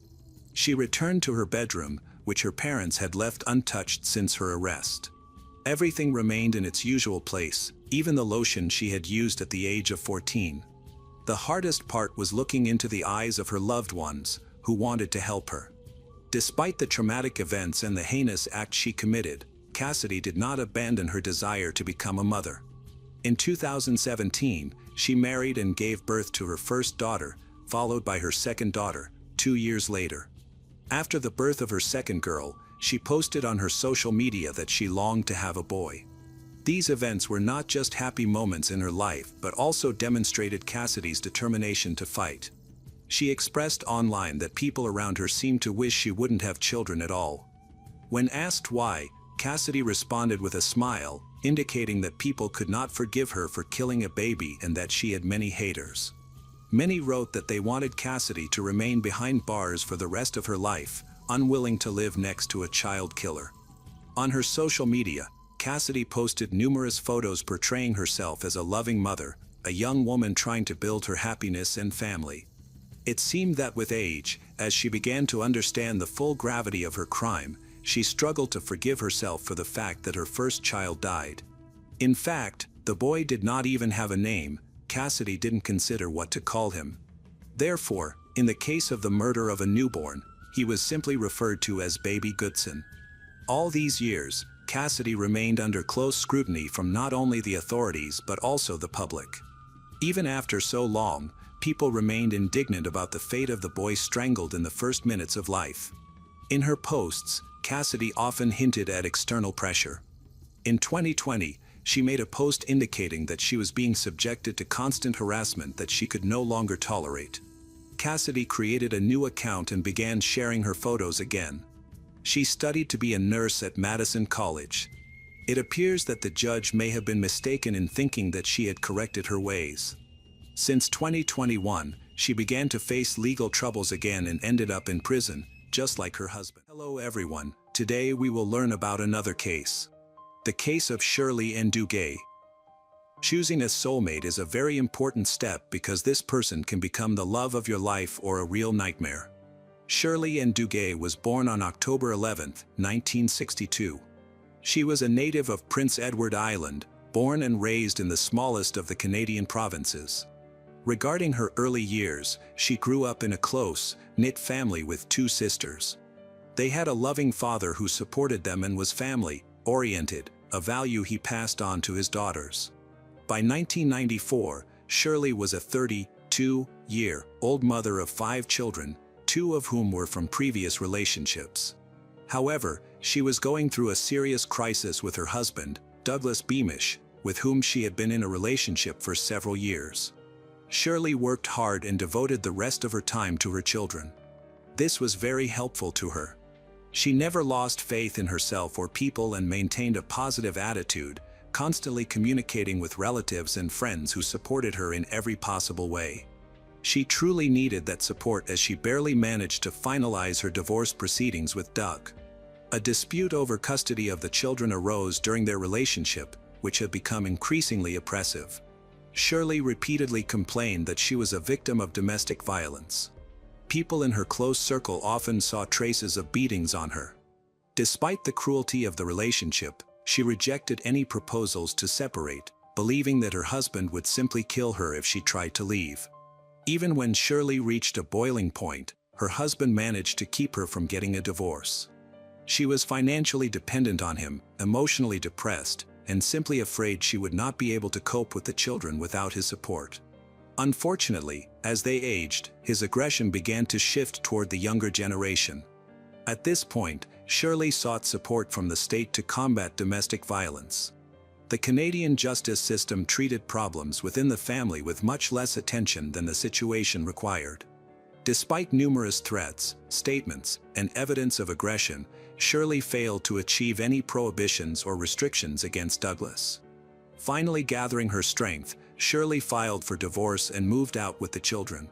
She returned to her bedroom, which her parents had left untouched since her arrest. Everything remained in its usual place, even the lotion she had used at the age of 14. The hardest part was looking into the eyes of her loved ones, who wanted to help her. Despite the traumatic events and the heinous act she committed, Cassidy did not abandon her desire to become a mother. In 2017, she married and gave birth to her first daughter, followed by her second daughter, 2 years later. After the birth of her second girl, she posted on her social media that she longed to have a boy. These events were not just happy moments in her life, but also demonstrated Cassidy's determination to fight. She expressed online that people around her seemed to wish she wouldn't have children at all. When asked why, Cassidy responded with a smile, indicating that people could not forgive her for killing a baby and that she had many haters. Many wrote that they wanted Cassidy to remain behind bars for the rest of her life, unwilling to live next to a child killer. On her social media, Cassidy posted numerous photos portraying herself as a loving mother, a young woman trying to build her happiness and family. It seemed that with age, as she began to understand the full gravity of her crime, she struggled to forgive herself for the fact that her first child died. In fact, the boy did not even have a name. Cassidy didn't consider what to call him. Therefore, in the case of the murder of a newborn, he was simply referred to as Baby Goodson. All these years, Cassidy remained under close scrutiny from not only the authorities but also the public. Even after so long, people remained indignant about the fate of the boy strangled in the first minutes of life. In her posts, Cassidy often hinted at external pressure. In 2020, she made a post indicating that she was being subjected to constant harassment that she could no longer tolerate. Cassidy created a new account and began sharing her photos again. She studied to be a nurse at Madison College. It appears that the judge may have been mistaken in thinking that she had corrected her ways. Since 2021, she began to face legal troubles again and ended up in prison, just like her husband. Hello everyone, today we will learn about another case. The case of Shirley and Duguay. Choosing a soulmate is a very important step because this person can become the love of your life or a real nightmare. Shirley and Duguay was born on October 11, 1962. She was a native of Prince Edward Island, born and raised in the smallest of the Canadian provinces. Regarding her early years, she grew up in a close, knit family with two sisters. They had a loving father who supported them and was family-oriented, a value he passed on to his daughters. By 1994, Shirley was a 32-year-old mother of 5 children, 2 of whom were from previous relationships. However, she was going through a serious crisis with her husband, Douglas Beamish, with whom she had been in a relationship for several years. Shirley worked hard and devoted the rest of her time to her children. This was very helpful to her. She never lost faith in herself or people and maintained a positive attitude, constantly communicating with relatives and friends who supported her in every possible way. She truly needed that support as she barely managed to finalize her divorce proceedings with Doug. A dispute over custody of the children arose during their relationship, which had become increasingly oppressive. Shirley repeatedly complained that she was a victim of domestic violence. People in her close circle often saw traces of beatings on her. Despite the cruelty of the relationship, she rejected any proposals to separate, believing that her husband would simply kill her if she tried to leave. Even when Shirley reached a boiling point, her husband managed to keep her from getting a divorce. She was financially dependent on him, emotionally depressed, and simply afraid she would not be able to cope with the children without his support. Unfortunately, as they aged, his aggression began to shift toward the younger generation. At this point, Shirley sought support from the state to combat domestic violence. The Canadian justice system treated problems within the family with much less attention than the situation required. Despite numerous threats, statements, and evidence of aggression, Shirley failed to achieve any prohibitions or restrictions against Douglas. Finally gathering her strength, Shirley filed for divorce and moved out with the children.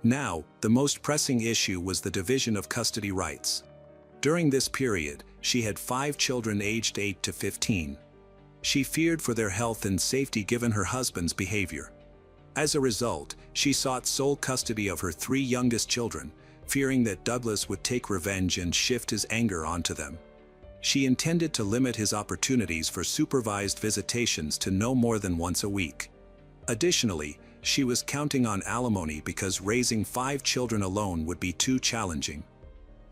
Now, the most pressing issue was the division of custody rights. During this period, she had 5 children aged 8 to 15. She feared for their health and safety given her husband's behavior. As a result, she sought sole custody of her 3 youngest children, fearing that Douglas would take revenge and shift his anger onto them. She intended to limit his opportunities for supervised visitations to no more than once a week. Additionally, she was counting on alimony because raising 5 children alone would be too challenging.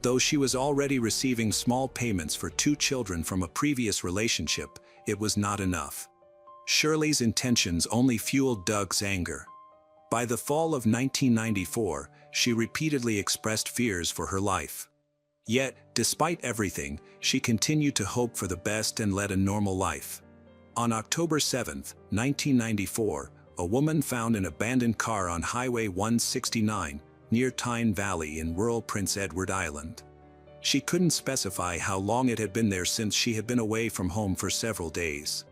Though she was already receiving small payments for 2 children from a previous relationship, it was not enough. Shirley's intentions only fueled Doug's anger. By the fall of 1994, she repeatedly expressed fears for her life. Yet, despite everything, she continued to hope for the best and led a normal life. On October 7, 1994, a woman found an abandoned car on Highway 169, near Tyne Valley in rural Prince Edward Island. She couldn't specify how long it had been there since she had been away from home for several days.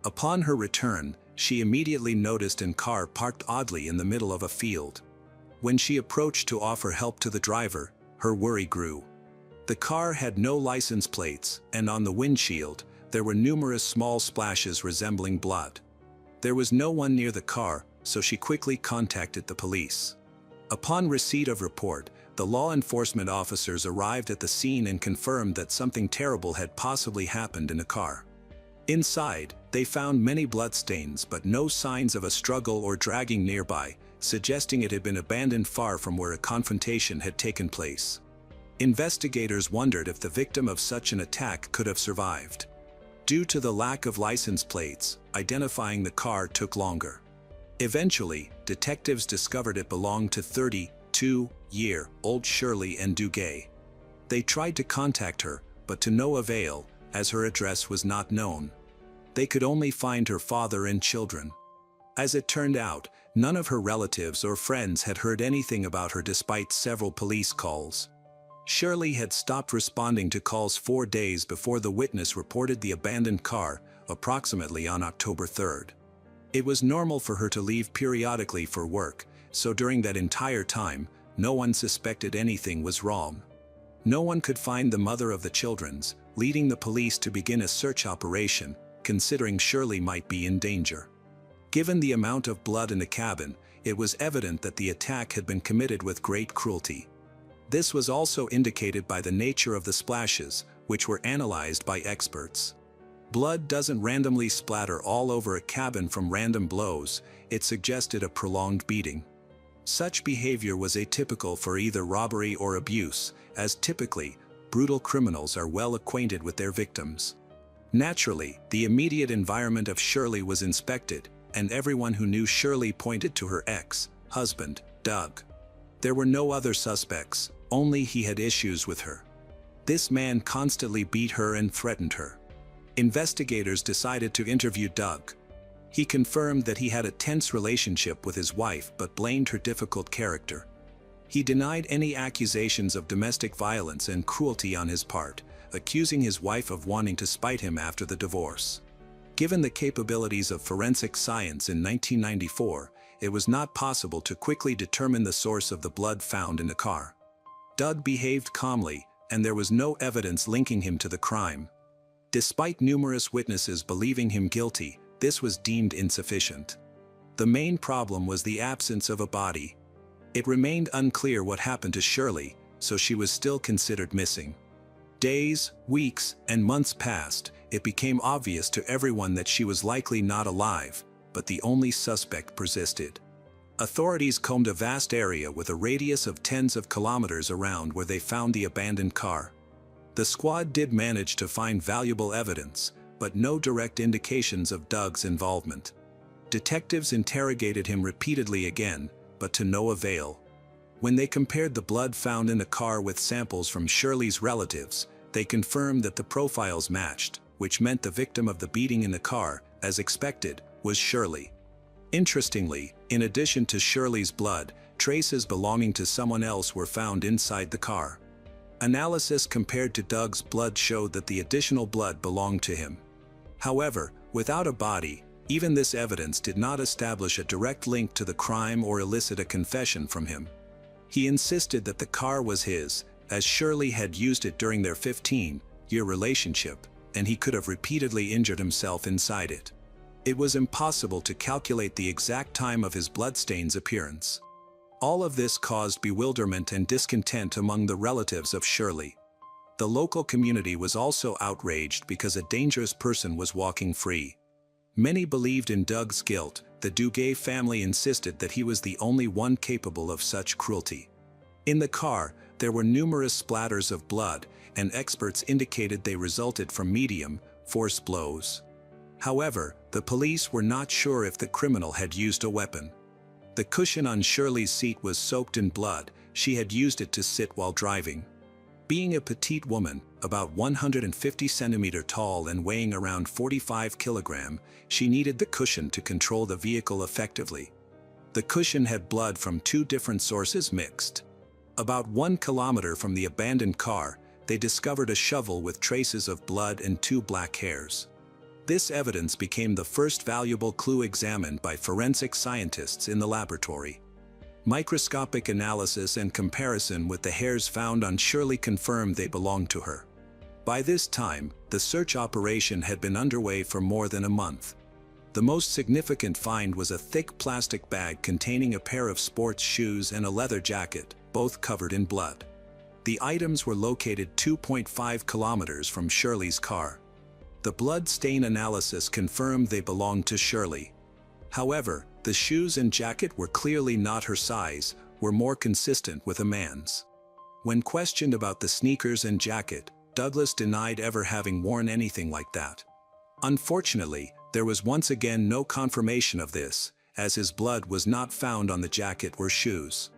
Upon her return, she immediately noticed a car parked oddly in the middle of a field. When she approached to offer help to the driver, her worry grew. The car had no license plates, and on the windshield, there were numerous small splashes resembling blood. There was no one near the car, so she quickly contacted the police. Upon receipt of report, the law enforcement officers arrived at the scene and confirmed that something terrible had possibly happened in the car. Inside, they found many bloodstains but no signs of a struggle or dragging nearby, suggesting it had been abandoned far from where a confrontation had taken place. Investigators wondered if the victim of such an attack could have survived. Due to the lack of license plates, identifying the car took longer. Eventually, detectives discovered it belonged to 32-year-old Shirley and Duguay. They tried to contact her, but to no avail, as her address was not known. They could only find her father and children. As it turned out, none of her relatives or friends had heard anything about her despite several police calls. Shirley had stopped responding to calls 4 days before the witness reported the abandoned car, approximately on October 3rd. It was normal for her to leave periodically for work, so during that entire time, no one suspected anything was wrong. No one could find the mother of the children's, leading the police to begin a search operation, considering Shirley might be in danger. Given the amount of blood in the cabin, it was evident that the attack had been committed with great cruelty. This was also indicated by the nature of the splashes, which were analyzed by experts. Blood doesn't randomly splatter all over a cabin from random blows, it suggested a prolonged beating. Such behavior was atypical for either robbery or abuse, as typically, brutal criminals are well acquainted with their victims. Naturally, the immediate environment of Shirley was inspected, and everyone who knew Shirley pointed to her ex-husband, Doug. There were no other suspects, only he had issues with her. This man constantly beat her and threatened her. Investigators decided to interview Doug. He confirmed that he had a tense relationship with his wife but blamed her difficult character. He denied any accusations of domestic violence and cruelty on his part, accusing his wife of wanting to spite him after the divorce. Given the capabilities of forensic science in 1994, it was not possible to quickly determine the source of the blood found in the car. Doug behaved calmly, and there was no evidence linking him to the crime. Despite numerous witnesses believing him guilty, this was deemed insufficient. The main problem was the absence of a body. It remained unclear what happened to Shirley, so she was still considered missing. Days, weeks, and months passed. It became obvious to everyone that she was likely not alive, but the only suspect persisted. Authorities combed a vast area with a radius of tens of kilometers around where they found the abandoned car. The squad did manage to find valuable evidence, but no direct indications of Doug's involvement. Detectives interrogated him repeatedly again, but to no avail. When they compared the blood found in the car with samples from Shirley's relatives, they confirmed that the profiles matched, which meant the victim of the beating in the car, as expected, was Shirley. Interestingly, in addition to Shirley's blood, traces belonging to someone else were found inside the car. Analysis compared to Doug's blood showed that the additional blood belonged to him. However, without a body, even this evidence did not establish a direct link to the crime or elicit a confession from him. He insisted that the car was his, as Shirley had used it during their 15-year relationship, and he could have repeatedly injured himself inside it. It was impossible to calculate the exact time of his bloodstains' appearance. All of this caused bewilderment and discontent among the relatives of Shirley. The local community was also outraged because a dangerous person was walking free. Many believed in Doug's guilt. The Duguay family insisted that he was the only one capable of such cruelty. In the car, there were numerous splatters of blood, and experts indicated they resulted from medium force blows. However, the police were not sure if the criminal had used a weapon. The cushion on Shirley's seat was soaked in blood. She had used it to sit while driving. Being a petite woman, about 150 centimeters tall and weighing around 45 kilograms, she needed the cushion to control the vehicle effectively. The cushion had blood from 2 different sources mixed. About 1 kilometer from the abandoned car, they discovered a shovel with traces of blood and 2 black hairs. This evidence became the first valuable clue examined by forensic scientists in the laboratory. Microscopic analysis and comparison with the hairs found on Shirley confirmed they belonged to her. By this time, the search operation had been underway for more than a month. The most significant find was a thick plastic bag containing a pair of sports shoes and a leather jacket, both covered in blood. The items were located 2.5 kilometers from Shirley's car. The blood stain analysis confirmed they belonged to Shirley. However, the shoes and jacket were clearly not her size, were more consistent with a man's. When questioned about the sneakers and jacket, Douglas denied ever having worn anything like that. Unfortunately, there was once again no confirmation of this, as his blood was not found on the jacket or shoes.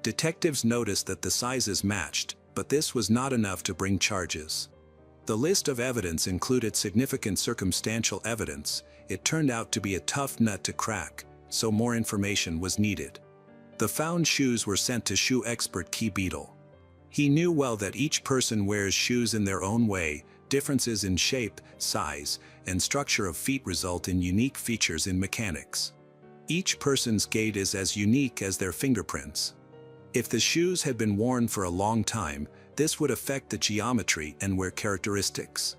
Detectives noticed that the sizes matched, but this was not enough to bring charges. The list of evidence included significant circumstantial evidence. It turned out to be a tough nut to crack, so more information was needed. The found shoes were sent to shoe expert Key Beadle. He knew well that each person wears shoes in their own way. Differences in shape, size, and structure of feet result in unique features in mechanics. Each person's gait is as unique as their fingerprints. If the shoes had been worn for a long time, this would affect the geometry and wear characteristics.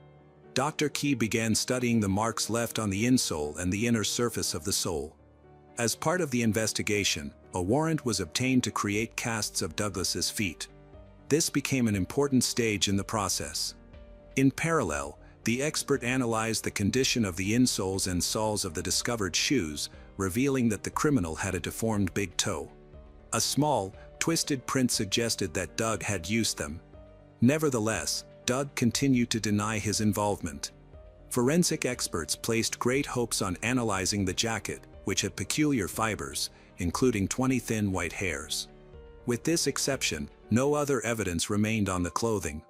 Dr. Key began studying the marks left on the insole and the inner surface of the sole. As part of the investigation, a warrant was obtained to create casts of Douglas's feet. This became an important stage in the process. In parallel, the expert analyzed the condition of the insoles and soles of the discovered shoes, revealing that the criminal had a deformed big toe. A small, twisted print suggested that Doug had used them. Nevertheless, Doug continued to deny his involvement. Forensic experts placed great hopes on analyzing the jacket, which had peculiar fibers, including 20 thin white hairs. With this exception, no other evidence remained on the clothing.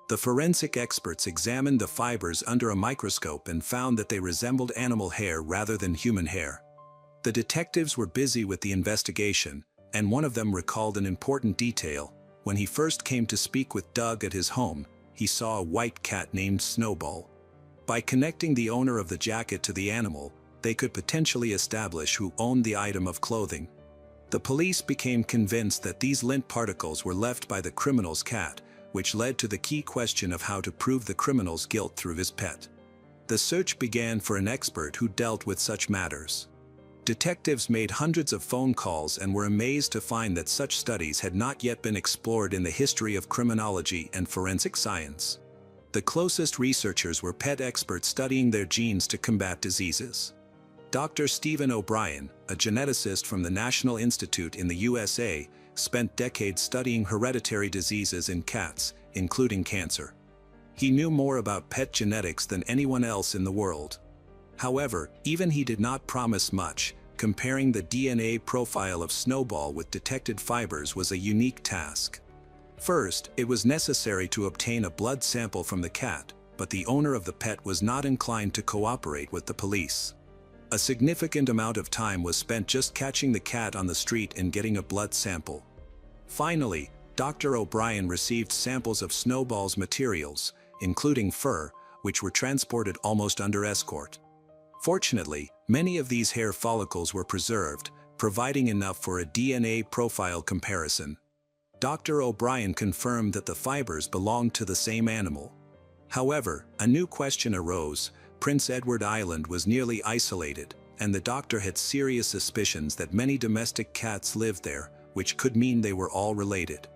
The forensic experts examined the fibers under a microscope and found that they resembled animal hair rather than human hair. The detectives were busy with the investigation, and one of them recalled an important detail. When he first came to speak with Doug at his home, he saw a white cat named Snowball. By connecting the owner of the jacket to the animal, they could potentially establish who owned the item of clothing. The police became convinced that these lint particles were left by the criminal's cat, which led to the key question of how to prove the criminal's guilt through his pet. The search began for an expert who dealt with such matters. Detectives made hundreds of phone calls and were amazed to find that such studies had not yet been explored in the history of criminology and forensic science. The closest researchers were pet experts studying their genes to combat diseases. Dr. Stephen O'Brien, a geneticist from the National Institute in the USA, spent decades studying hereditary diseases in cats, including cancer. He knew more about pet genetics than anyone else in the world. However, even he did not promise much. Comparing the DNA profile of Snowball with detected fibers was a unique task. First, it was necessary to obtain a blood sample from the cat, but the owner of the pet was not inclined to cooperate with the police. A significant amount of time was spent just catching the cat on the street and getting a blood sample. Finally, Dr. O'Brien received samples of Snowball's materials, including fur, which were transported almost under escort. Fortunately, many of these hair follicles were preserved, providing enough for a DNA profile comparison. Dr. O'Brien confirmed that the fibers belonged to the same animal. However, a new question arose. Prince Edward Island was nearly isolated, and the doctor had serious suspicions that many domestic cats lived there, which could mean they were all related.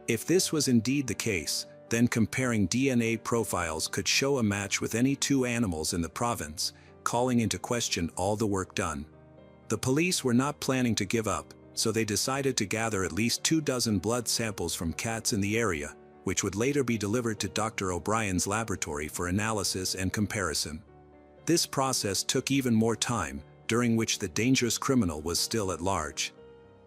If this was indeed the case, then comparing DNA profiles could show a match with any two animals in the province, calling into question all the work done. The police were not planning to give up, so they decided to gather at least 24 blood samples from cats in the area, which would later be delivered to Dr. O'Brien's laboratory for analysis and comparison. This process took even more time, during which the dangerous criminal was still at large.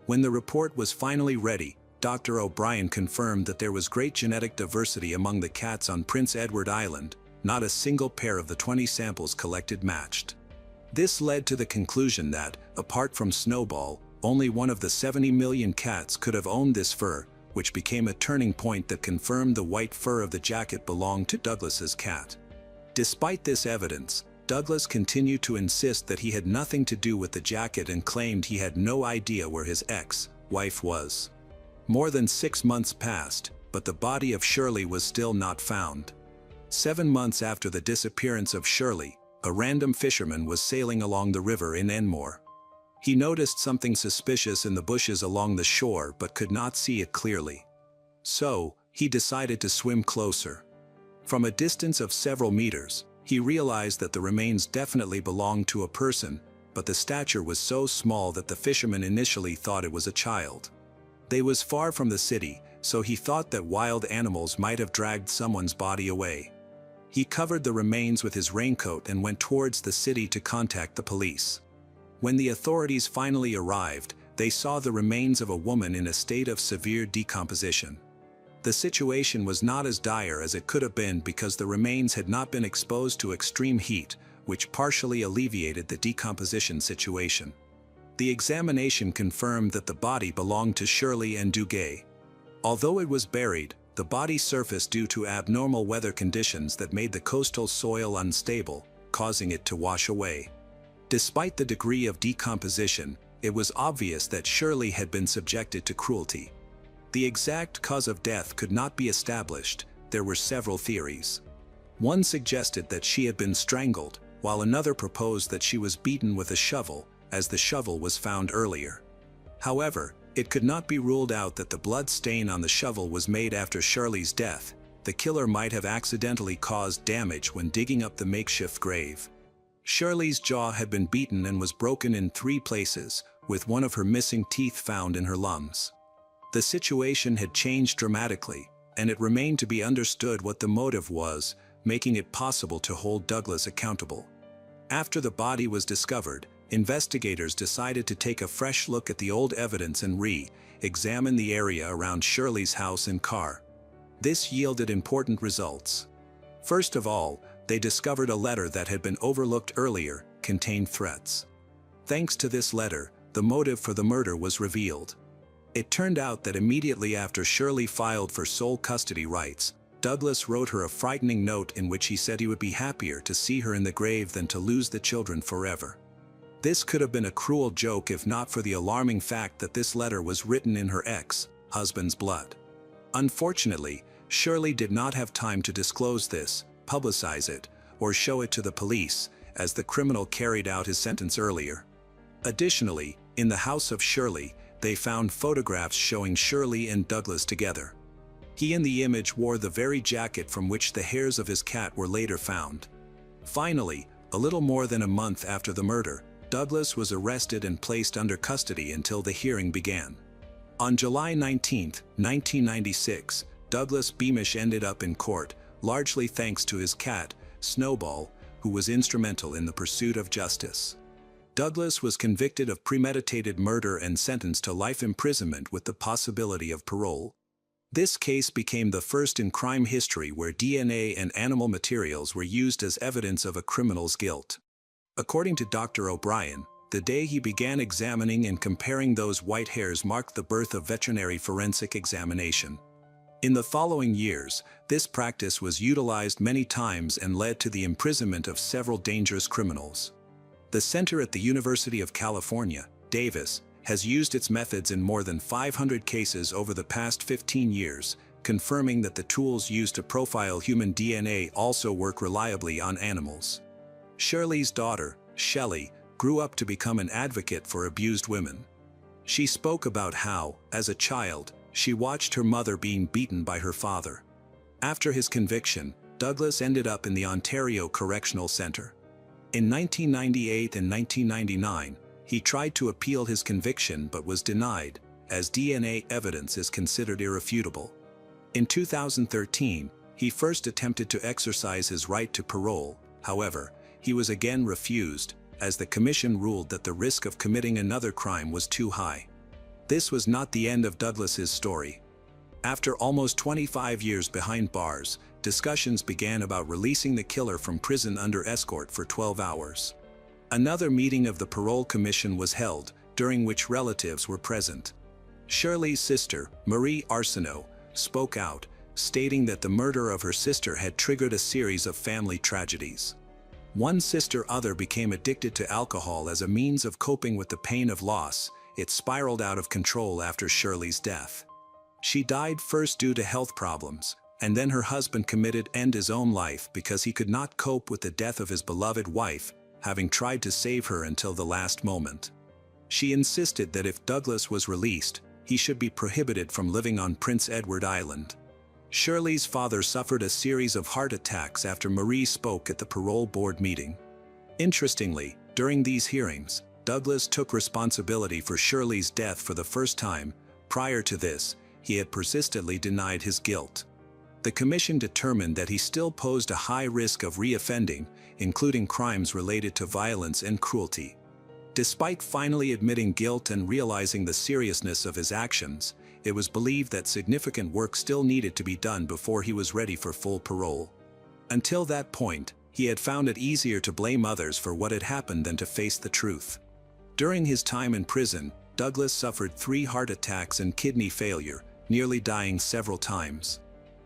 When the report was finally ready, Dr. O'Brien confirmed that there was great genetic diversity among the cats on Prince Edward Island. Not a single pair of the 20 samples collected matched. This led to the conclusion that, apart from Snowball, only one of the 70 million cats could have owned this fur, which became a turning point that confirmed the white fur of the jacket belonged to Douglas's cat. Despite this evidence, Douglas continued to insist that he had nothing to do with the jacket and claimed he had no idea where his ex-wife was. More than 6 months passed, but the body of Shirley was still not found. 7 months after the disappearance of Shirley, a random fisherman was sailing along the river in Enmore. He noticed something suspicious in the bushes along the shore but could not see it clearly. So, he decided to swim closer. From a distance of several meters, he realized that the remains definitely belonged to a person, but the stature was so small that the fisherman initially thought it was a child. They was far from the city, so he thought that wild animals might have dragged someone's body away. He covered the remains with his raincoat and went towards the city to contact the police. When the authorities finally arrived, they saw the remains of a woman in a state of severe decomposition. The situation was not as dire as it could have been because the remains had not been exposed to extreme heat, which partially alleviated the decomposition situation. The examination confirmed that the body belonged to Shirley and Duguay. Although it was buried, the body surfaced due to abnormal weather conditions that made the coastal soil unstable, causing it to wash away. Despite the degree of decomposition, it was obvious that Shirley had been subjected to cruelty. The exact cause of death could not be established. There were several theories. One suggested that she had been strangled, while another proposed that she was beaten with a shovel, as the shovel was found earlier. However, it could not be ruled out that the blood stain on the shovel was made after Shirley's death. The killer might have accidentally caused damage when digging up the makeshift grave. Shirley's jaw had been beaten and was broken in 3 places, with one of her missing teeth found in her lungs. The situation had changed dramatically, and it remained to be understood what the motive was, making it possible to hold Douglas accountable. After the body was discovered, investigators decided to take a fresh look at the old evidence and re-examine the area around Shirley's house and car. This yielded important results. First of all, they discovered a letter that had been overlooked earlier, contained threats. Thanks to this letter, the motive for the murder was revealed. It turned out that immediately after Shirley filed for sole custody rights, Douglas wrote her a frightening note in which he said he would be happier to see her in the grave than to lose the children forever. This could have been a cruel joke if not for the alarming fact that this letter was written in her ex-husband's blood. Unfortunately, Shirley did not have time to disclose this, publicize it, or show it to the police, as the criminal carried out his sentence earlier. Additionally, in the house of Shirley, they found photographs showing Shirley and Douglas together. He in the image wore the very jacket from which the hairs of his cat were later found. Finally, a little more than a month after the murder, Douglas was arrested and placed under custody until the hearing began. On July 19, 1996, Douglas Beamish ended up in court, largely thanks to his cat, Snowball, who was instrumental in the pursuit of justice. Douglas was convicted of premeditated murder and sentenced to life imprisonment with the possibility of parole. This case became the first in crime history where DNA and animal materials were used as evidence of a criminal's guilt. According to Dr. O'Brien, the day he began examining and comparing those white hairs marked the birth of veterinary forensic examination. In the following years, this practice was utilized many times and led to the imprisonment of several dangerous criminals. The Center at the University of California, Davis, has used its methods in more than 500 cases over the past 15 years, confirming that the tools used to profile human DNA also work reliably on animals. Shirley's daughter, Shelley, grew up to become an advocate for abused women. She spoke about how, as a child, she watched her mother being beaten by her father. After his conviction, Douglas ended up in the Ontario Correctional Centre. In 1998 and 1999, he tried to appeal his conviction but was denied, as DNA evidence is considered irrefutable. In 2013, he first attempted to exercise his right to parole. However, he was again refused, as the commission ruled that the risk of committing another crime was too high. This was not the end of Douglas's story. After almost 25 years behind bars, discussions began about releasing the killer from prison under escort for 12 hours. Another meeting of the parole commission was held, during which relatives were present. Shirley's sister, Marie Arsenault, spoke out, stating that the murder of her sister had triggered a series of family tragedies. One sister became addicted to alcohol as a means of coping with the pain of loss. It spiraled out of control after Shirley's death. She died first due to health problems, and then her husband committed to end his own life because he could not cope with the death of his beloved wife, having tried to save her until the last moment. She insisted that if Douglas was released, he should be prohibited from living on Prince Edward Island. Shirley's father suffered a series of heart attacks after Marie spoke at the parole board meeting. Interestingly, during these hearings, Douglas took responsibility for Shirley's death for the first time. Prior to this, he had persistently denied his guilt. The commission determined that he still posed a high risk of reoffending, including crimes related to violence and cruelty. Despite finally admitting guilt and realizing the seriousness of his actions, it was believed that significant work still needed to be done before he was ready for full parole. Until that point, he had found it easier to blame others for what had happened than to face the truth. During his time in prison, Douglas suffered 3 heart attacks and kidney failure, nearly dying several times.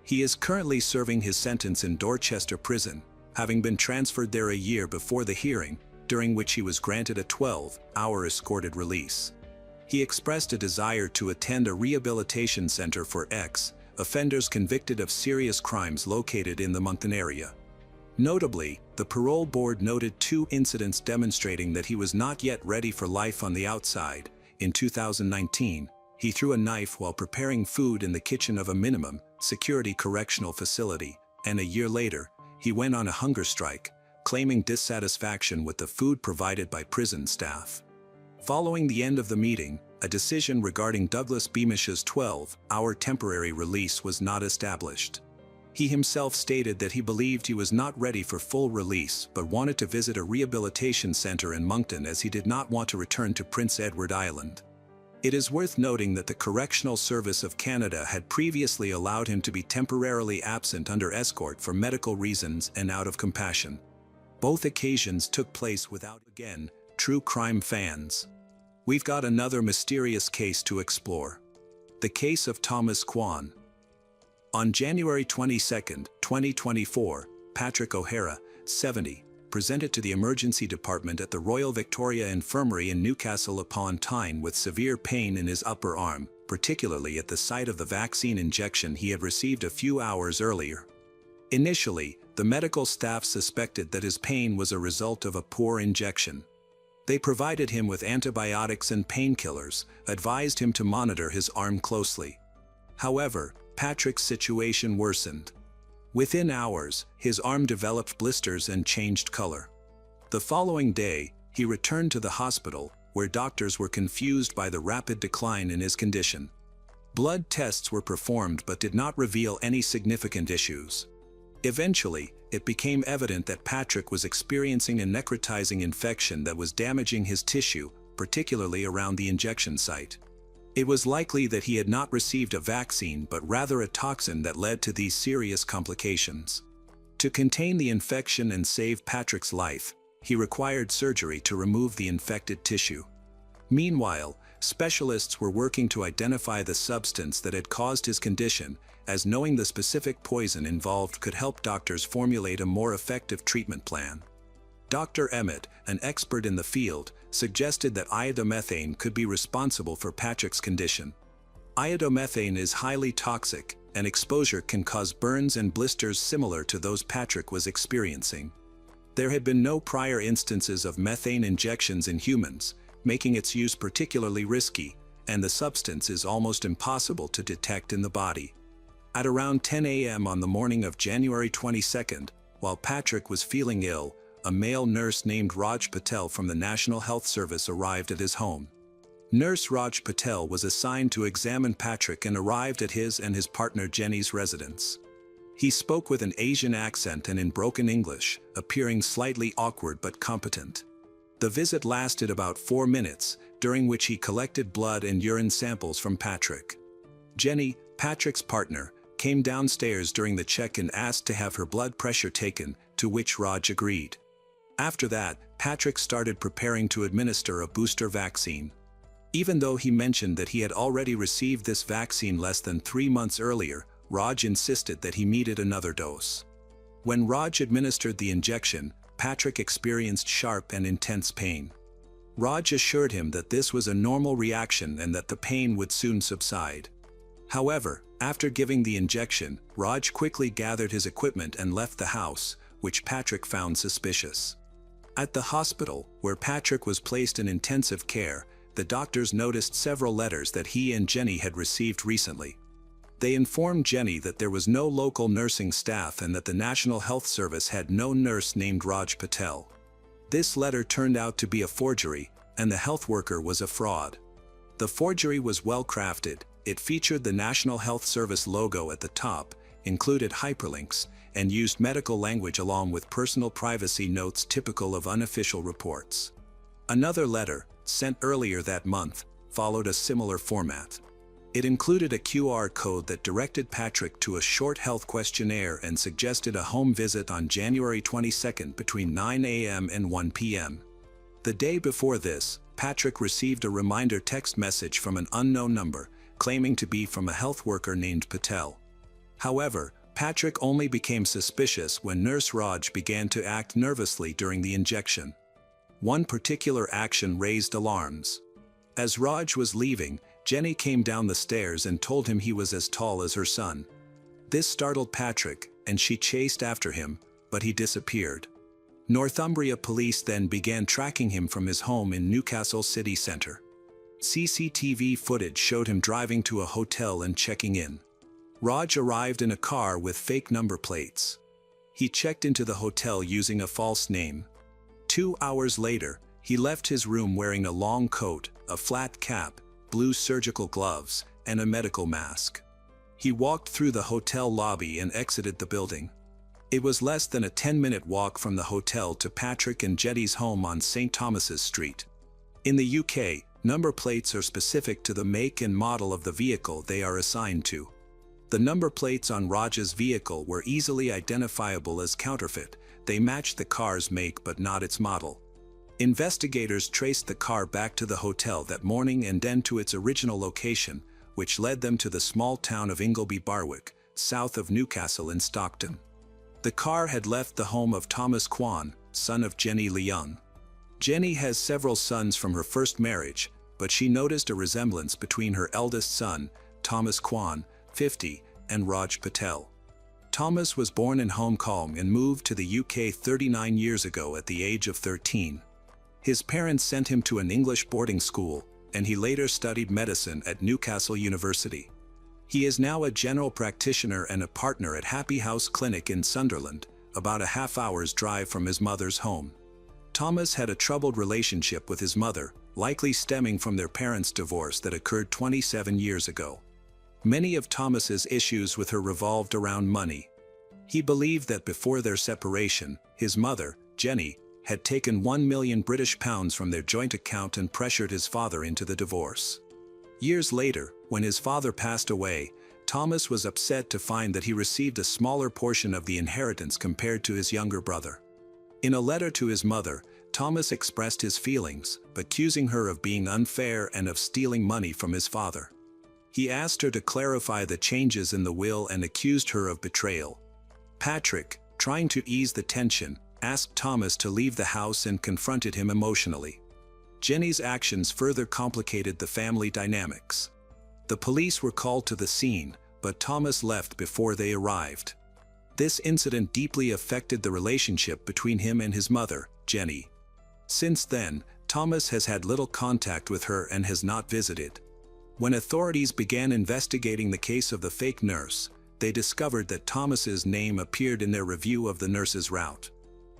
He is currently serving his sentence in Dorchester Prison, having been transferred there a year before the hearing, during which he was granted a 12-hour escorted release. He expressed a desire to attend a rehabilitation center for ex-offenders convicted of serious crimes located in the Moncton area. Notably, the parole board noted 2 incidents demonstrating that he was not yet ready for life on the outside. In 2019, he threw a knife while preparing food in the kitchen of a minimum security correctional facility, and a year later, he went on a hunger strike, claiming dissatisfaction with the food provided by prison staff. Following the end of the meeting, a decision regarding Douglas Beamish's 12-hour temporary release was not established. He himself stated that he believed he was not ready for full release but wanted to visit a rehabilitation center in Moncton as he did not want to return to Prince Edward Island. It is worth noting that the Correctional Service of Canada had previously allowed him to be temporarily absent under escort for medical reasons and out of compassion. Both occasions took place without, again, true crime fans. We've got another mysterious case to explore. The case of Thomas Kwan. On January 22, 2024, Patrick O'Hara, 70, presented to the emergency department at the Royal Victoria Infirmary in Newcastle upon Tyne with severe pain in his upper arm, particularly at the site of the vaccine injection he had received a few hours earlier. Initially, the medical staff suspected that his pain was a result of a poor injection. They provided him with antibiotics and painkillers, advised him to monitor his arm closely. However, Patrick's situation worsened. Within hours, his arm developed blisters and changed color. The following day, he returned to the hospital, where doctors were confused by the rapid decline in his condition. Blood tests were performed but did not reveal any significant issues. Eventually, it became evident that Patrick was experiencing a necrotizing infection that was damaging his tissue, particularly around the injection site. It was likely that he had not received a vaccine but rather a toxin that led to these serious complications. To contain the infection and save Patrick's life, he required surgery to remove the infected tissue. Meanwhile, specialists were working to identify the substance that had caused his condition, as knowing the specific poison involved could help doctors formulate a more effective treatment plan. Dr. Emmett, an expert in the field, suggested that iodomethane could be responsible for Patrick's condition. Iodomethane is highly toxic, and exposure can cause burns and blisters similar to those Patrick was experiencing. There had been no prior instances of methane injections in humans, making its use particularly risky, and the substance is almost impossible to detect in the body. At around 10 a.m. on the morning of January 22, while Patrick was feeling ill, a male nurse named Raj Patel from the National Health Service arrived at his home. Nurse Raj Patel was assigned to examine Patrick and arrived at his and his partner Jenny's residence. He spoke with an Asian accent and in broken English, appearing slightly awkward but competent. The visit lasted about 4 minutes, during which he collected blood and urine samples from Patrick. Jenny, Patrick's partner, came downstairs during the check and asked to have her blood pressure taken, to which Raj agreed. After that, Patrick started preparing to administer a booster vaccine. Even though he mentioned that he had already received this vaccine less than 3 months earlier, Raj insisted that he needed another dose. When Raj administered the injection, Patrick experienced sharp and intense pain. Raj assured him that this was a normal reaction and that the pain would soon subside. However, after giving the injection, Raj quickly gathered his equipment and left the house, which Patrick found suspicious. At the hospital, where Patrick was placed in intensive care, the doctors noticed several letters that he and Jenny had received recently. They informed Jenny that there was no local nursing staff and that the National Health Service had no nurse named Raj Patel. This letter turned out to be a forgery, and the health worker was a fraud. The forgery was well crafted. It featured the National Health Service logo at the top, included hyperlinks, and used medical language along with personal privacy notes typical of unofficial reports. Another letter, sent earlier that month, followed a similar format. It included a QR code that directed Patrick to a short health questionnaire and suggested a home visit on January 22 between 9 a.m. and 1 p.m. The day before this, Patrick received a reminder text message from an unknown number, claiming to be from a health worker named Patel. However, Patrick only became suspicious when Nurse Raj began to act nervously during the injection. One particular action raised alarms. As Raj was leaving, Jenny came down the stairs and told him he was as tall as her son. This startled Patrick, and she chased after him, but he disappeared. Northumbria police then began tracking him from his home in Newcastle city centre. CCTV footage showed him driving to a hotel and checking in. Raj arrived in a car with fake number plates. He checked into the hotel using a false name. 2 hours later, he left his room wearing a long coat, a flat cap, blue surgical gloves, and a medical mask. He walked through the hotel lobby and exited the building. It was less than a 10-minute walk from the hotel to Patrick and Jetty's home on St. Thomas's Street. In the UK, number plates are specific to the make and model of the vehicle they are assigned to. The number plates on Raj's vehicle were easily identifiable as counterfeit. They matched the car's make but not its model. Investigators traced the car back to the hotel that morning and then to its original location, which led them to the small town of Ingleby Barwick, south of Newcastle in Stockton. The car had left the home of Thomas Kwan, son of Jenny Leung. Jenny has several sons from her first marriage, but she noticed a resemblance between her eldest son, Thomas Kwan, 50, and Raj Patel. Thomas was born in Hong Kong and moved to the UK 39 years ago at the age of 13. His parents sent him to an English boarding school, and he later studied medicine at Newcastle University. He is now a general practitioner and a partner at Happy House Clinic in Sunderland, about a half-hour's drive from his mother's home. Thomas had a troubled relationship with his mother, likely stemming from their parents' divorce that occurred 27 years ago. Many of Thomas's issues with her revolved around money. He believed that before their separation, his mother, Jenny, had taken £1 million from their joint account and pressured his father into the divorce. Years later, when his father passed away, Thomas was upset to find that he received a smaller portion of the inheritance compared to his younger brother. In a letter to his mother, Thomas expressed his feelings, accusing her of being unfair and of stealing money from his father. He asked her to clarify the changes in the will and accused her of betrayal. Patrick, trying to ease the tension, asked Thomas to leave the house and confronted him emotionally. Jenny's actions further complicated the family dynamics. The police were called to the scene, but Thomas left before they arrived. This incident deeply affected the relationship between him and his mother, Jenny. Since then, Thomas has had little contact with her and has not visited. When authorities began investigating the case of the fake nurse, they discovered that Thomas's name appeared in their review of the nurse's route.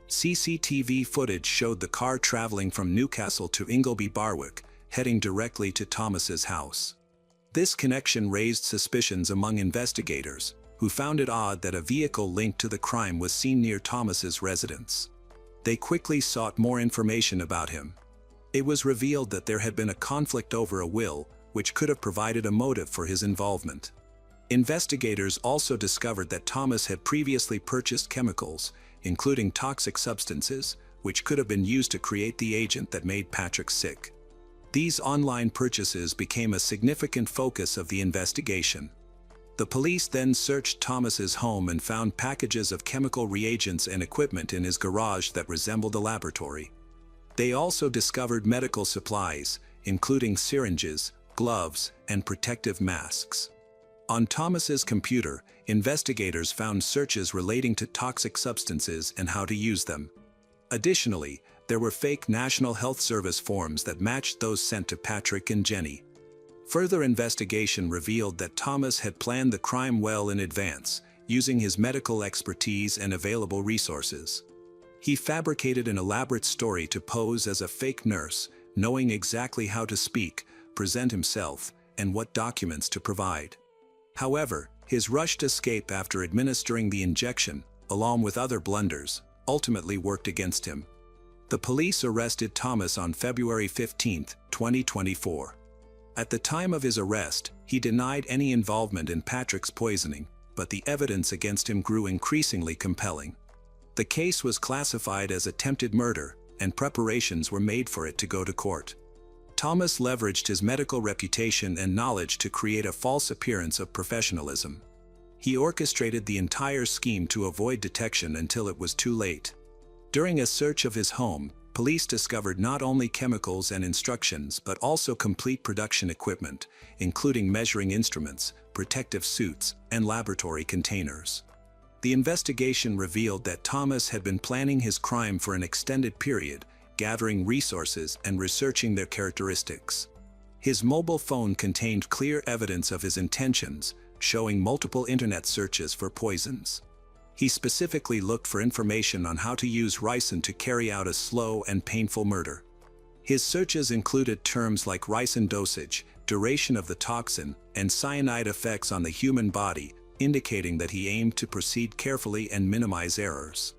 CCTV footage showed the car traveling from Newcastle to Ingleby Barwick, heading directly to Thomas's house. This connection raised suspicions among investigators, who found it odd that a vehicle linked to the crime was seen near Thomas's residence. They quickly sought more information about him. It was revealed that there had been a conflict over a will, which could have provided a motive for his involvement. Investigators also discovered that Thomas had previously purchased chemicals, including toxic substances, which could have been used to create the agent that made Patrick sick. These online purchases became a significant focus of the investigation. The police then searched Thomas's home and found packages of chemical reagents and equipment in his garage that resembled a laboratory. They also discovered medical supplies, including syringes, gloves, and protective masks. On Thomas's computer, investigators found searches relating to toxic substances and how to use them. Additionally, there were fake National Health Service forms that matched those sent to Patrick and Jenny. Further investigation revealed that Thomas had planned the crime well in advance, using his medical expertise and available resources. He fabricated an elaborate story to pose as a fake nurse, knowing exactly how to speak, present himself, and what documents to provide. However, his rushed escape after administering the injection, along with other blunders, ultimately worked against him. The police arrested Thomas on February 15, 2024. At the time of his arrest, he denied any involvement in Patrick's poisoning, but the evidence against him grew increasingly compelling. The case was classified as attempted murder, and preparations were made for it to go to court. Thomas leveraged his medical reputation and knowledge to create a false appearance of professionalism. He orchestrated the entire scheme to avoid detection until it was too late. During a search of his home, police discovered not only chemicals and instructions but also complete production equipment, including measuring instruments, protective suits, and laboratory containers. The investigation revealed that Thomas had been planning his crime for an extended period, gathering resources and researching their characteristics. His mobile phone contained clear evidence of his intentions, showing multiple internet searches for poisons. He specifically looked for information on how to use ricin to carry out a slow and painful murder. His searches included terms like ricin dosage, duration of the toxin, and cyanide effects on the human body, indicating that he aimed to proceed carefully and minimize errors.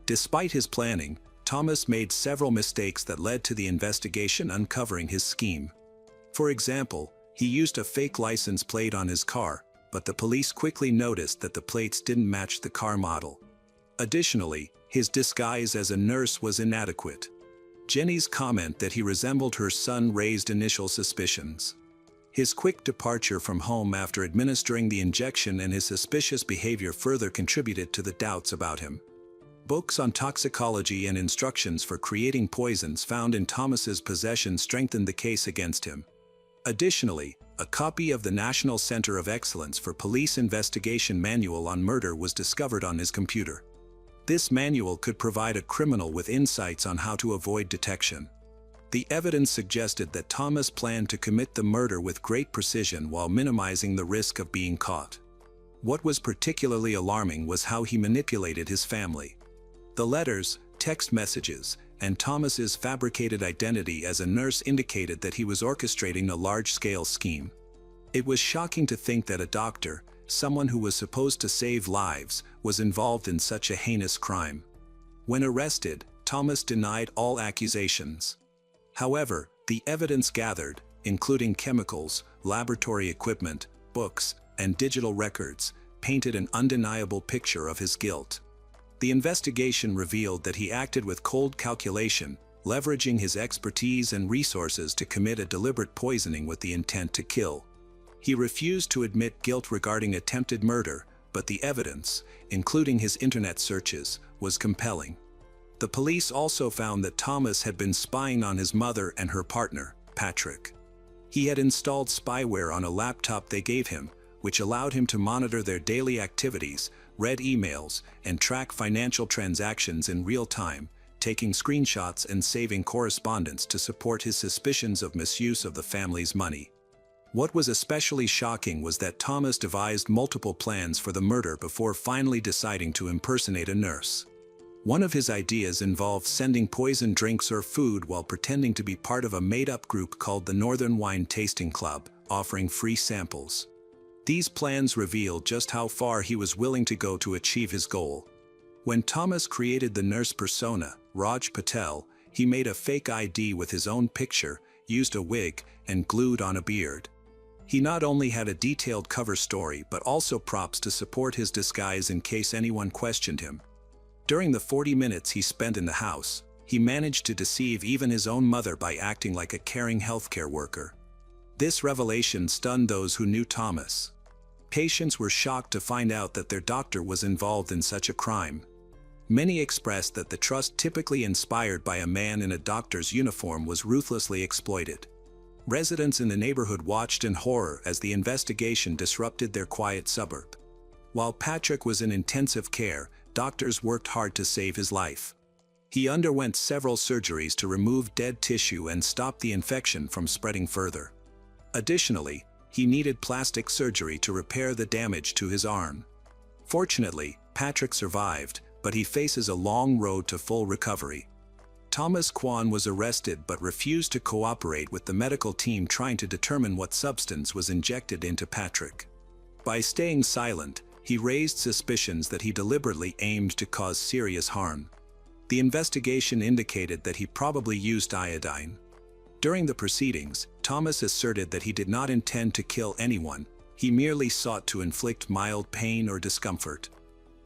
Despite his planning, Thomas made several mistakes that led to the investigation uncovering his scheme. For example, he used a fake license plate on his car, but the police quickly noticed that the plates didn't match the car model. Additionally, his disguise as a nurse was inadequate. Jenny's comment that he resembled her son raised initial suspicions. His quick departure from home after administering the injection and his suspicious behavior further contributed to the doubts about him. Books on toxicology and instructions for creating poisons found in Thomas's possession strengthened the case against him. Additionally, a copy of the National Center of Excellence for Police Investigation Manual on Murder was discovered on his computer. This manual could provide a criminal with insights on how to avoid detection. The evidence suggested that Thomas planned to commit the murder with great precision while minimizing the risk of being caught. What was particularly alarming was how he manipulated his family. The letters, text messages, and Thomas's fabricated identity as a nurse indicated that he was orchestrating a large-scale scheme. It was shocking to think that a doctor, someone who was supposed to save lives, was involved in such a heinous crime. When arrested, Thomas denied all accusations. However, the evidence gathered, including chemicals, laboratory equipment, books, and digital records, painted an undeniable picture of his guilt. The investigation revealed that he acted with cold calculation, leveraging his expertise and resources to commit a deliberate poisoning with the intent to kill. He refused to admit guilt regarding attempted murder, but the evidence, including his internet searches, was compelling. The police also found that Thomas had been spying on his mother and her partner, Patrick. He had installed spyware on a laptop they gave him, which allowed him to monitor their daily activities, read emails, and track financial transactions in real time, taking screenshots and saving correspondence to support his suspicions of misuse of the family's money. What was especially shocking was that Thomas devised multiple plans for the murder before finally deciding to impersonate a nurse. One of his ideas involved sending poisoned drinks or food while pretending to be part of a made-up group called the Northern Wine Tasting Club, offering free samples. These plans revealed just how far he was willing to go to achieve his goal. When Thomas created the nurse persona, Raj Patel, he made a fake ID with his own picture, used a wig, and glued on a beard. He not only had a detailed cover story but also props to support his disguise in case anyone questioned him. During the 40 minutes he spent in the house, he managed to deceive even his own mother by acting like a caring healthcare worker. This revelation stunned those who knew Thomas. Patients were shocked to find out that their doctor was involved in such a crime. Many expressed that the trust typically inspired by a man in a doctor's uniform was ruthlessly exploited. Residents in the neighborhood watched in horror as the investigation disrupted their quiet suburb. While Patrick was in intensive care, doctors worked hard to save his life. He underwent several surgeries to remove dead tissue and stop the infection from spreading further. Additionally, he needed plastic surgery to repair the damage to his arm. Fortunately, Patrick survived, but he faces a long road to full recovery. Thomas Kwan was arrested but refused to cooperate with the medical team trying to determine what substance was injected into Patrick. By staying silent, he raised suspicions that he deliberately aimed to cause serious harm. The investigation indicated that he probably used iodine. During the proceedings, Thomas asserted that he did not intend to kill anyone, he merely sought to inflict mild pain or discomfort.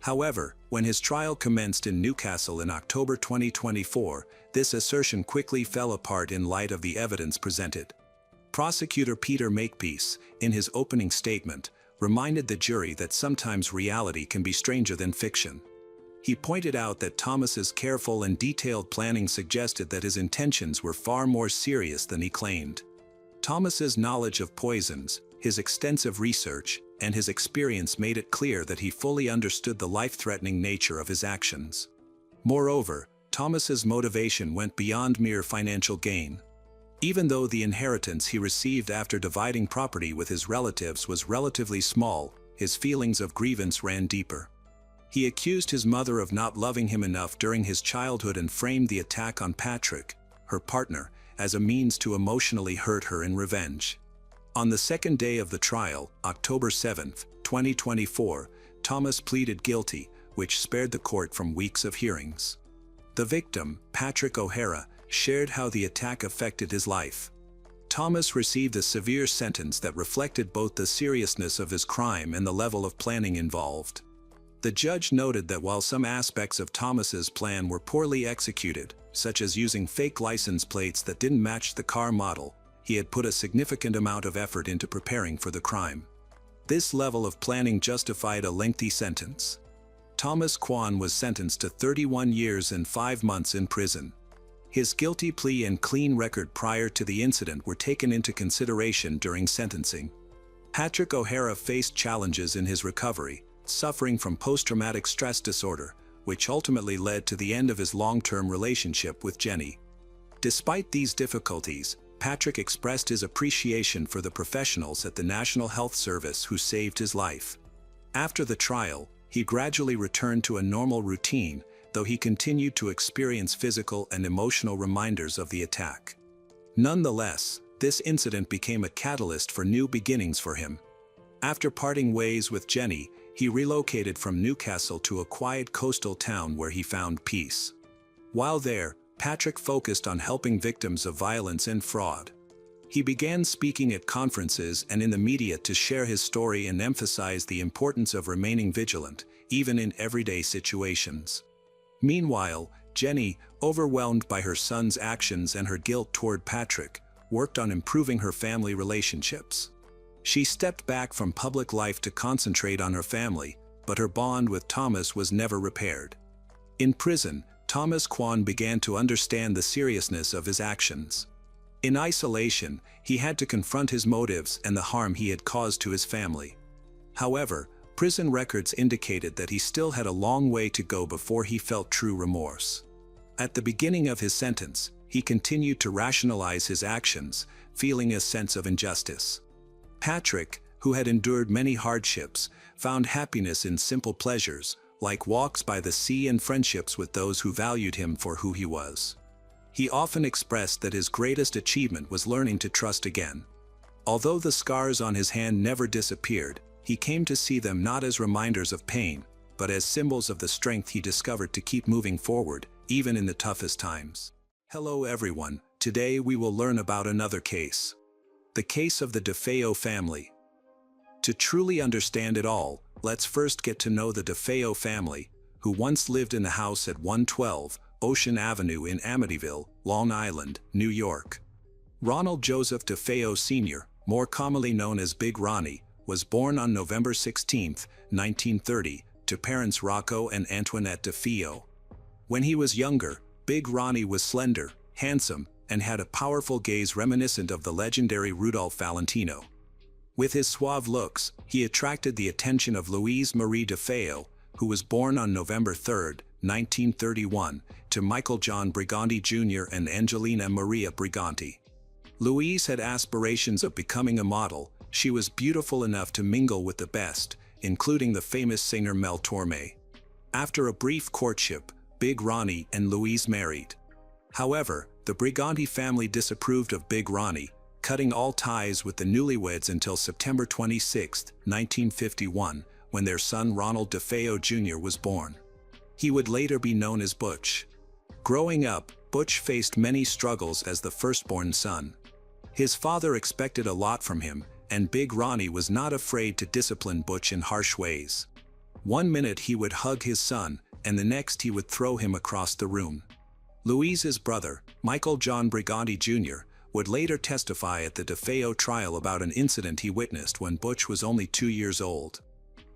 However, when his trial commenced in Newcastle in October 2024, this assertion quickly fell apart in light of the evidence presented. Prosecutor Peter Makepeace, in his opening statement, reminded the jury that sometimes reality can be stranger than fiction. He pointed out that Thomas's careful and detailed planning suggested that his intentions were far more serious than he claimed. Thomas's knowledge of poisons, his extensive research, and his experience made it clear that he fully understood the life-threatening nature of his actions. Moreover, Thomas's motivation went beyond mere financial gain. Even though the inheritance he received after dividing property with his relatives was relatively small, his feelings of grievance ran deeper. He accused his mother of not loving him enough during his childhood and framed the attack on Patrick, her partner, as a means to emotionally hurt her in revenge. On the second day of the trial, October 7, 2024, Thomas pleaded guilty, which spared the court from weeks of hearings. The victim, Patrick O'Hara, shared how the attack affected his life. Thomas received a severe sentence that reflected both the seriousness of his crime and the level of planning involved. The judge noted that while some aspects of Thomas's plan were poorly executed, such as using fake license plates that didn't match the car model, he had put a significant amount of effort into preparing for the crime. This level of planning justified a lengthy sentence. Thomas Kwan was sentenced to 31 years and 5 months in prison. His guilty plea and clean record prior to the incident were taken into consideration during sentencing. Patrick O'Hara faced challenges in his recovery, suffering from post-traumatic stress disorder, which ultimately led to the end of his long-term relationship with Jenny. Despite these difficulties, Patrick expressed his appreciation for the professionals at the National Health Service who saved his life. After the trial, he gradually returned to a normal routine, though he continued to experience physical and emotional reminders of the attack. Nonetheless, this incident became a catalyst for new beginnings for him. After parting ways with Jenny, he relocated from Newcastle to a quiet coastal town where he found peace. While there, Patrick focused on helping victims of violence and fraud. He began speaking at conferences and in the media to share his story and emphasize the importance of remaining vigilant, even in everyday situations. Meanwhile, Jenny, overwhelmed by her son's actions and her guilt toward Patrick, worked on improving her family relationships. She stepped back from public life to concentrate on her family, but her bond with Thomas was never repaired. In prison, Thomas Kwan began to understand the seriousness of his actions. In isolation, he had to confront his motives and the harm he had caused to his family. However, prison records indicated that he still had a long way to go before he felt true remorse. At the beginning of his sentence, he continued to rationalize his actions, feeling a sense of injustice. Patrick, who had endured many hardships, found happiness in simple pleasures, like walks by the sea and friendships with those who valued him for who he was. He often expressed that his greatest achievement was learning to trust again. Although the scars on his hand never disappeared, he came to see them not as reminders of pain, but as symbols of the strength he discovered to keep moving forward, even in the toughest times. Hello everyone, today we will learn about another case. The case of the DeFeo family. To truly understand it all, let's first get to know the DeFeo family, who once lived in the house at 112 Ocean Avenue in Amityville, Long Island, New York. Ronald Joseph DeFeo Sr., more commonly known as Big Ronnie, was born on November 16, 1930, to parents Rocco and Antoinette DeFeo. When he was younger, Big Ronnie was slender, handsome, and had a powerful gaze reminiscent of the legendary Rudolph Valentino. With his suave looks, he attracted the attention of Louise Marie DeFeo, who was born on November 3, 1931, to Michael John Briganti Jr. and Angelina Maria Briganti. Louise had aspirations of becoming a model. She was beautiful enough to mingle with the best, including the famous singer Mel Torme. After a brief courtship, Big Ronnie and Louise married. However, the Briganti family disapproved of Big Ronnie, cutting all ties with the newlyweds until September 26, 1951, when their son Ronald DeFeo Jr. was born. He would later be known as Butch. Growing up, Butch faced many struggles as the firstborn son. His father expected a lot from him, and Big Ronnie was not afraid to discipline Butch in harsh ways. One minute he would hug his son, and the next he would throw him across the room. Louise's brother, Michael John Briganti Jr., would later testify at the DeFeo trial about an incident he witnessed when Butch was only 2 years old.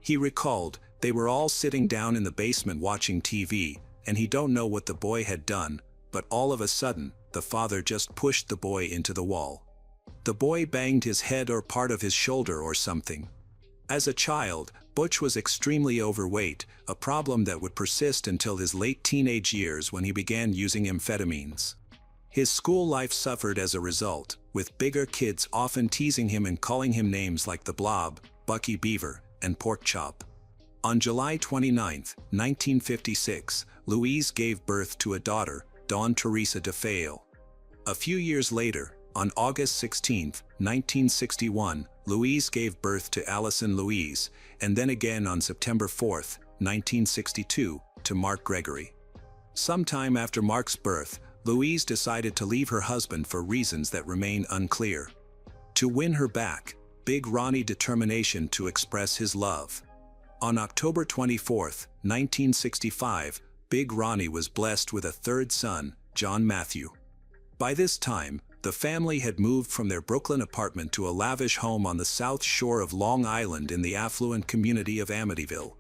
He recalled, "They were all sitting down in the basement watching TV, and he don't know what the boy had done, but all of a sudden, the father just pushed the boy into the wall. The boy banged his head or part of his shoulder or something." As a child, Butch was extremely overweight, a problem that would persist until his late teenage years when he began using amphetamines. His school life suffered as a result, with bigger kids often teasing him and calling him names like the Blob, Bucky Beaver, and Pork Chop. On July 29, 1956, Louise gave birth to a daughter, Dawn Teresa DeFeo. A few years later, on August 16, 1961, Louise gave birth to Allison Louise, and then again on September 4, 1962, to Mark Gregory. Sometime after Mark's birth, Louise decided to leave her husband for reasons that remain unclear. To win her back, Big Ronnie determination to express his love. On October 24, 1965, Big Ronnie was blessed with a third son, John Matthew. By this time, the family had moved from their Brooklyn apartment to a lavish home on the south shore of Long Island in the affluent community of Amityville.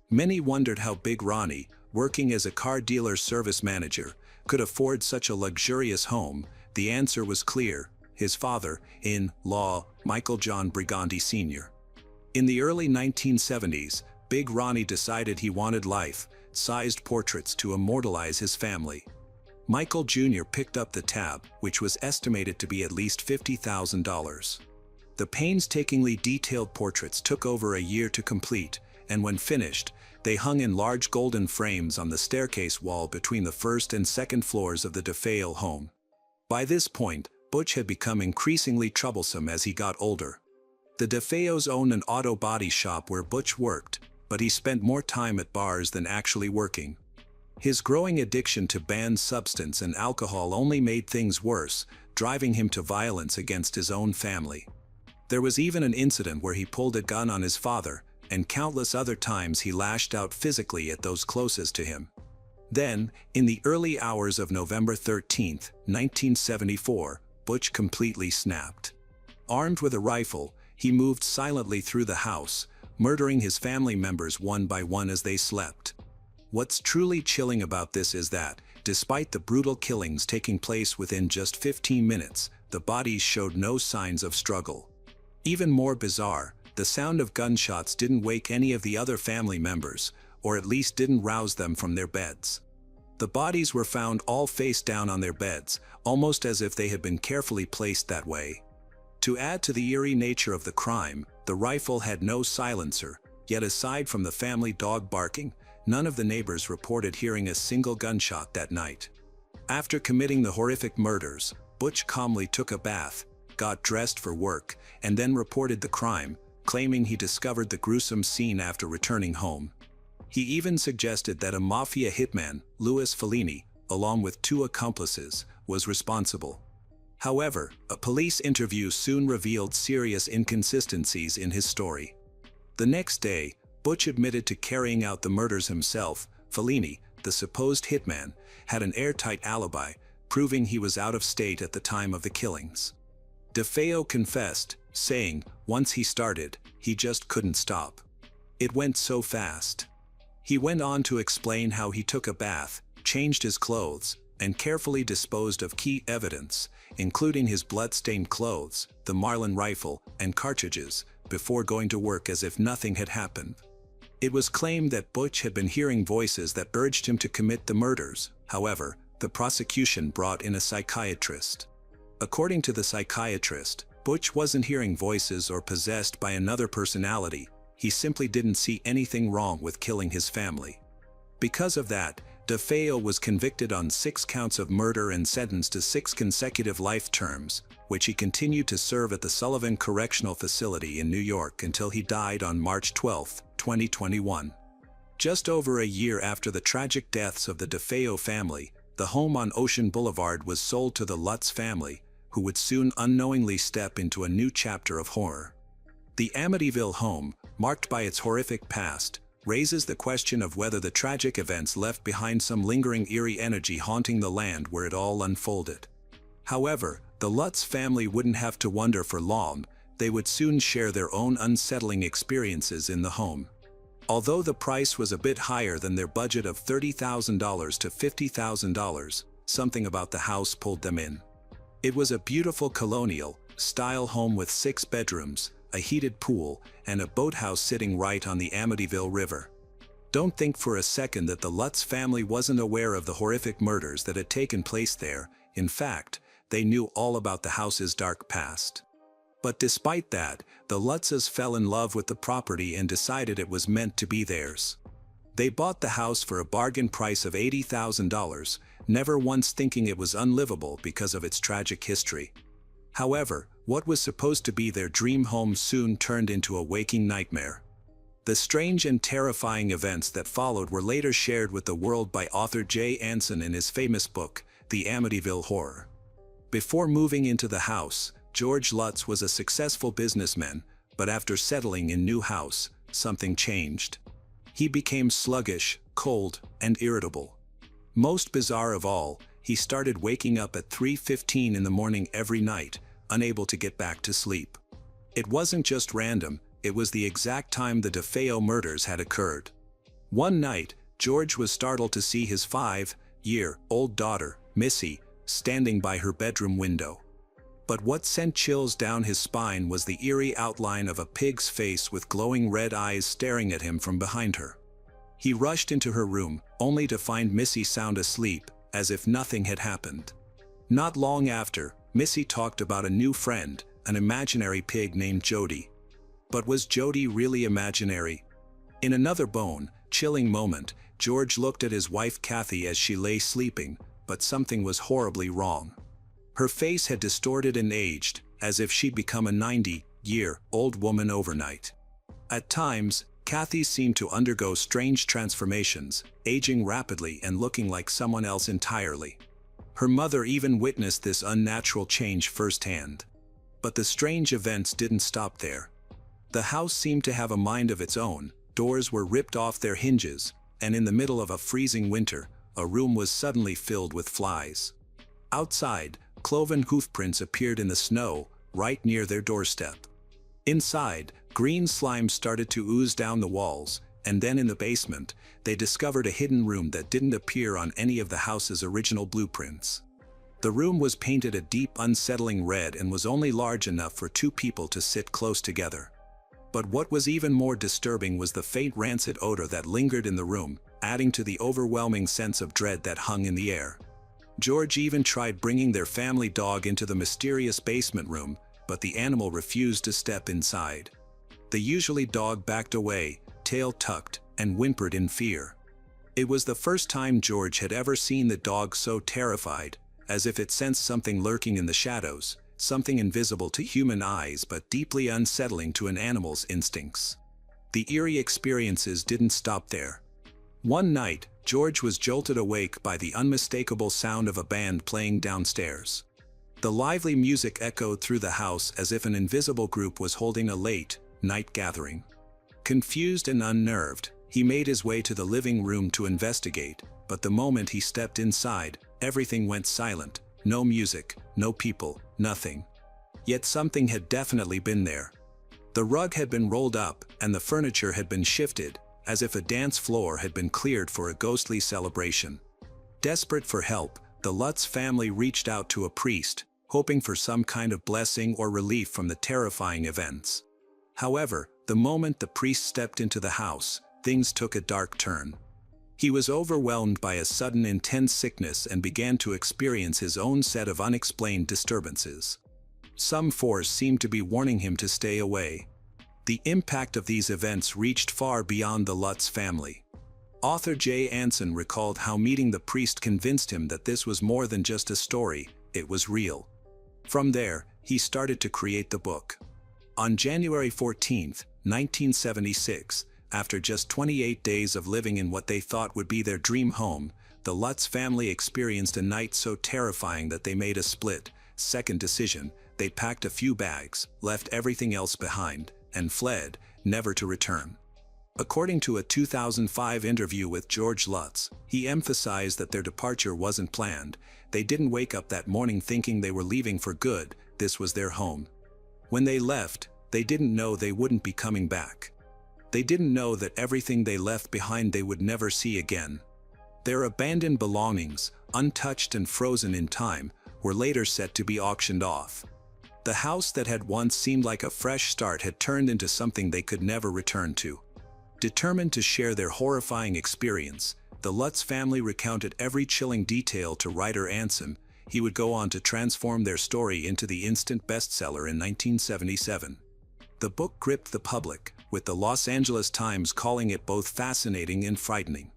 Many wondered how Big Ronnie, working as a car dealer service manager, could afford such a luxurious home. The answer was clear: his father-in-law, Michael John Briganti Sr. In the early 1970s, Big Ronnie decided he wanted life-sized portraits to immortalize his family. Michael Jr. picked up the tab, which was estimated to be at least $50,000. The painstakingly detailed portraits took over a year to complete, and when finished, they hung in large golden frames on the staircase wall between the first and second floors of the DeFeo home. By this point, Butch had become increasingly troublesome as he got older. The DeFeos owned an auto body shop where Butch worked, but he spent more time at bars than actually working. His growing addiction to banned substance and alcohol only made things worse, driving him to violence against his own family. There was even an incident where he pulled a gun on his father, and countless other times he lashed out physically at those closest to him. Then, in the early hours of November 13, 1974, Butch completely snapped. Armed with a rifle, he moved silently through the house, murdering his family members one by one as they slept. What's truly chilling about this is that, despite the brutal killings taking place within just 15 minutes, the bodies showed no signs of struggle. Even more bizarre, the sound of gunshots didn't wake any of the other family members, or at least didn't rouse them from their beds. The bodies were found all face down on their beds, almost as if they had been carefully placed that way. To add to the eerie nature of the crime, the rifle had no silencer, yet aside from the family dog barking, none of the neighbors reported hearing a single gunshot that night. After committing the horrific murders, Butch calmly took a bath, got dressed for work, and then reported the crime, claiming he discovered the gruesome scene after returning home. He even suggested that a mafia hitman, Louis Fellini, along with 2 accomplices, was responsible. However, a police interview soon revealed serious inconsistencies in his story. The next day, Butch admitted to carrying out the murders himself. Fellini, the supposed hitman, had an airtight alibi, proving he was out of state at the time of the killings. DeFeo confessed, saying, once he started, he just couldn't stop. It went so fast. He went on to explain how he took a bath, changed his clothes, and carefully disposed of key evidence, including his blood-stained clothes, the Marlin rifle, and cartridges, before going to work as if nothing had happened. It was claimed that Butch had been hearing voices that urged him to commit the murders. However, the prosecution brought in a psychiatrist. According to the psychiatrist, Butch wasn't hearing voices or possessed by another personality. He simply didn't see anything wrong with killing his family. Because of that, DeFeo was convicted on 6 counts of murder and sentenced to 6 consecutive life terms, which he continued to serve at the Sullivan Correctional Facility in New York until he died on March 12, 2021. Just over a year after the tragic deaths of the DeFeo family, the home on Ocean Boulevard was sold to the Lutz family, who would soon unknowingly step into a new chapter of horror. The Amityville home, marked by its horrific past, raises the question of whether the tragic events left behind some lingering eerie energy haunting the land where it all unfolded. However, the Lutz family wouldn't have to wonder for long. They would soon share their own unsettling experiences in the home. Although the price was a bit higher than their budget of $30,000 to $50,000, something about the house pulled them in. It was a beautiful colonial-style home with 6 bedrooms, a heated pool, and a boathouse sitting right on the Amityville River. Don't think for a second that the Lutz family wasn't aware of the horrific murders that had taken place there. In fact, they knew all about the house's dark past. But despite that, the Lutzes fell in love with the property and decided it was meant to be theirs. They bought the house for a bargain price of $80,000, never once thinking it was unlivable because of its tragic history. However, what was supposed to be their dream home soon turned into a waking nightmare. The strange and terrifying events that followed were later shared with the world by author Jay Anson in his famous book, The Amityville Horror. Before moving into the house, George Lutz was a successful businessman, but after settling in new house, something changed. He became sluggish, cold, and irritable. Most bizarre of all, he started waking up at 3:15 in the morning every night, unable to get back to sleep. It wasn't just random, it was the exact time the DeFeo murders had occurred. One night, George was startled to see his 5-year-old daughter, Missy, standing by her bedroom window. But what sent chills down his spine was the eerie outline of a pig's face with glowing red eyes staring at him from behind her. He rushed into her room, only to find Missy sound asleep, as if nothing had happened. Not long after, Missy talked about a new friend, an imaginary pig named Jody. But was Jody really imaginary? In another bone-chilling moment, George looked at his wife Kathy as she lay sleeping, but something was horribly wrong. Her face had distorted and aged, as if she'd become a 90-year-old woman overnight. At times, Kathy seemed to undergo strange transformations, aging rapidly and looking like someone else entirely. Her mother even witnessed this unnatural change firsthand. But the strange events didn't stop there. The house seemed to have a mind of its own. Doors were ripped off their hinges, and in the middle of a freezing winter, a room was suddenly filled with flies. Outside, cloven hoofprints appeared in the snow, right near their doorstep. Inside, green slime started to ooze down the walls, and then in the basement, they discovered a hidden room that didn't appear on any of the house's original blueprints. The room was painted a deep, unsettling red and was only large enough for 2 people to sit close together. But what was even more disturbing was the faint rancid odor that lingered in the room, adding to the overwhelming sense of dread that hung in the air. George even tried bringing their family dog into the mysterious basement room, but the animal refused to step inside. The usually dog backed away, tail tucked, and whimpered in fear. It was the first time George had ever seen the dog so terrified, as if it sensed something lurking in the shadows, something invisible to human eyes but deeply unsettling to an animal's instincts. The eerie experiences didn't stop there. One night, George was jolted awake by the unmistakable sound of a band playing downstairs. The lively music echoed through the house as if an invisible group was holding a late-night gathering. Confused and unnerved, he made his way to the living room to investigate, but the moment he stepped inside, everything went silent. No music, no people, nothing. Yet something had definitely been there. The rug had been rolled up, and the furniture had been shifted, as if a dance floor had been cleared for a ghostly celebration. Desperate for help, the Lutz family reached out to a priest, hoping for some kind of blessing or relief from the terrifying events. However, the moment the priest stepped into the house, things took a dark turn. He was overwhelmed by a sudden intense sickness and began to experience his own set of unexplained disturbances. Some force seemed to be warning him to stay away. The impact of these events reached far beyond the Lutz family. Author Jay Anson recalled how meeting the priest convinced him that this was more than just a story, it was real. From there, he started to create the book. On January 14, 1976, after just 28 days of living in what they thought would be their dream home, the Lutz family experienced a night so terrifying that they made a split-second decision. They packed a few bags, left everything else behind, and fled, never to return. According to a 2005 interview with George Lutz, he emphasized that their departure wasn't planned. They didn't wake up that morning thinking they were leaving for good. This was their home. When they left, they didn't know they wouldn't be coming back. They didn't know that everything they left behind they would never see again. Their abandoned belongings, untouched and frozen in time, were later set to be auctioned off. The house that had once seemed like a fresh start had turned into something they could never return to. Determined to share their horrifying experience, the Lutz family recounted every chilling detail to writer Anson. He would go on to transform their story into the instant bestseller in 1977. The book gripped the public, with the Los Angeles Times calling it both fascinating and frightening.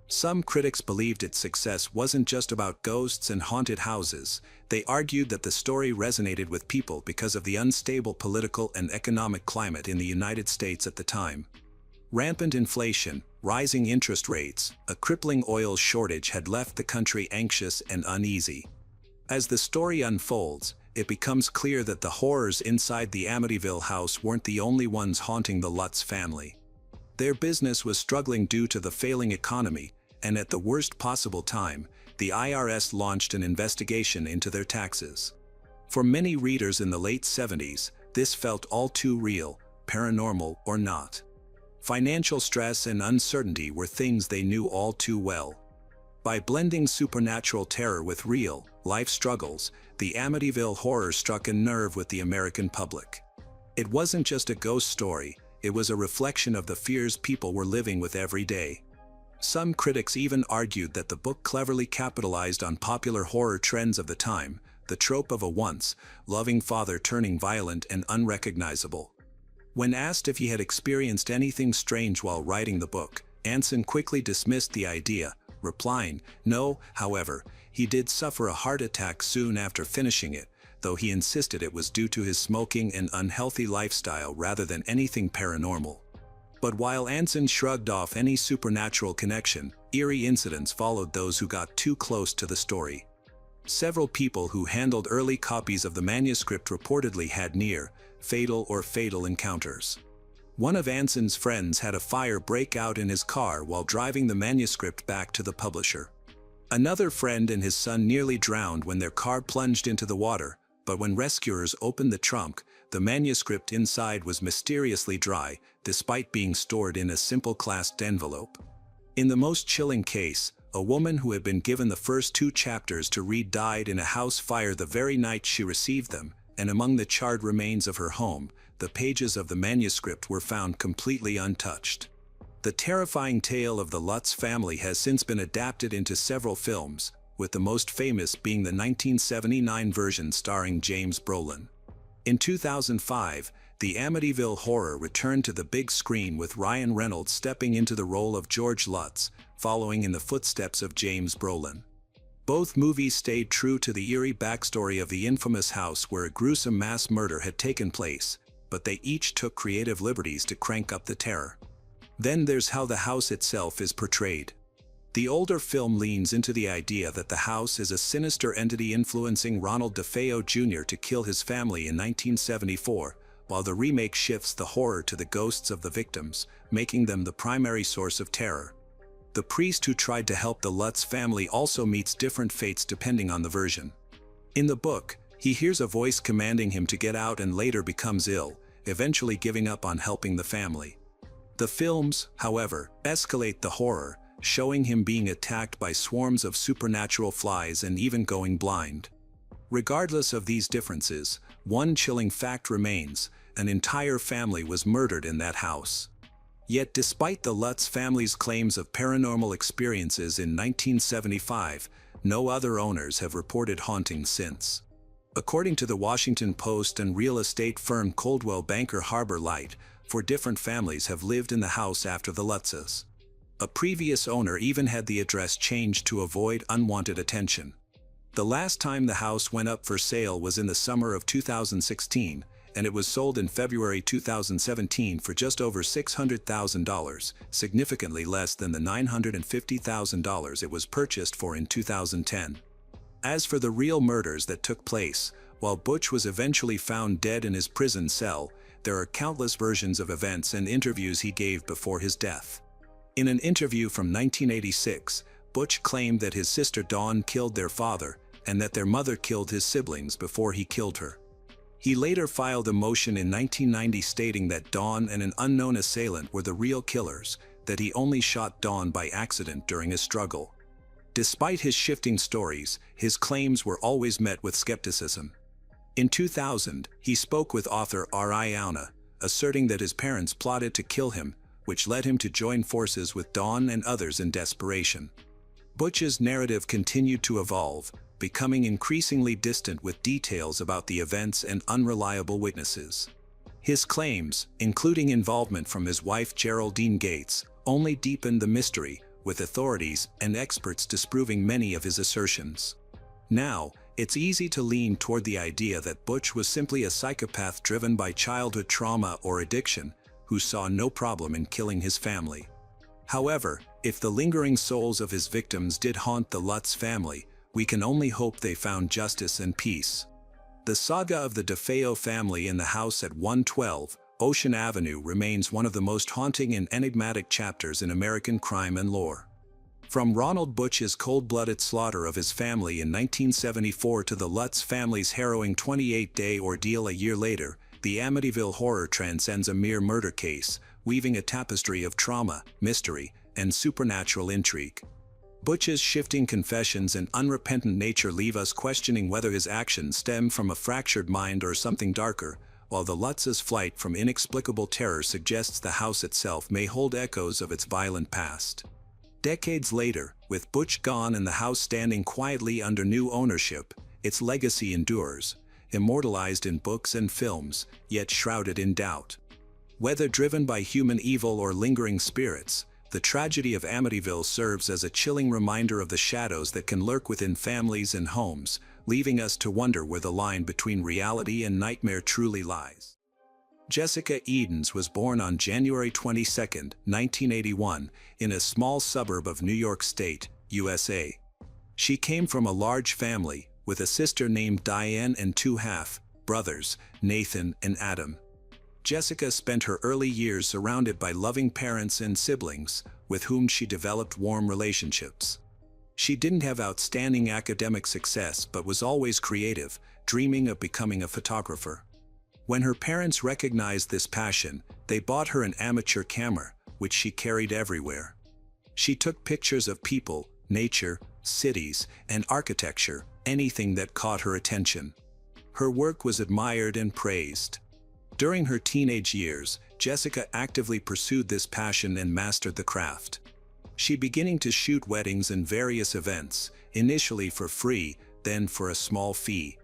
Some critics believed its success wasn't just about ghosts and haunted houses. They argued that the story resonated with people because of the unstable political and economic climate in the United States at the time. Rampant inflation, rising interest rates, a crippling oil shortage had left the country anxious and uneasy. As the story unfolds, it becomes clear that the horrors inside the Amityville house weren't the only ones haunting the Lutz family. Their business was struggling due to the failing economy, and at the worst possible time, the IRS launched an investigation into their taxes. For many readers in the late 70s, this felt all too real, paranormal or not. Financial stress and uncertainty were things they knew all too well. By blending supernatural terror with real, life struggles, the Amityville horror struck a nerve with the American public. It wasn't just a ghost story, it was a reflection of the fears people were living with every day. Some critics even argued that the book cleverly capitalized on popular horror trends of the time, the trope of a once-loving father turning violent and unrecognizable. When asked if he had experienced anything strange while writing the book, Anson quickly dismissed the idea, replying, "No, however, he did suffer a heart attack soon after finishing it, though he insisted it was due to his smoking and unhealthy lifestyle rather than anything paranormal." But while Anson shrugged off any supernatural connection, eerie incidents followed those who got too close to the story. Several people who handled early copies of the manuscript reportedly had near-fatal encounters. One of Anson's friends had a fire break out in his car while driving the manuscript back to the publisher. Another friend and his son nearly drowned when their car plunged into the water, but when rescuers opened the trunk, the manuscript inside was mysteriously dry, despite being stored in a simple clasped envelope. In the most chilling case, a woman who had been given the first 2 chapters to read died in a house fire the very night she received them, and among the charred remains of her home, the pages of the manuscript were found completely untouched. The terrifying tale of the Lutz family has since been adapted into several films, with the most famous being the 1979 version starring James Brolin. In 2005, the Amityville Horror returned to the big screen with Ryan Reynolds stepping into the role of George Lutz, following in the footsteps of James Brolin. Both movies stayed true to the eerie backstory of the infamous house where a gruesome mass murder had taken place, but they each took creative liberties to crank up the terror. Then there's how the house itself is portrayed. The older film leans into the idea that the house is a sinister entity influencing Ronald DeFeo Jr. to kill his family in 1974, while the remake shifts the horror to the ghosts of the victims, making them the primary source of terror. The priest who tried to help the Lutz family also meets different fates depending on the version. In the book, he hears a voice commanding him to get out and later becomes ill, eventually giving up on helping the family. The films, however, escalate the horror, showing him being attacked by swarms of supernatural flies and even going blind. Regardless of these differences, one chilling fact remains: an entire family was murdered in that house. Yet despite the Lutz family's claims of paranormal experiences in 1975, no other owners have reported hauntings since. According to the Washington Post and real estate firm Coldwell Banker, Harbor Light, 4 different families have lived in the house after the Lutzes. A previous owner even had the address changed to avoid unwanted attention. The last time the house went up for sale was in the summer of 2016, and it was sold in February 2017 for just over $600,000, significantly less than the $950,000 it was purchased for in 2010. As for the real murders that took place, while Butch was eventually found dead in his prison cell, there are countless versions of events and interviews he gave before his death. In an interview from 1986, Butch claimed that his sister Dawn killed their father, and that their mother killed his siblings before he killed her. He later filed a motion in 1990 stating that Dawn and an unknown assailant were the real killers, that he only shot Dawn by accident during a struggle. Despite his shifting stories, his claims were always met with skepticism. In 2000, he spoke with author R.I. Auna, asserting that his parents plotted to kill him, which led him to join forces with Dawn and others in desperation. Butch's narrative continued to evolve, becoming increasingly distant with details about the events and unreliable witnesses. His claims, including involvement from his wife Geraldine Gates, only deepened the mystery, with authorities and experts disproving many of his assertions. Now, it's easy to lean toward the idea that Butch was simply a psychopath driven by childhood trauma or addiction, who saw no problem in killing his family. However, if the lingering souls of his victims did haunt the Lutz family, we can only hope they found justice and peace. The saga of the DeFeo family in the house at 112 Ocean Avenue remains one of the most haunting and enigmatic chapters in American crime and lore. From Ronald Butch's cold-blooded slaughter of his family in 1974 to the Lutz family's harrowing 28-day ordeal a year later, the Amityville horror transcends a mere murder case, weaving a tapestry of trauma, mystery, and supernatural intrigue. Butch's shifting confessions and unrepentant nature leave us questioning whether his actions stem from a fractured mind or something darker, while the Lutz's flight from inexplicable terror suggests the house itself may hold echoes of its violent past. Decades later, with Butch gone and the house standing quietly under new ownership, its legacy endures, immortalized in books and films, yet shrouded in doubt. Whether driven by human evil or lingering spirits, the tragedy of Amityville serves as a chilling reminder of the shadows that can lurk within families and homes, leaving us to wonder where the line between reality and nightmare truly lies. Jessica Edens was born on January 22, 1981, in a small suburb of New York State, USA. She came from a large family, with a sister named Diane and two half-brothers, Nathan and Adam. Jessica spent her early years surrounded by loving parents and siblings, with whom she developed warm relationships. She didn't have outstanding academic success but was always creative, dreaming of becoming a photographer. When her parents recognized this passion, they bought her an amateur camera, which she carried everywhere. She took pictures of people, nature, cities, and architecture, anything that caught her attention. Her work was admired and praised. During her teenage years, Jessica actively pursued this passion and mastered the craft. She began to shoot weddings and various events, initially for free, then for a small fee.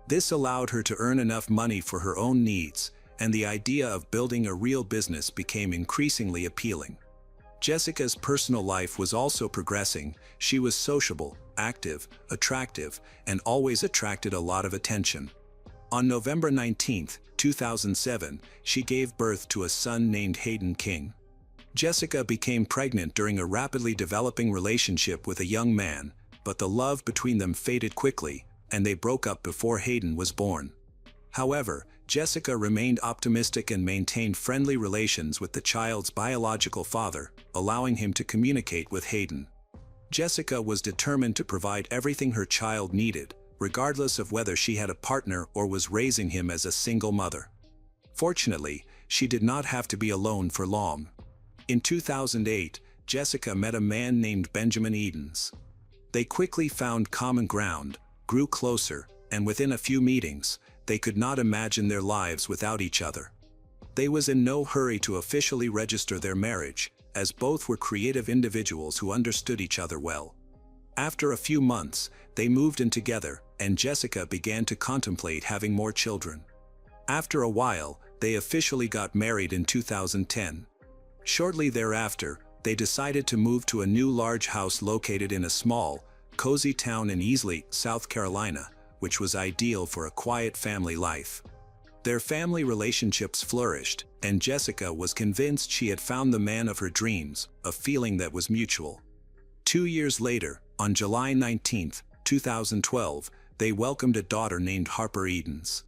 This allowed her to earn enough money for her own needs, and the idea of building a real business became increasingly appealing. Jessica's personal life was also progressing. She was sociable, active, attractive, and always attracted a lot of attention. On November 19, 2007, she gave birth to a son named Hayden King. Jessica became pregnant during a rapidly developing relationship with a young man, but the love between them faded quickly, and they broke up before Hayden was born. However, Jessica remained optimistic and maintained friendly relations with the child's biological father, allowing him to communicate with Hayden. Jessica was determined to provide everything her child needed, regardless of whether she had a partner or was raising him as a single mother. Fortunately, she did not have to be alone for long. In 2008, Jessica met a man named Benjamin Edens. They quickly found common ground, grew closer, and within a few meetings, they could not imagine their lives without each other. They was in no hurry to officially register their marriage, as both were creative individuals who understood each other well. After a few months, they moved in together, and Jessica began to contemplate having more children. After a while, they officially got married in 2010. Shortly thereafter, they decided to move to a new large house located in a small, cozy town in Easley, South Carolina, which was ideal for a quiet family life. Their family relationships flourished, and Jessica was convinced she had found the man of her dreams, a feeling that was mutual. 2 years later, on July 19, 2012, they welcomed a daughter named Harper Edens.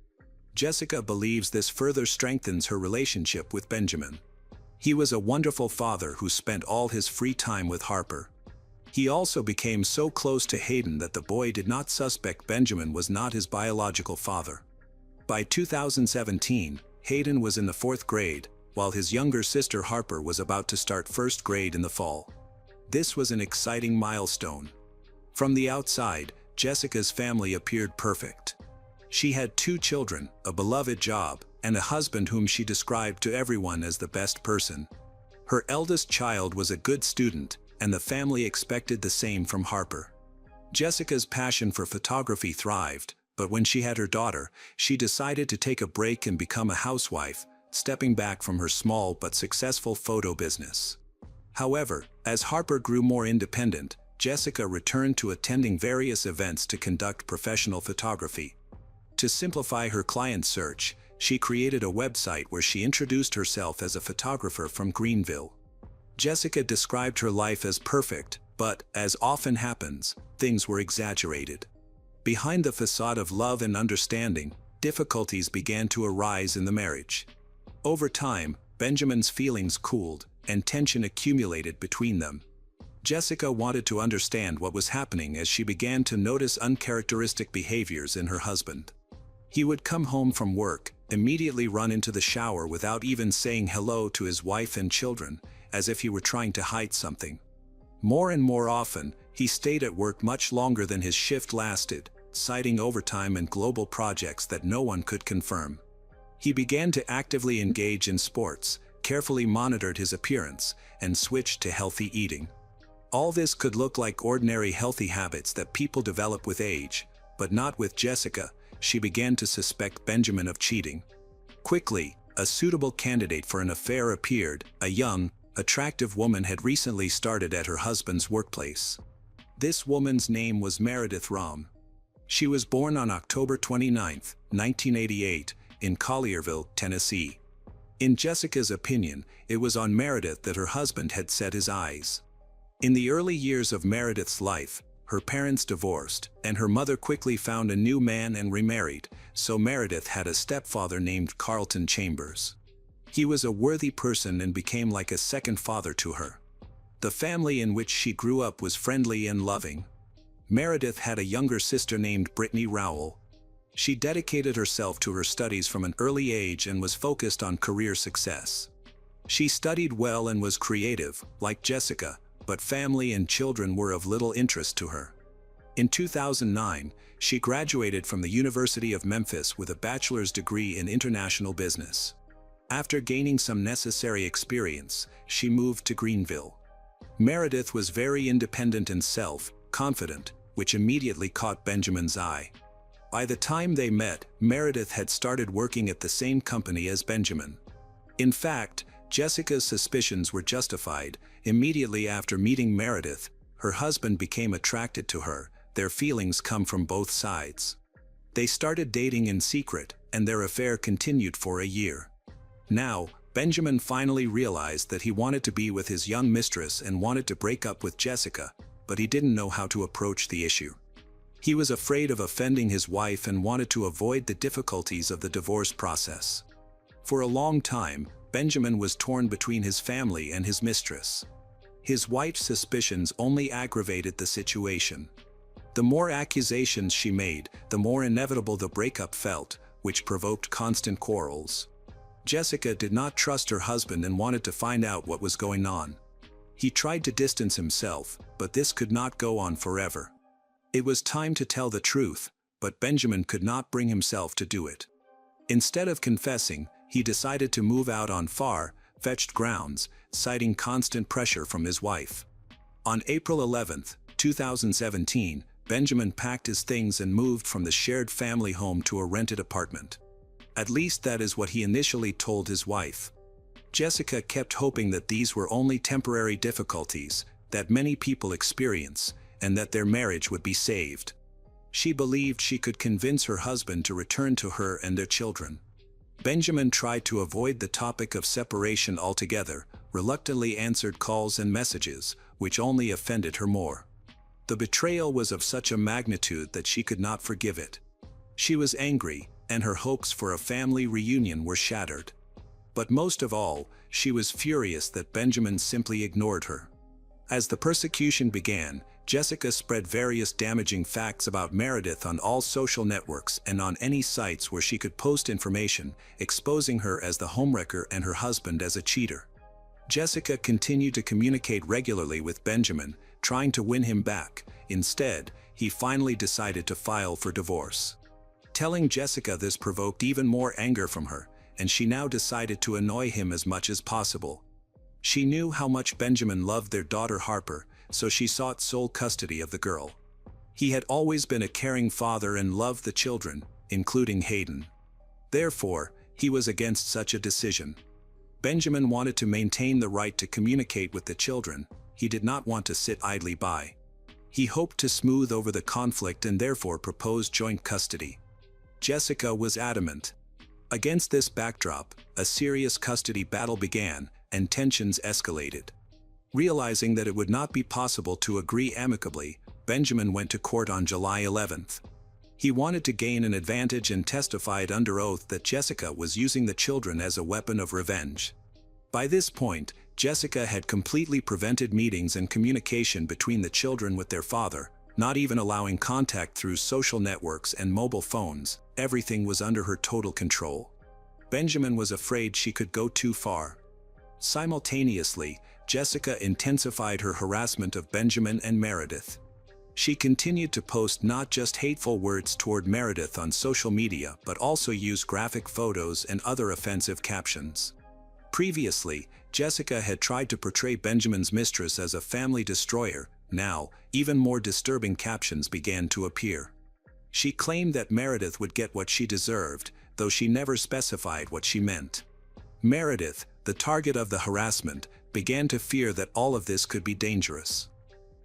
Jessica believes this further strengthens her relationship with Benjamin. He was a wonderful father who spent all his free time with Harper. He also became so close to Hayden that the boy did not suspect Benjamin was not his biological father. By 2017, Hayden was in the 4th grade, while his younger sister Harper was about to start 1st grade in the fall. This was an exciting milestone. From the outside, Jessica's family appeared perfect. She had 2 children, a beloved job, and a husband whom she described to everyone as the best person. Her eldest child was a good student, and the family expected the same from Harper. Jessica's passion for photography thrived, but when she had her daughter, she decided to take a break and become a housewife, stepping back from her small but successful photo business. However, as Harper grew more independent, Jessica returned to attending various events to conduct professional photography. To simplify her client search, she created a website where she introduced herself as a photographer from Greenville. Jessica described her life as perfect, but, as often happens, things were exaggerated. Behind the facade of love and understanding, difficulties began to arise in the marriage. Over time, Benjamin's feelings cooled, and tension accumulated between them. Jessica wanted to understand what was happening as she began to notice uncharacteristic behaviors in her husband. He would come home from work, immediately run into the shower without even saying hello to his wife and children, as if he were trying to hide something. More and more often, he stayed at work much longer than his shift lasted, citing overtime and global projects that no one could confirm. He began to actively engage in sports, carefully monitored his appearance, and switched to healthy eating. All this could look like ordinary healthy habits that people develop with age, but not with Jessica. She began to suspect Benjamin of cheating. Quickly, a suitable candidate for an affair appeared. A young, attractive woman had recently started at her husband's workplace. This woman's name was Meredith Rahm. She was born on October 29, 1988, in Collierville, Tennessee. In Jessica's opinion, it was on Meredith that her husband had set his eyes. In the early years of Meredith's life, her parents divorced, and her mother quickly found a new man and remarried, so Meredith had a stepfather named Carlton Chambers. He was a worthy person and became like a second father to her. The family in which she grew up was friendly and loving. Meredith had a younger sister named Brittany Rowell. She dedicated herself to her studies from an early age and was focused on career success. She studied well and was creative, like Jessica, but family and children were of little interest to her. In 2009, she graduated from the University of Memphis with a bachelor's degree in international business. After gaining some necessary experience, she moved to Greenville. Meredith was very independent and self-confident, which immediately caught Benjamin's eye. By the time they met, Meredith had started working at the same company as Benjamin. In fact, Jessica's suspicions were justified. Immediately after meeting Meredith, her husband became attracted to her. Their feelings come from both sides. They started dating in secret, and their affair continued for a year. Now, Benjamin finally realized that he wanted to be with his young mistress and wanted to break up with Jessica, but he didn't know how to approach the issue. He was afraid of offending his wife and wanted to avoid the difficulties of the divorce process. For a long time, Benjamin was torn between his family and his mistress. His wife's suspicions only aggravated the situation. The more accusations she made, the more inevitable the breakup felt, which provoked constant quarrels. Jessica did not trust her husband and wanted to find out what was going on. He tried to distance himself, but this could not go on forever. It was time to tell the truth, but Benjamin could not bring himself to do it. Instead of confessing, he decided to move out on far-fetched grounds, citing constant pressure from his wife. On April 11, 2017, Benjamin packed his things and moved from the shared family home to a rented apartment. At least that is what he initially told his wife. Jessica kept hoping that these were only temporary difficulties that many people experience, and that their marriage would be saved. She believed she could convince her husband to return to her and their children. Benjamin tried to avoid the topic of separation altogether, reluctantly answered calls and messages, which only offended her more. The betrayal was of such a magnitude that she could not forgive it. She was angry, and her hopes for a family reunion were shattered. But most of all, she was furious that Benjamin simply ignored her. As the persecution began, Jessica spread various damaging facts about Meredith on all social networks and on any sites where she could post information, exposing her as the homewrecker and her husband as a cheater. Jessica continued to communicate regularly with Benjamin, trying to win him back. Instead, he finally decided to file for divorce. Telling Jessica this provoked even more anger from her, and she now decided to annoy him as much as possible. She knew how much Benjamin loved their daughter Harper, so she sought sole custody of the girl. He had always been a caring father and loved the children, including Hayden. Therefore, he was against such a decision. Benjamin wanted to maintain the right to communicate with the children. He did not want to sit idly by. He hoped to smooth over the conflict and therefore proposed joint custody. Jessica was adamant. Against this backdrop, a serious custody battle began, and tensions escalated. Realizing that it would not be possible to agree amicably, Benjamin went to court on July 11th. He wanted to gain an advantage and testified under oath that Jessica was using the children as a weapon of revenge. By this point, Jessica had completely prevented meetings and communication between the children with their father, not even allowing contact through social networks and mobile phones. Everything was under her total control. Benjamin was afraid she could go too far. Simultaneously, Jessica intensified her harassment of Benjamin and Meredith. She continued to post not just hateful words toward Meredith on social media but also used graphic photos and other offensive captions. Previously, Jessica had tried to portray Benjamin's mistress as a family destroyer. Now, even more disturbing captions began to appear. She claimed that Meredith would get what she deserved, though she never specified what she meant. Meredith, the target of the harassment, began to fear that all of this could be dangerous.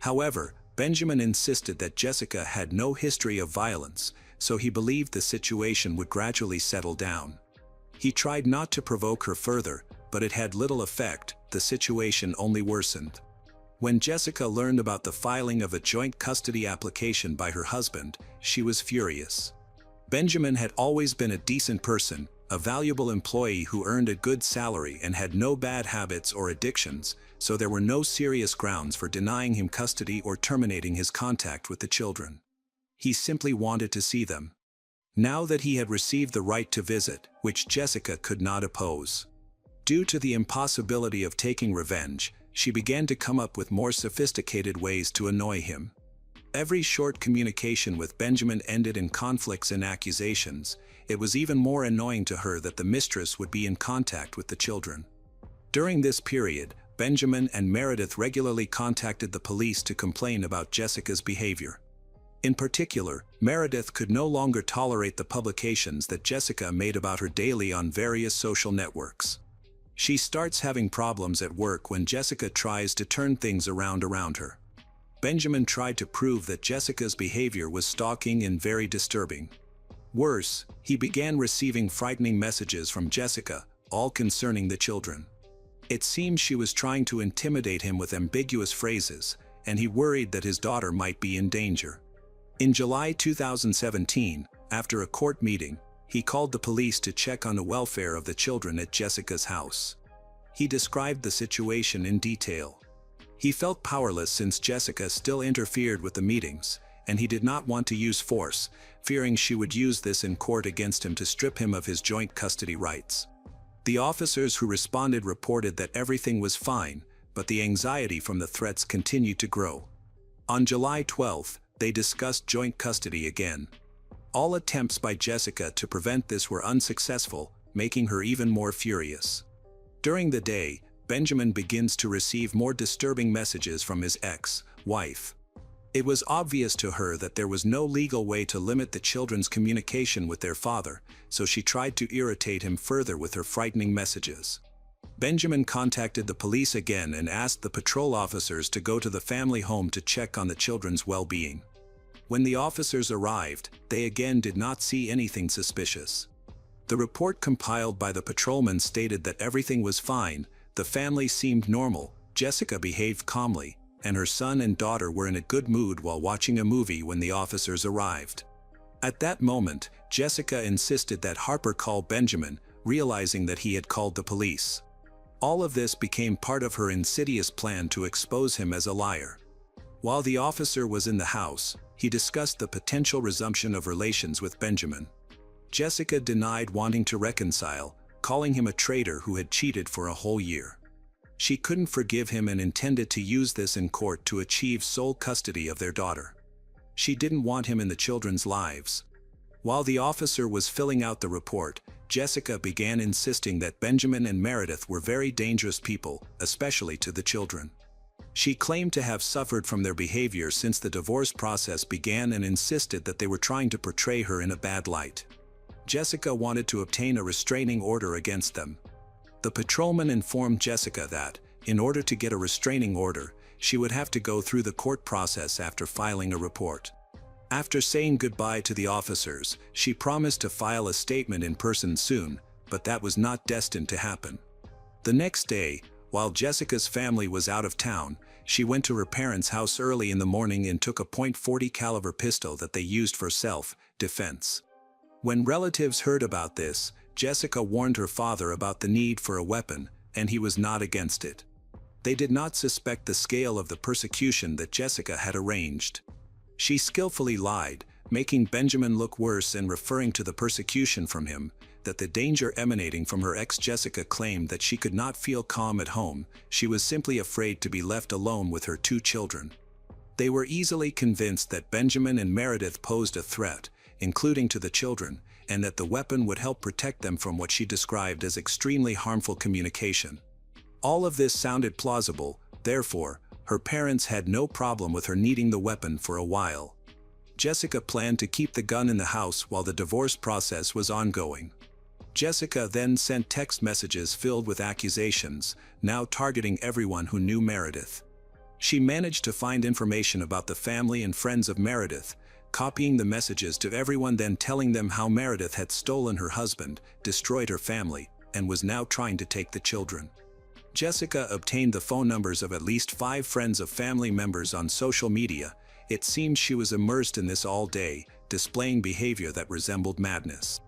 However, Benjamin insisted that Jessica had no history of violence, so he believed the situation would gradually settle down. He tried not to provoke her further, but it had little effect. The situation only worsened. When Jessica learned about the filing of a joint custody application by her husband, she was furious. Benjamin had always been a decent person, a valuable employee who earned a good salary and had no bad habits or addictions, so there were no serious grounds for denying him custody or terminating his contact with the children. He simply wanted to see them. Now that he had received the right to visit, which Jessica could not oppose. Due to the impossibility of taking revenge, she began to come up with more sophisticated ways to annoy him. Every short communication with Benjamin ended in conflicts and accusations. It was even more annoying to her that the mistress would be in contact with the children. During this period, Benjamin and Meredith regularly contacted the police to complain about Jessica's behavior. In particular, Meredith could no longer tolerate the publications that Jessica made about her daily on various social networks. She starts having problems at work when Jessica tries to turn things around her. Benjamin tried to prove that Jessica's behavior was stalking and very disturbing. Worse, he began receiving frightening messages from Jessica, all concerning the children. It seemed she was trying to intimidate him with ambiguous phrases, and he worried that his daughter might be in danger. In July 2017, after a court meeting, he called the police to check on the welfare of the children at Jessica's house. He described the situation in detail. He felt powerless since Jessica still interfered with the meetings, and he did not want to use force, fearing she would use this in court against him to strip him of his joint custody rights. The officers who responded reported that everything was fine, but the anxiety from the threats continued to grow. On July 12th, they discussed joint custody again. All attempts by Jessica to prevent this were unsuccessful, making her even more furious. During the day, Benjamin begins to receive more disturbing messages from his ex-wife. It was obvious to her that there was no legal way to limit the children's communication with their father, so she tried to irritate him further with her frightening messages. Benjamin contacted the police again and asked the patrol officers to go to the family home to check on the children's well-being. When the officers arrived, they again did not see anything suspicious. The report compiled by the patrolman stated that everything was fine, the family seemed normal, Jessica behaved calmly, and her son and daughter were in a good mood while watching a movie when the officers arrived. At that moment, Jessica insisted that Harper call Benjamin, realizing that he had called the police. All of this became part of her insidious plan to expose him as a liar. While the officer was in the house, he discussed the potential resumption of relations with Benjamin. Jessica denied wanting to reconcile, calling him a traitor who had cheated for a whole year. She couldn't forgive him and intended to use this in court to achieve sole custody of their daughter. She didn't want him in the children's lives. While the officer was filling out the report, Jessica began insisting that Benjamin and Meredith were very dangerous people, especially to the children. She claimed to have suffered from their behavior since the divorce process began and insisted that they were trying to portray her in a bad light. Jessica wanted to obtain a restraining order against them. The patrolman informed Jessica that, in order to get a restraining order, she would have to go through the court process after filing a report. After saying goodbye to the officers, she promised to file a statement in person soon, but that was not destined to happen. The next day, while Jessica's family was out of town, she went to her parents' house early in the morning and took a .40 caliber pistol that they used for self-defense. When relatives heard about this, Jessica warned her father about the need for a weapon, and he was not against it. They did not suspect the scale of the persecution that Jessica had arranged. She skillfully lied, making Benjamin look worse and referring to the persecution from him, that the danger emanating from her ex. Jessica claimed that she could not feel calm at home, she was simply afraid to be left alone with her 2 children. They were easily convinced that Benjamin and Meredith posed a threat, including to the children, and that the weapon would help protect them from what she described as extremely harmful communication. All of this sounded plausible, therefore, her parents had no problem with her needing the weapon for a while. Jessica planned to keep the gun in the house while the divorce process was ongoing. Jessica then sent text messages filled with accusations, now targeting everyone who knew Meredith. She managed to find information about the family and friends of Meredith, copying the messages to everyone, then telling them how Meredith had stolen her husband, destroyed her family, and was now trying to take the children. Jessica obtained the phone numbers of at least 5 friends of family members on social media. It seemed she was immersed in this all day, displaying behavior that resembled madness.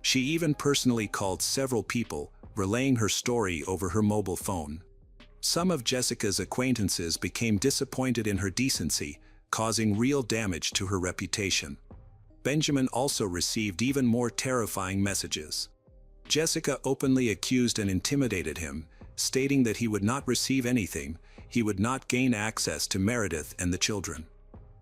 She even personally called several people, relaying her story over her mobile phone. Some of Jessica's acquaintances became disappointed in her decency, causing real damage to her reputation. Benjamin also received even more terrifying messages. Jessica openly accused and intimidated him, stating that he would not receive anything, he would not gain access to Meredith and the children.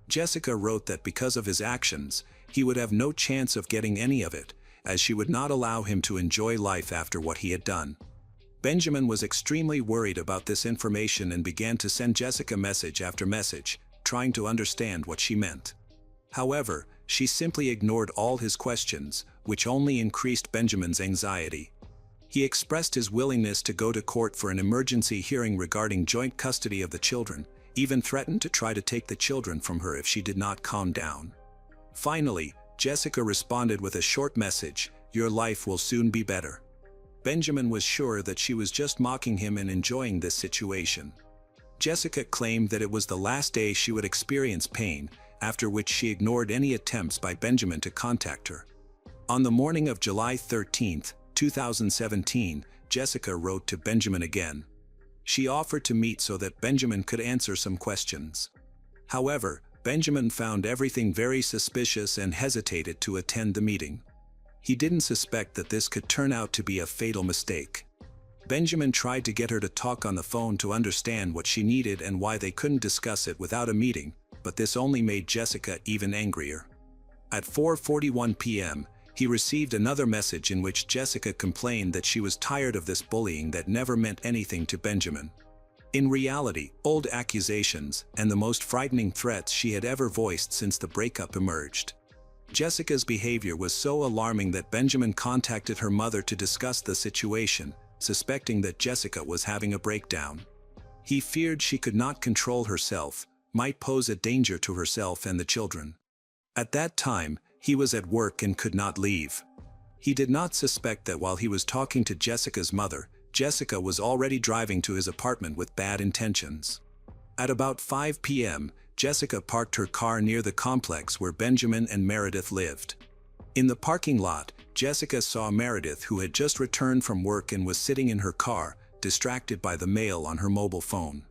Jessica wrote that because of his actions, he would have no chance of getting any of it, as she would not allow him to enjoy life after what he had done. Benjamin was extremely worried about this information and began to send Jessica message after message, trying to understand what she meant. However, she simply ignored all his questions, which only increased Benjamin's anxiety. He expressed his willingness to go to court for an emergency hearing regarding joint custody of the children, even threatened to try to take the children from her if she did not calm down. Finally, Jessica responded with a short message, "Your life will soon be better." Benjamin was sure that she was just mocking him and enjoying this situation. Jessica claimed that it was the last day she would experience pain, after which she ignored any attempts by Benjamin to contact her. On the morning of July 13, 2017, Jessica wrote to Benjamin again. She offered to meet so that Benjamin could answer some questions. However, Benjamin found everything very suspicious and hesitated to attend the meeting. He didn't suspect that this could turn out to be a fatal mistake. Benjamin tried to get her to talk on the phone to understand what she needed and why they couldn't discuss it without a meeting, but this only made Jessica even angrier. At 4:41 p.m., he received another message in which Jessica complained that she was tired of this bullying that never meant anything to Benjamin. In reality, old accusations and the most frightening threats she had ever voiced since the breakup emerged. Jessica's behavior was so alarming that Benjamin contacted her mother to discuss the situation, suspecting that Jessica was having a breakdown. He feared she could not control herself, might pose a danger to herself and the children. At that time, he was at work and could not leave. He did not suspect that while he was talking to Jessica's mother, Jessica was already driving to his apartment with bad intentions. At about 5 p.m., Jessica parked her car near the complex where Benjamin and Meredith lived. In the parking lot, Jessica saw Meredith, who had just returned from work and was sitting in her car, distracted by the mail on her mobile phone.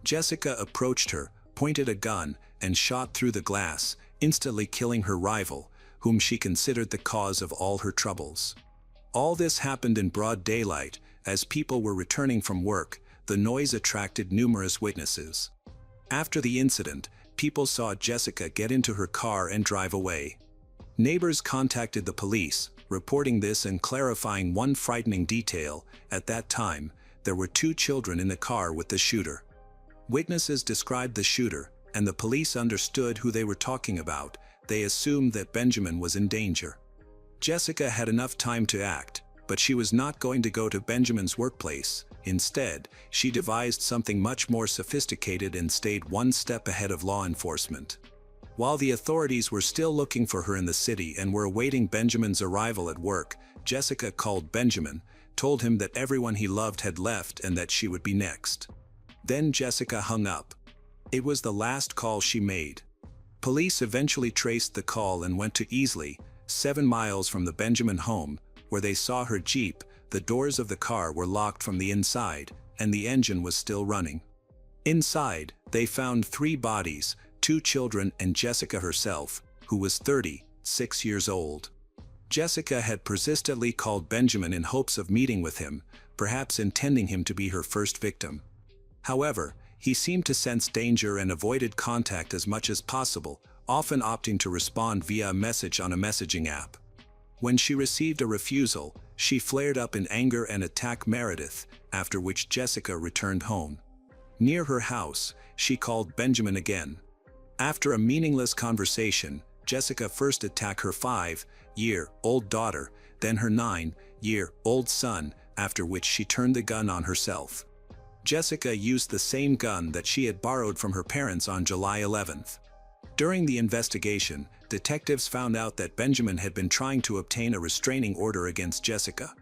Jessica approached her, pointed a gun, and shot through the glass, instantly killing her rival, whom she considered the cause of all her troubles. All this happened in broad daylight. As people were returning from work, the noise attracted numerous witnesses. After the incident, people saw Jessica get into her car and drive away. Neighbors contacted the police, reporting this and clarifying one frightening detail. At that time, there were 2 children in the car with the shooter. Witnesses described the shooter, and the police understood who they were talking about. They assumed that Benjamin was in danger. Jessica had enough time to act, but she was not going to go to Benjamin's workplace. Instead, she devised something much more sophisticated and stayed one step ahead of law enforcement. While the authorities were still looking for her in the city and were awaiting Benjamin's arrival at work, Jessica called Benjamin, told him that everyone he loved had left and that she would be next. Then Jessica hung up. It was the last call she made. Police eventually traced the call and went to Easley, 7 miles from the Benjamin home, where they saw her Jeep. The doors of the car were locked from the inside, and the engine was still running. Inside, they found 3 bodies, 2 children and Jessica herself, who was 36 years old. Jessica had persistently called Benjamin in hopes of meeting with him, perhaps intending him to be her first victim. However, he seemed to sense danger and avoided contact as much as possible, often opting to respond via a message on a messaging app. When she received a refusal, she flared up in anger and attacked Meredith, after which Jessica returned home. Near her house, she called Benjamin again. After a meaningless conversation, Jessica first attacked her 5-year-old daughter, then her 9-year-old son, after which she turned the gun on herself. Jessica used the same gun that she had borrowed from her parents on July 11th. During the investigation, detectives found out that Benjamin had been trying to obtain a restraining order against Jessica.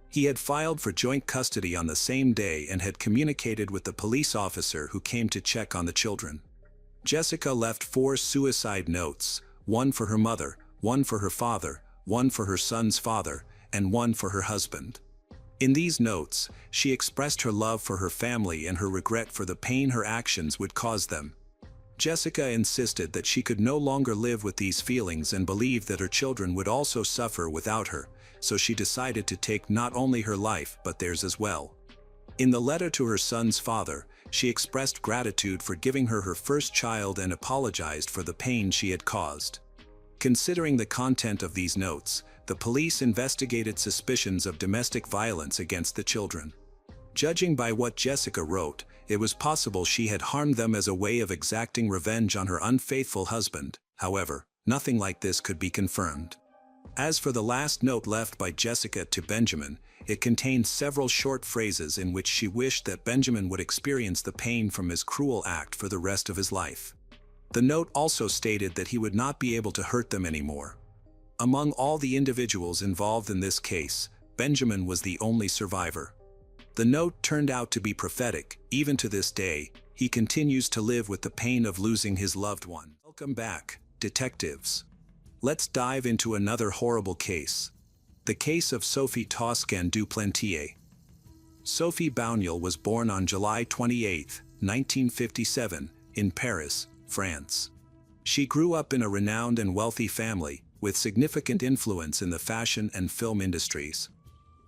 He had filed for joint custody on the same day and had communicated with the police officer who came to check on the children. Jessica left 4 suicide notes, 1 for her mother, 1 for her father, 1 for her son's father, and 1 for her husband. In these notes, she expressed her love for her family and her regret for the pain her actions would cause them. Jessica insisted that she could no longer live with these feelings and believed that her children would also suffer without her, so she decided to take not only her life but theirs as well. In the letter to her son's father, she expressed gratitude for giving her her first child and apologized for the pain she had caused. Considering the content of these notes, the police investigated suspicions of domestic violence against the children. Judging by what Jessica wrote, it was possible she had harmed them as a way of exacting revenge on her unfaithful husband. However, nothing like this could be confirmed. As for the last note left by Jessica to Benjamin, it contained several short phrases in which she wished that Benjamin would experience the pain from his cruel act for the rest of his life. The note also stated that he would not be able to hurt them anymore. Among all the individuals involved in this case, Benjamin was the only survivor. The note turned out to be prophetic. Even to this day, he continues to live with the pain of losing his loved one. Welcome back, detectives. Let's dive into another horrible case. The case of Sophie Toscan du Plantier. Sophie Bouniel was born on July 28, 1957, in Paris, France. She grew up in a renowned and wealthy family, with significant influence in the fashion and film industries.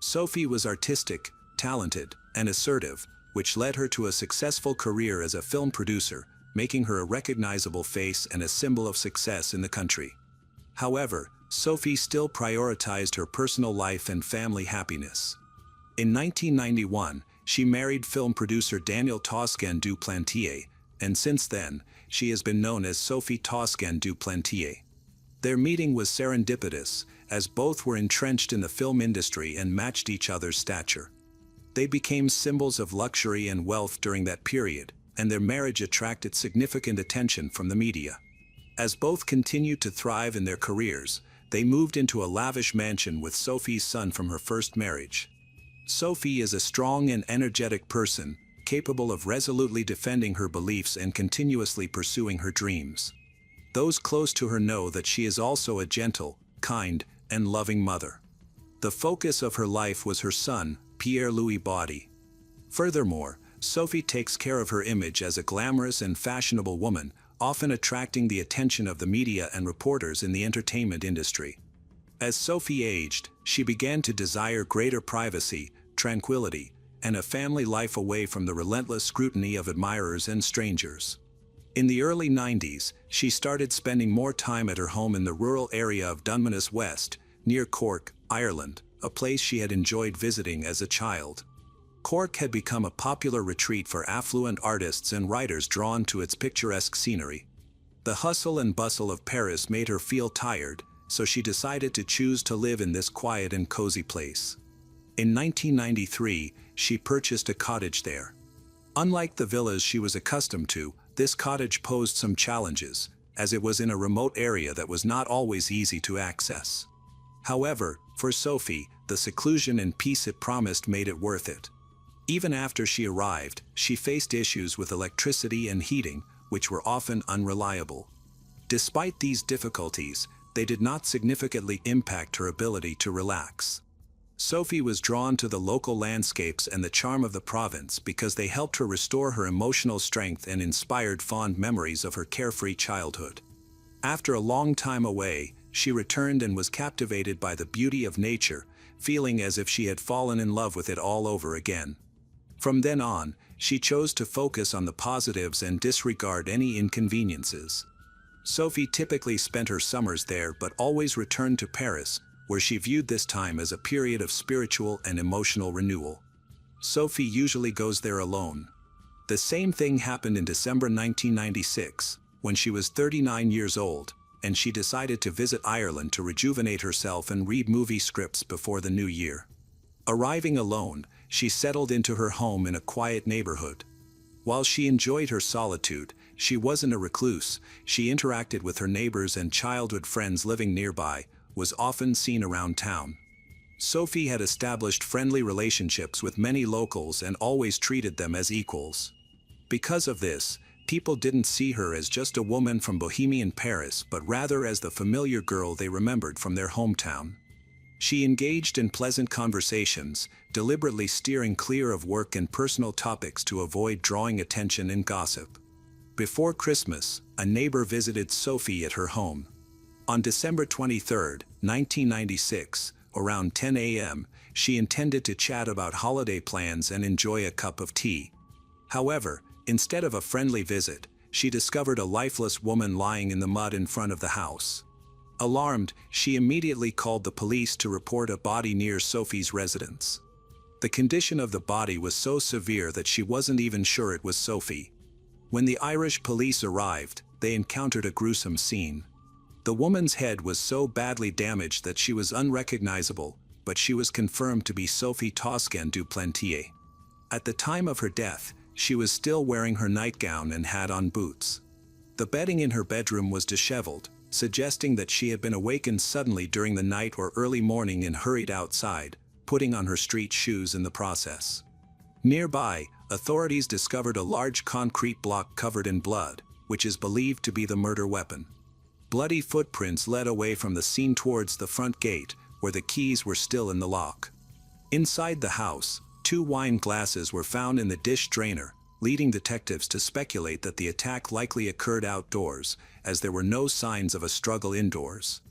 Sophie was artistic, talented, and assertive, which led her to a successful career as a film producer, making her a recognizable face and a symbol of success in the country. However, Sophie still prioritized her personal life and family happiness. In 1991, she married film producer Daniel Toscan du Plantier, and since then, she has been known as Sophie Toscan du Plantier. Their meeting was serendipitous, as both were entrenched in the film industry and matched each other's stature. They became symbols of luxury and wealth during that period, and their marriage attracted significant attention from the media. As both continued to thrive in their careers, they moved into a lavish mansion with Sophie's son from her first marriage. Sophie is a strong and energetic person, capable of resolutely defending her beliefs and continuously pursuing her dreams. Those close to her know that she is also a gentle, kind, and loving mother. The focus of her life was her son, Pierre-Louis Baudy. Furthermore, Sophie takes care of her image as a glamorous and fashionable woman, often attracting the attention of the media and reporters in the entertainment industry. As Sophie aged, she began to desire greater privacy, tranquility, and a family life away from the relentless scrutiny of admirers and strangers. In the early 90s, she started spending more time at her home in the rural area of Dunmanus West, near Cork, Ireland, a place she had enjoyed visiting as a child. Cork had become a popular retreat for affluent artists and writers drawn to its picturesque scenery. The hustle and bustle of Paris made her feel tired, so she decided to choose to live in this quiet and cozy place. In 1993, she purchased a cottage there. Unlike the villas she was accustomed to, this cottage posed some challenges, as it was in a remote area that was not always easy to access. However, for Sophie, the seclusion and peace it promised made it worth it. Even after she arrived, she faced issues with electricity and heating, which were often unreliable. Despite these difficulties, they did not significantly impact her ability to relax. Sophie was drawn to the local landscapes and the charm of the province because they helped her restore her emotional strength and inspired fond memories of her carefree childhood. After a long time away, she returned and was captivated by the beauty of nature, feeling as if she had fallen in love with it all over again. From then on, she chose to focus on the positives and disregard any inconveniences. Sophie typically spent her summers there but always returned to Paris, where she viewed this time as a period of spiritual and emotional renewal. Sophie usually goes there alone. The same thing happened in December 1996, when she was 39 years old, and she decided to visit Ireland to rejuvenate herself and read movie scripts before the new year. Arriving alone, she settled into her home in a quiet neighborhood. While she enjoyed her solitude, she wasn't a recluse. She interacted with her neighbors and childhood friends living nearby, was often seen around town. Sophie had established friendly relationships with many locals and always treated them as equals. Because of this, people didn't see her as just a woman from Bohemian Paris but rather as the familiar girl they remembered from their hometown. She engaged in pleasant conversations, deliberately steering clear of work and personal topics to avoid drawing attention and gossip. Before Christmas, a neighbor visited Sophie at her home. On December 23, 1996, around 10 a.m., she intended to chat about holiday plans and enjoy a cup of tea. However, instead of a friendly visit, she discovered a lifeless woman lying in the mud in front of the house. Alarmed, she immediately called the police to report a body near Sophie's residence. The condition of the body was so severe that she wasn't even sure it was Sophie. When the Irish police arrived, they encountered a gruesome scene. The woman's head was so badly damaged that she was unrecognizable, but she was confirmed to be Sophie Toscan du Plantier. At the time of her death, she was still wearing her nightgown and had on boots. The bedding in her bedroom was disheveled, suggesting that she had been awakened suddenly during the night or early morning and hurried outside, putting on her street shoes in the process. Nearby, authorities discovered a large concrete block covered in blood, which is believed to be the murder weapon. Bloody footprints led away from the scene towards the front gate, where the keys were still in the lock. Inside the house, 2 wine glasses were found in the dish drainer, leading detectives to speculate that the attack likely occurred outdoors, as there were no signs of a struggle indoors.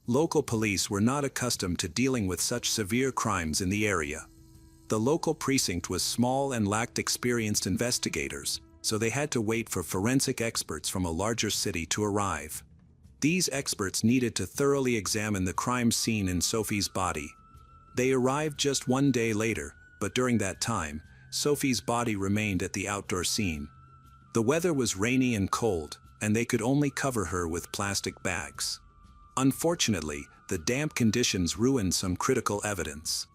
Local police were not accustomed to dealing with such severe crimes in the area. The local precinct was small and lacked experienced investigators, so they had to wait for forensic experts from a larger city to arrive. These experts needed to thoroughly examine the crime scene in Sophie's body. They arrived just 1 day later, but during that time, Sophie's body remained at the outdoor scene. The weather was rainy and cold, and they could only cover her with plastic bags. Unfortunately, the damp conditions ruined some critical evidence.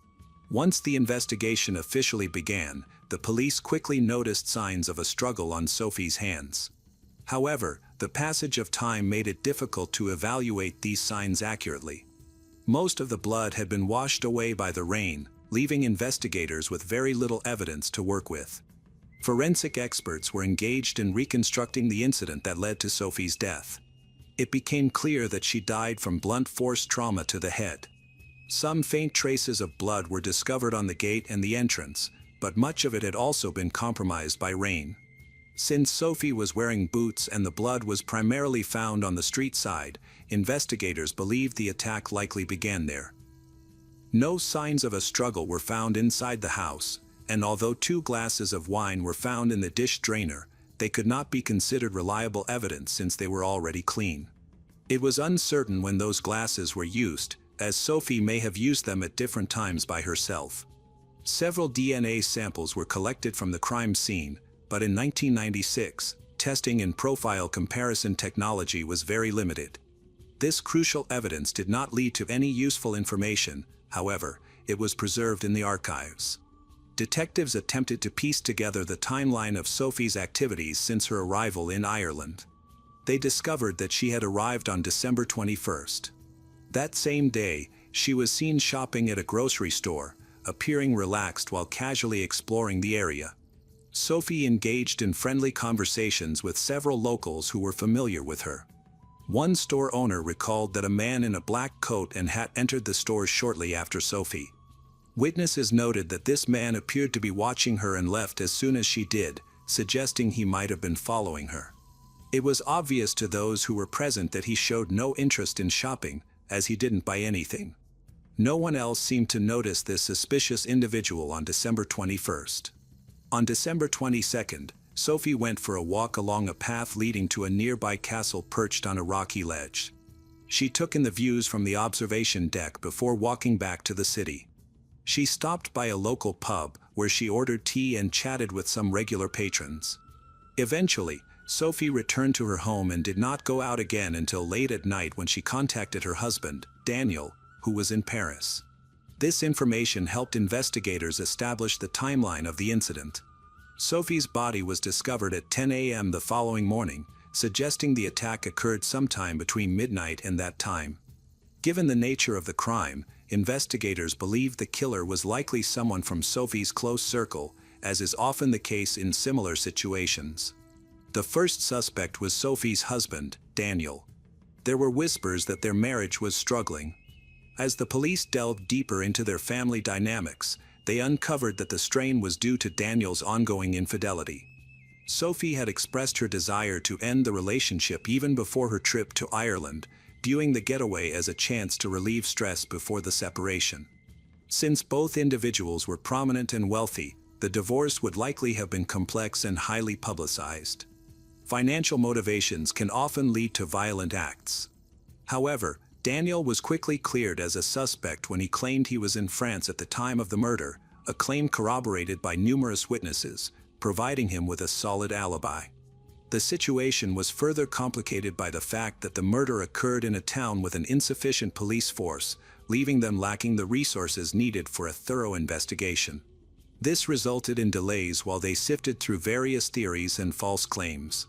Once the investigation officially began, the police quickly noticed signs of a struggle on Sophie's hands. However, the passage of time made it difficult to evaluate these signs accurately. Most of the blood had been washed away by the rain, leaving investigators with very little evidence to work with. Forensic experts were engaged in reconstructing the incident that led to Sophie's death. It became clear that she died from blunt force trauma to the head. Some faint traces of blood were discovered on the gate and the entrance, but much of it had also been compromised by rain. Since Sophie was wearing boots and the blood was primarily found on the street side, investigators believed the attack likely began there. No signs of a struggle were found inside the house, and although 2 glasses of wine were found in the dish drainer, they could not be considered reliable evidence since they were already clean. It was uncertain when those glasses were used, as Sophie may have used them at different times by herself. Several DNA samples were collected from the crime scene, but in 1996, testing in profile comparison technology was very limited. This crucial evidence did not lead to any useful information, however, it was preserved in the archives. Detectives attempted to piece together the timeline of Sophie's activities since her arrival in Ireland. They discovered that she had arrived on December 21st. That same day, she was seen shopping at a grocery store, appearing relaxed while casually exploring the area. Sophie engaged in friendly conversations with several locals who were familiar with her. One store owner recalled that a man in a black coat and hat entered the store shortly after Sophie. Witnesses noted that this man appeared to be watching her and left as soon as she did, suggesting he might have been following her. It was obvious to those who were present that he showed no interest in shopping, as he didn't buy anything. No one else seemed to notice this suspicious individual on December 21st. On December 22nd, Sophie went for a walk along a path leading to a nearby castle perched on a rocky ledge. She took in the views from the observation deck before walking back to the city. She stopped by a local pub, where she ordered tea and chatted with some regular patrons. Eventually, Sophie returned to her home and did not go out again until late at night when she contacted her husband, Daniel, who was in Paris. This information helped investigators establish the timeline of the incident. Sophie's body was discovered at 10 a.m. the following morning, suggesting the attack occurred sometime between midnight and that time. Given the nature of the crime, investigators believed the killer was likely someone from Sophie's close circle, as is often the case in similar situations. The first suspect was Sophie's husband, Daniel. There were whispers that their marriage was struggling. As the police delved deeper into their family dynamics, they uncovered that the strain was due to Daniel's ongoing infidelity. Sophie had expressed her desire to end the relationship even before her trip to Ireland, viewing the getaway as a chance to relieve stress before the separation. Since both individuals were prominent and wealthy, the divorce would likely have been complex and highly publicized. Financial motivations can often lead to violent acts. However, Daniel was quickly cleared as a suspect when he claimed he was in France at the time of the murder, a claim corroborated by numerous witnesses, providing him with a solid alibi. The situation was further complicated by the fact that the murder occurred in a town with an insufficient police force, leaving them lacking the resources needed for a thorough investigation. This resulted in delays while they sifted through various theories and false claims.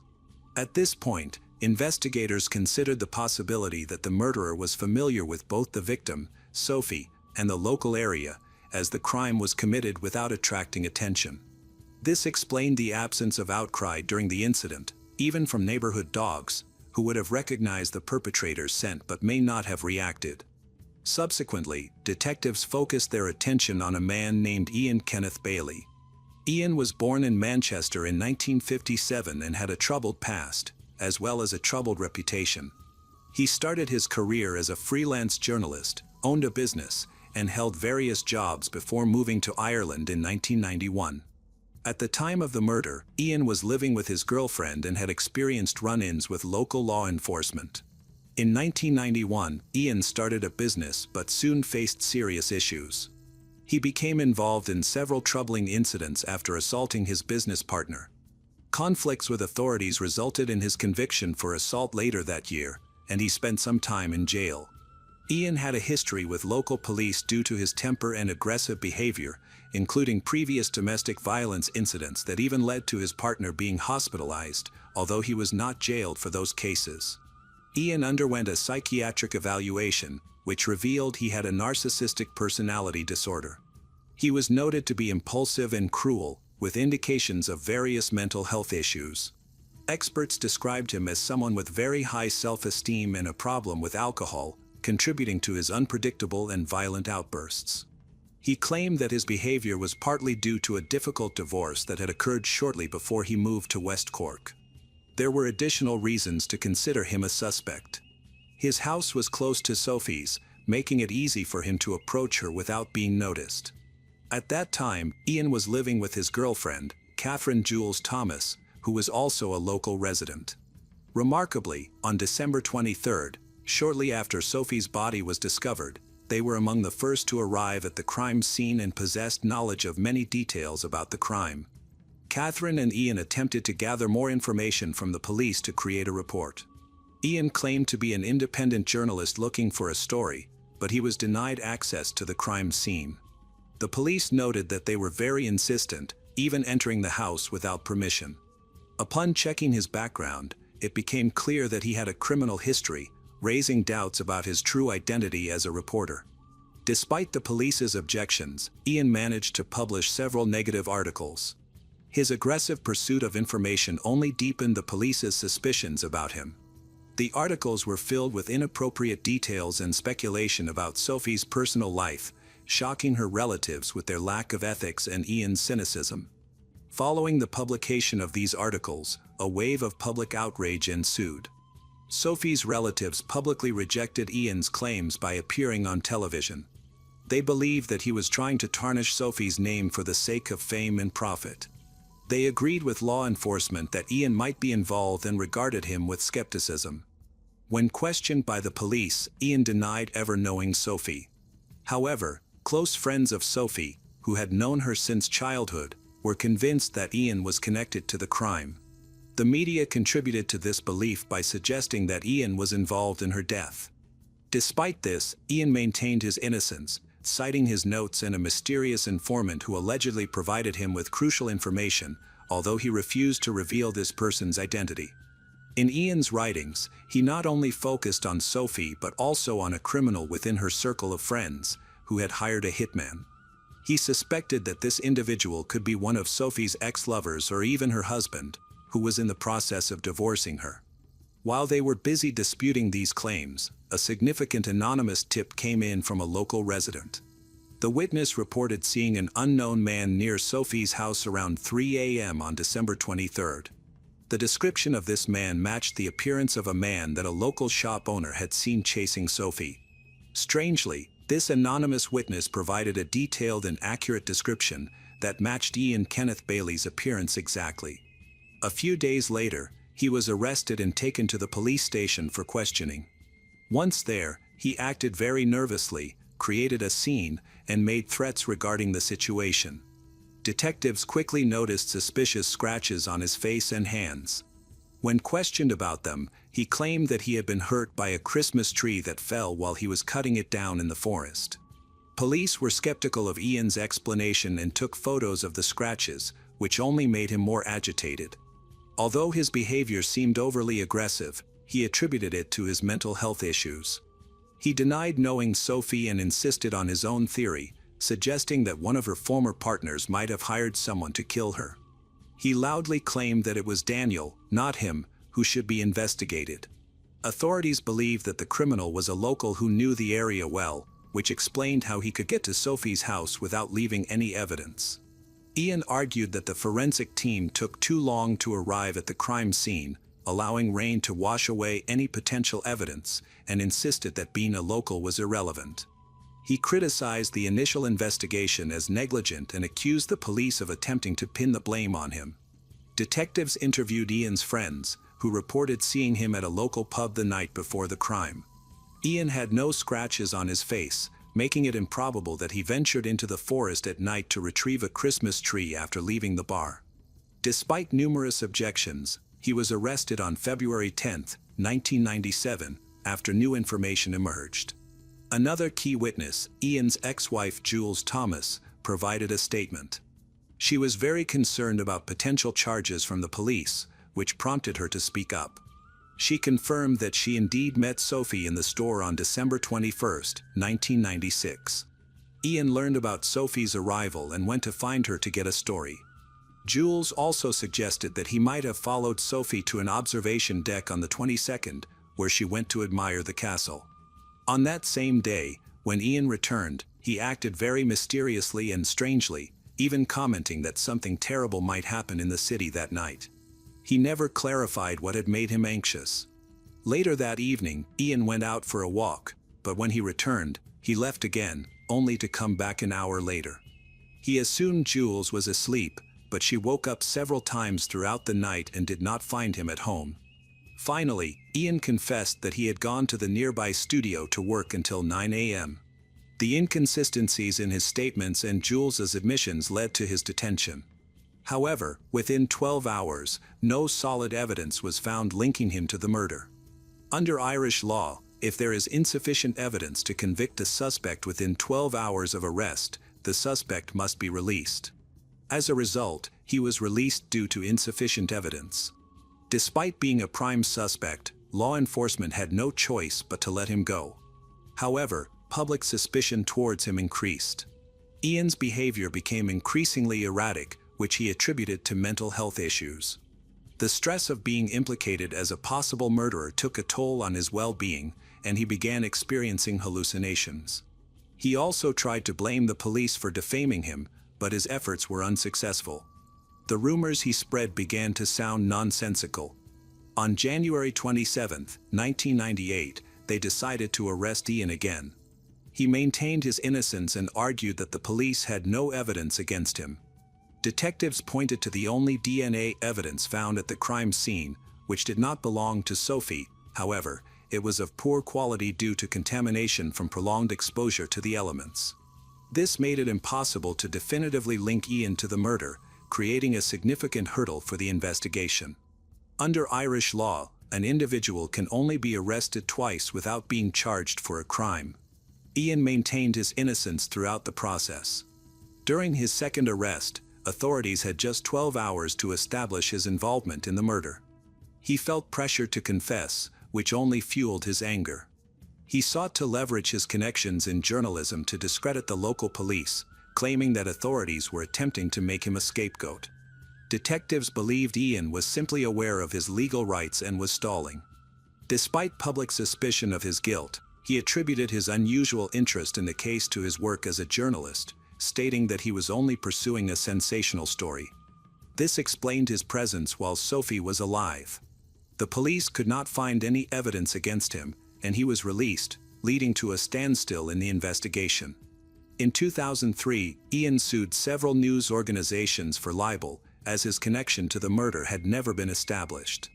At this point, investigators considered the possibility that the murderer was familiar with both the victim, Sophie, and the local area, as the crime was committed without attracting attention. This explained the absence of outcry during the incident, even from neighborhood dogs, who would have recognized the perpetrator's scent but may not have reacted. Subsequently, detectives focused their attention on a man named Ian Kenneth Bailey. Ian was born in Manchester in 1957 and had a troubled past, as well as a troubled reputation. He started his career as a freelance journalist, owned a business, and held various jobs before moving to Ireland in 1991. At the time of the murder, Ian was living with his girlfriend and had experienced run-ins with local law enforcement. In 1991, Ian started a business but soon faced serious issues. He became involved in several troubling incidents after assaulting his business partner. Conflicts with authorities resulted in his conviction for assault later that year, and he spent some time in jail. Ian had a history with local police due to his temper and aggressive behavior, including previous domestic violence incidents that even led to his partner being hospitalized, although he was not jailed for those cases. Ian underwent a psychiatric evaluation, which revealed he had a narcissistic personality disorder. He was noted to be impulsive and cruel, with indications of various mental health issues. Experts described him as someone with very high self-esteem and a problem with alcohol, contributing to his unpredictable and violent outbursts. He claimed that his behavior was partly due to a difficult divorce that had occurred shortly before he moved to West Cork. There were additional reasons to consider him a suspect. His house was close to Sophie's, making it easy for him to approach her without being noticed. At that time, Ian was living with his girlfriend, Catherine Jules Thomas, who was also a local resident. Remarkably, on December 23, shortly after Sophie's body was discovered, they were among the first to arrive at the crime scene and possessed knowledge of many details about the crime. Catherine and Ian attempted to gather more information from the police to create a report. Ian claimed to be an independent journalist looking for a story, but he was denied access to the crime scene. The police noted that they were very insistent, even entering the house without permission. Upon checking his background, it became clear that he had a criminal history, raising doubts about his true identity as a reporter. Despite the police's objections, Ian managed to publish several negative articles. His aggressive pursuit of information only deepened the police's suspicions about him. The articles were filled with inappropriate details and speculation about Sophie's personal life, shocking her relatives with their lack of ethics and Ian's cynicism. Following the publication of these articles, a wave of public outrage ensued. Sophie's relatives publicly rejected Ian's claims by appearing on television. They believed that he was trying to tarnish Sophie's name for the sake of fame and profit. They agreed with law enforcement that Ian might be involved and regarded him with skepticism. When questioned by the police, Ian denied ever knowing Sophie. However, close friends of Sophie, who had known her since childhood, were convinced that Ian was connected to the crime. The media contributed to this belief by suggesting that Ian was involved in her death. Despite this, Ian maintained his innocence, citing his notes and a mysterious informant who allegedly provided him with crucial information, although he refused to reveal this person's identity. In Ian's writings, he not only focused on Sophie but also on a criminal within her circle of friends, who had hired a hitman. He suspected that this individual could be one of Sophie's ex-lovers or even her husband, who was in the process of divorcing her. While they were busy disputing these claims, a significant anonymous tip came in from a local resident. The witness reported seeing an unknown man near Sophie's house around 3 a.m. on December 23rd. The description of this man matched the appearance of a man that a local shop owner had seen chasing Sophie. Strangely, this anonymous witness provided a detailed and accurate description that matched Ian Kenneth Bailey's appearance exactly. A few days later, he was arrested and taken to the police station for questioning. Once there, he acted very nervously, created a scene, and made threats regarding the situation. Detectives quickly noticed suspicious scratches on his face and hands. When questioned about them, he claimed that he had been hurt by a Christmas tree that fell while he was cutting it down in the forest. Police were skeptical of Ian's explanation and took photos of the scratches, which only made him more agitated. Although his behavior seemed overly aggressive, he attributed it to his mental health issues. He denied knowing Sophie and insisted on his own theory, suggesting that one of her former partners might have hired someone to kill her. He loudly claimed that it was Daniel, not him, who should be investigated. Authorities believed that the criminal was a local who knew the area well, which explained how he could get to Sophie's house without leaving any evidence. Ian argued that the forensic team took too long to arrive at the crime scene, allowing rain to wash away any potential evidence, and insisted that being a local was irrelevant. He criticized the initial investigation as negligent and accused the police of attempting to pin the blame on him. Detectives interviewed Ian's friends, who reported seeing him at a local pub the night before the crime. Ian had no scratches on his face, making it improbable that he ventured into the forest at night to retrieve a Christmas tree after leaving the bar. Despite numerous objections, he was arrested on February 10, 1997, after new information emerged. Another key witness, Ian's ex-wife Jules Thomas, provided a statement. She was very concerned about potential charges from the police, which prompted her to speak up. She confirmed that she indeed met Sophie in the store on December 21, 1996. Ian learned about Sophie's arrival and went to find her to get a story. Jules also suggested that he might have followed Sophie to an observation deck on the 22nd, where she went to admire the castle. On that same day, when Ian returned, he acted very mysteriously and strangely, even commenting that something terrible might happen in the city that night. He never clarified what had made him anxious. Later that evening, Ian went out for a walk, but when he returned, he left again, only to come back an hour later. He assumed Jules was asleep, but she woke up several times throughout the night and did not find him at home. Finally, Ian confessed that he had gone to the nearby studio to work until 9 a.m. The inconsistencies in his statements and Jules's admissions led to his detention. However, within 12 hours, no solid evidence was found linking him to the murder. Under Irish law, if there is insufficient evidence to convict a suspect within 12 hours of arrest, the suspect must be released. As a result, he was released due to insufficient evidence. Despite being a prime suspect, law enforcement had no choice but to let him go. However, public suspicion towards him increased. Ian's behavior became increasingly erratic, which he attributed to mental health issues. The stress of being implicated as a possible murderer took a toll on his well-being, and he began experiencing hallucinations. He also tried to blame the police for defaming him, but his efforts were unsuccessful. The rumors he spread began to sound nonsensical. On January 27, 1998, they decided to arrest Ian again. He maintained his innocence and argued that the police had no evidence against him. Detectives pointed to the only DNA evidence found at the crime scene, which did not belong to Sophie. However, it was of poor quality due to contamination from prolonged exposure to the elements. This made it impossible to definitively link Ian to the murder, creating a significant hurdle for the investigation. Under Irish law, an individual can only be arrested twice without being charged for a crime. Ian maintained his innocence throughout the process. During his second arrest, authorities had just 12 hours to establish his involvement in the murder. He felt pressure to confess, which only fueled his anger. He sought to leverage his connections in journalism to discredit the local police, claiming that authorities were attempting to make him a scapegoat. Detectives believed Ian was simply aware of his legal rights and was stalling. Despite public suspicion of his guilt, he attributed his unusual interest in the case to his work as a journalist, stating that he was only pursuing a sensational story. This explained his presence while Sophie was alive. The police could not find any evidence against him, and he was released, leading to a standstill in the investigation. In 2003, Ian sued several news organizations for libel, as his connection to the murder had never been established.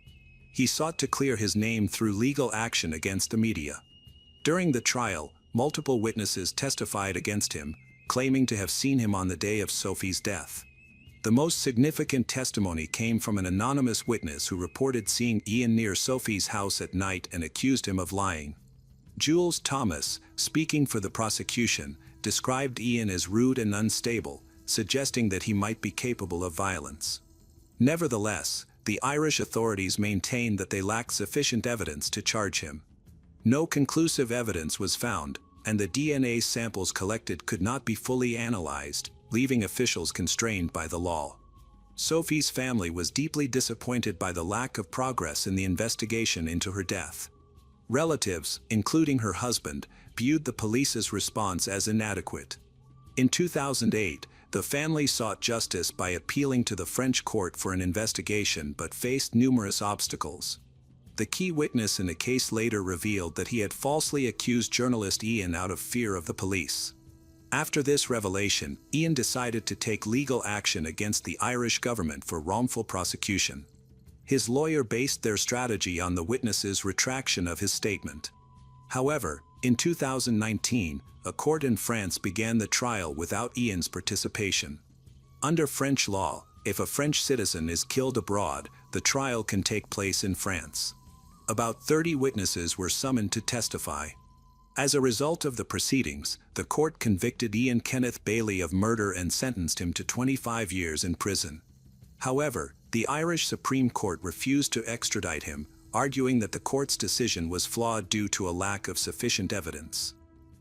He sought to clear his name through legal action against the media. During the trial, multiple witnesses testified against him, claiming to have seen him on the day of Sophie's death. The most significant testimony came from an anonymous witness who reported seeing Ian near Sophie's house at night and accused him of lying. Jules Thomas, speaking for the prosecution, described Ian as rude and unstable, suggesting that he might be capable of violence. Nevertheless, the Irish authorities maintained that they lacked sufficient evidence to charge him. No conclusive evidence was found, and the DNA samples collected could not be fully analyzed, leaving officials constrained by the law. Sophie's family was deeply disappointed by the lack of progress in the investigation into her death. Relatives, including her husband, viewed the police's response as inadequate. In 2008, the family sought justice by appealing to the French court for an investigation but faced numerous obstacles. The key witness in the case later revealed that he had falsely accused journalist Ian out of fear of the police. After this revelation, Ian decided to take legal action against the Irish government for wrongful prosecution. His lawyer based their strategy on the witness's retraction of his statement. However, in 2019, a court in France began the trial without Ian's participation. Under French law, if a French citizen is killed abroad, the trial can take place in France. About 30 witnesses were summoned to testify. As a result of the proceedings, the court convicted Ian Kenneth Bailey of murder and sentenced him to 25 years in prison. However, the Irish Supreme Court refused to extradite him, arguing that the court's decision was flawed due to a lack of sufficient evidence.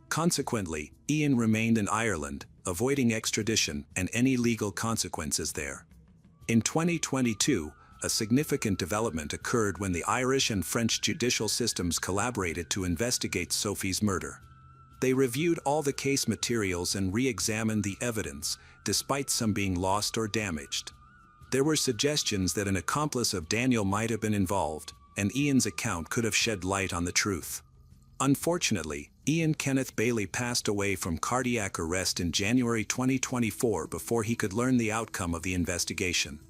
Consequently, Ian remained in Ireland, avoiding extradition and any legal consequences there. In 2022, a significant development occurred when the Irish and French judicial systems collaborated to investigate Sophie's murder. They reviewed all the case materials and re-examined the evidence, despite some being lost or damaged. There were suggestions that an accomplice of Daniel might have been involved, and Ian's account could have shed light on the truth. Unfortunately, Ian Kenneth Bailey passed away from cardiac arrest in January 2024 before he could learn the outcome of the investigation.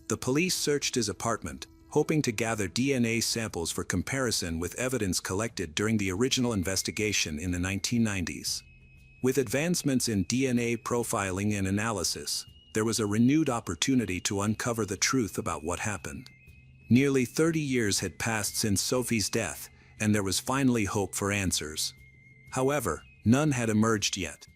The police searched his apartment, hoping to gather DNA samples for comparison with evidence collected during the original investigation in the 1990s. With advancements in DNA profiling and analysis, there was a renewed opportunity to uncover the truth about what happened. Nearly 30 years had passed since Sophie's death, and there was finally hope for answers. However, none had emerged yet.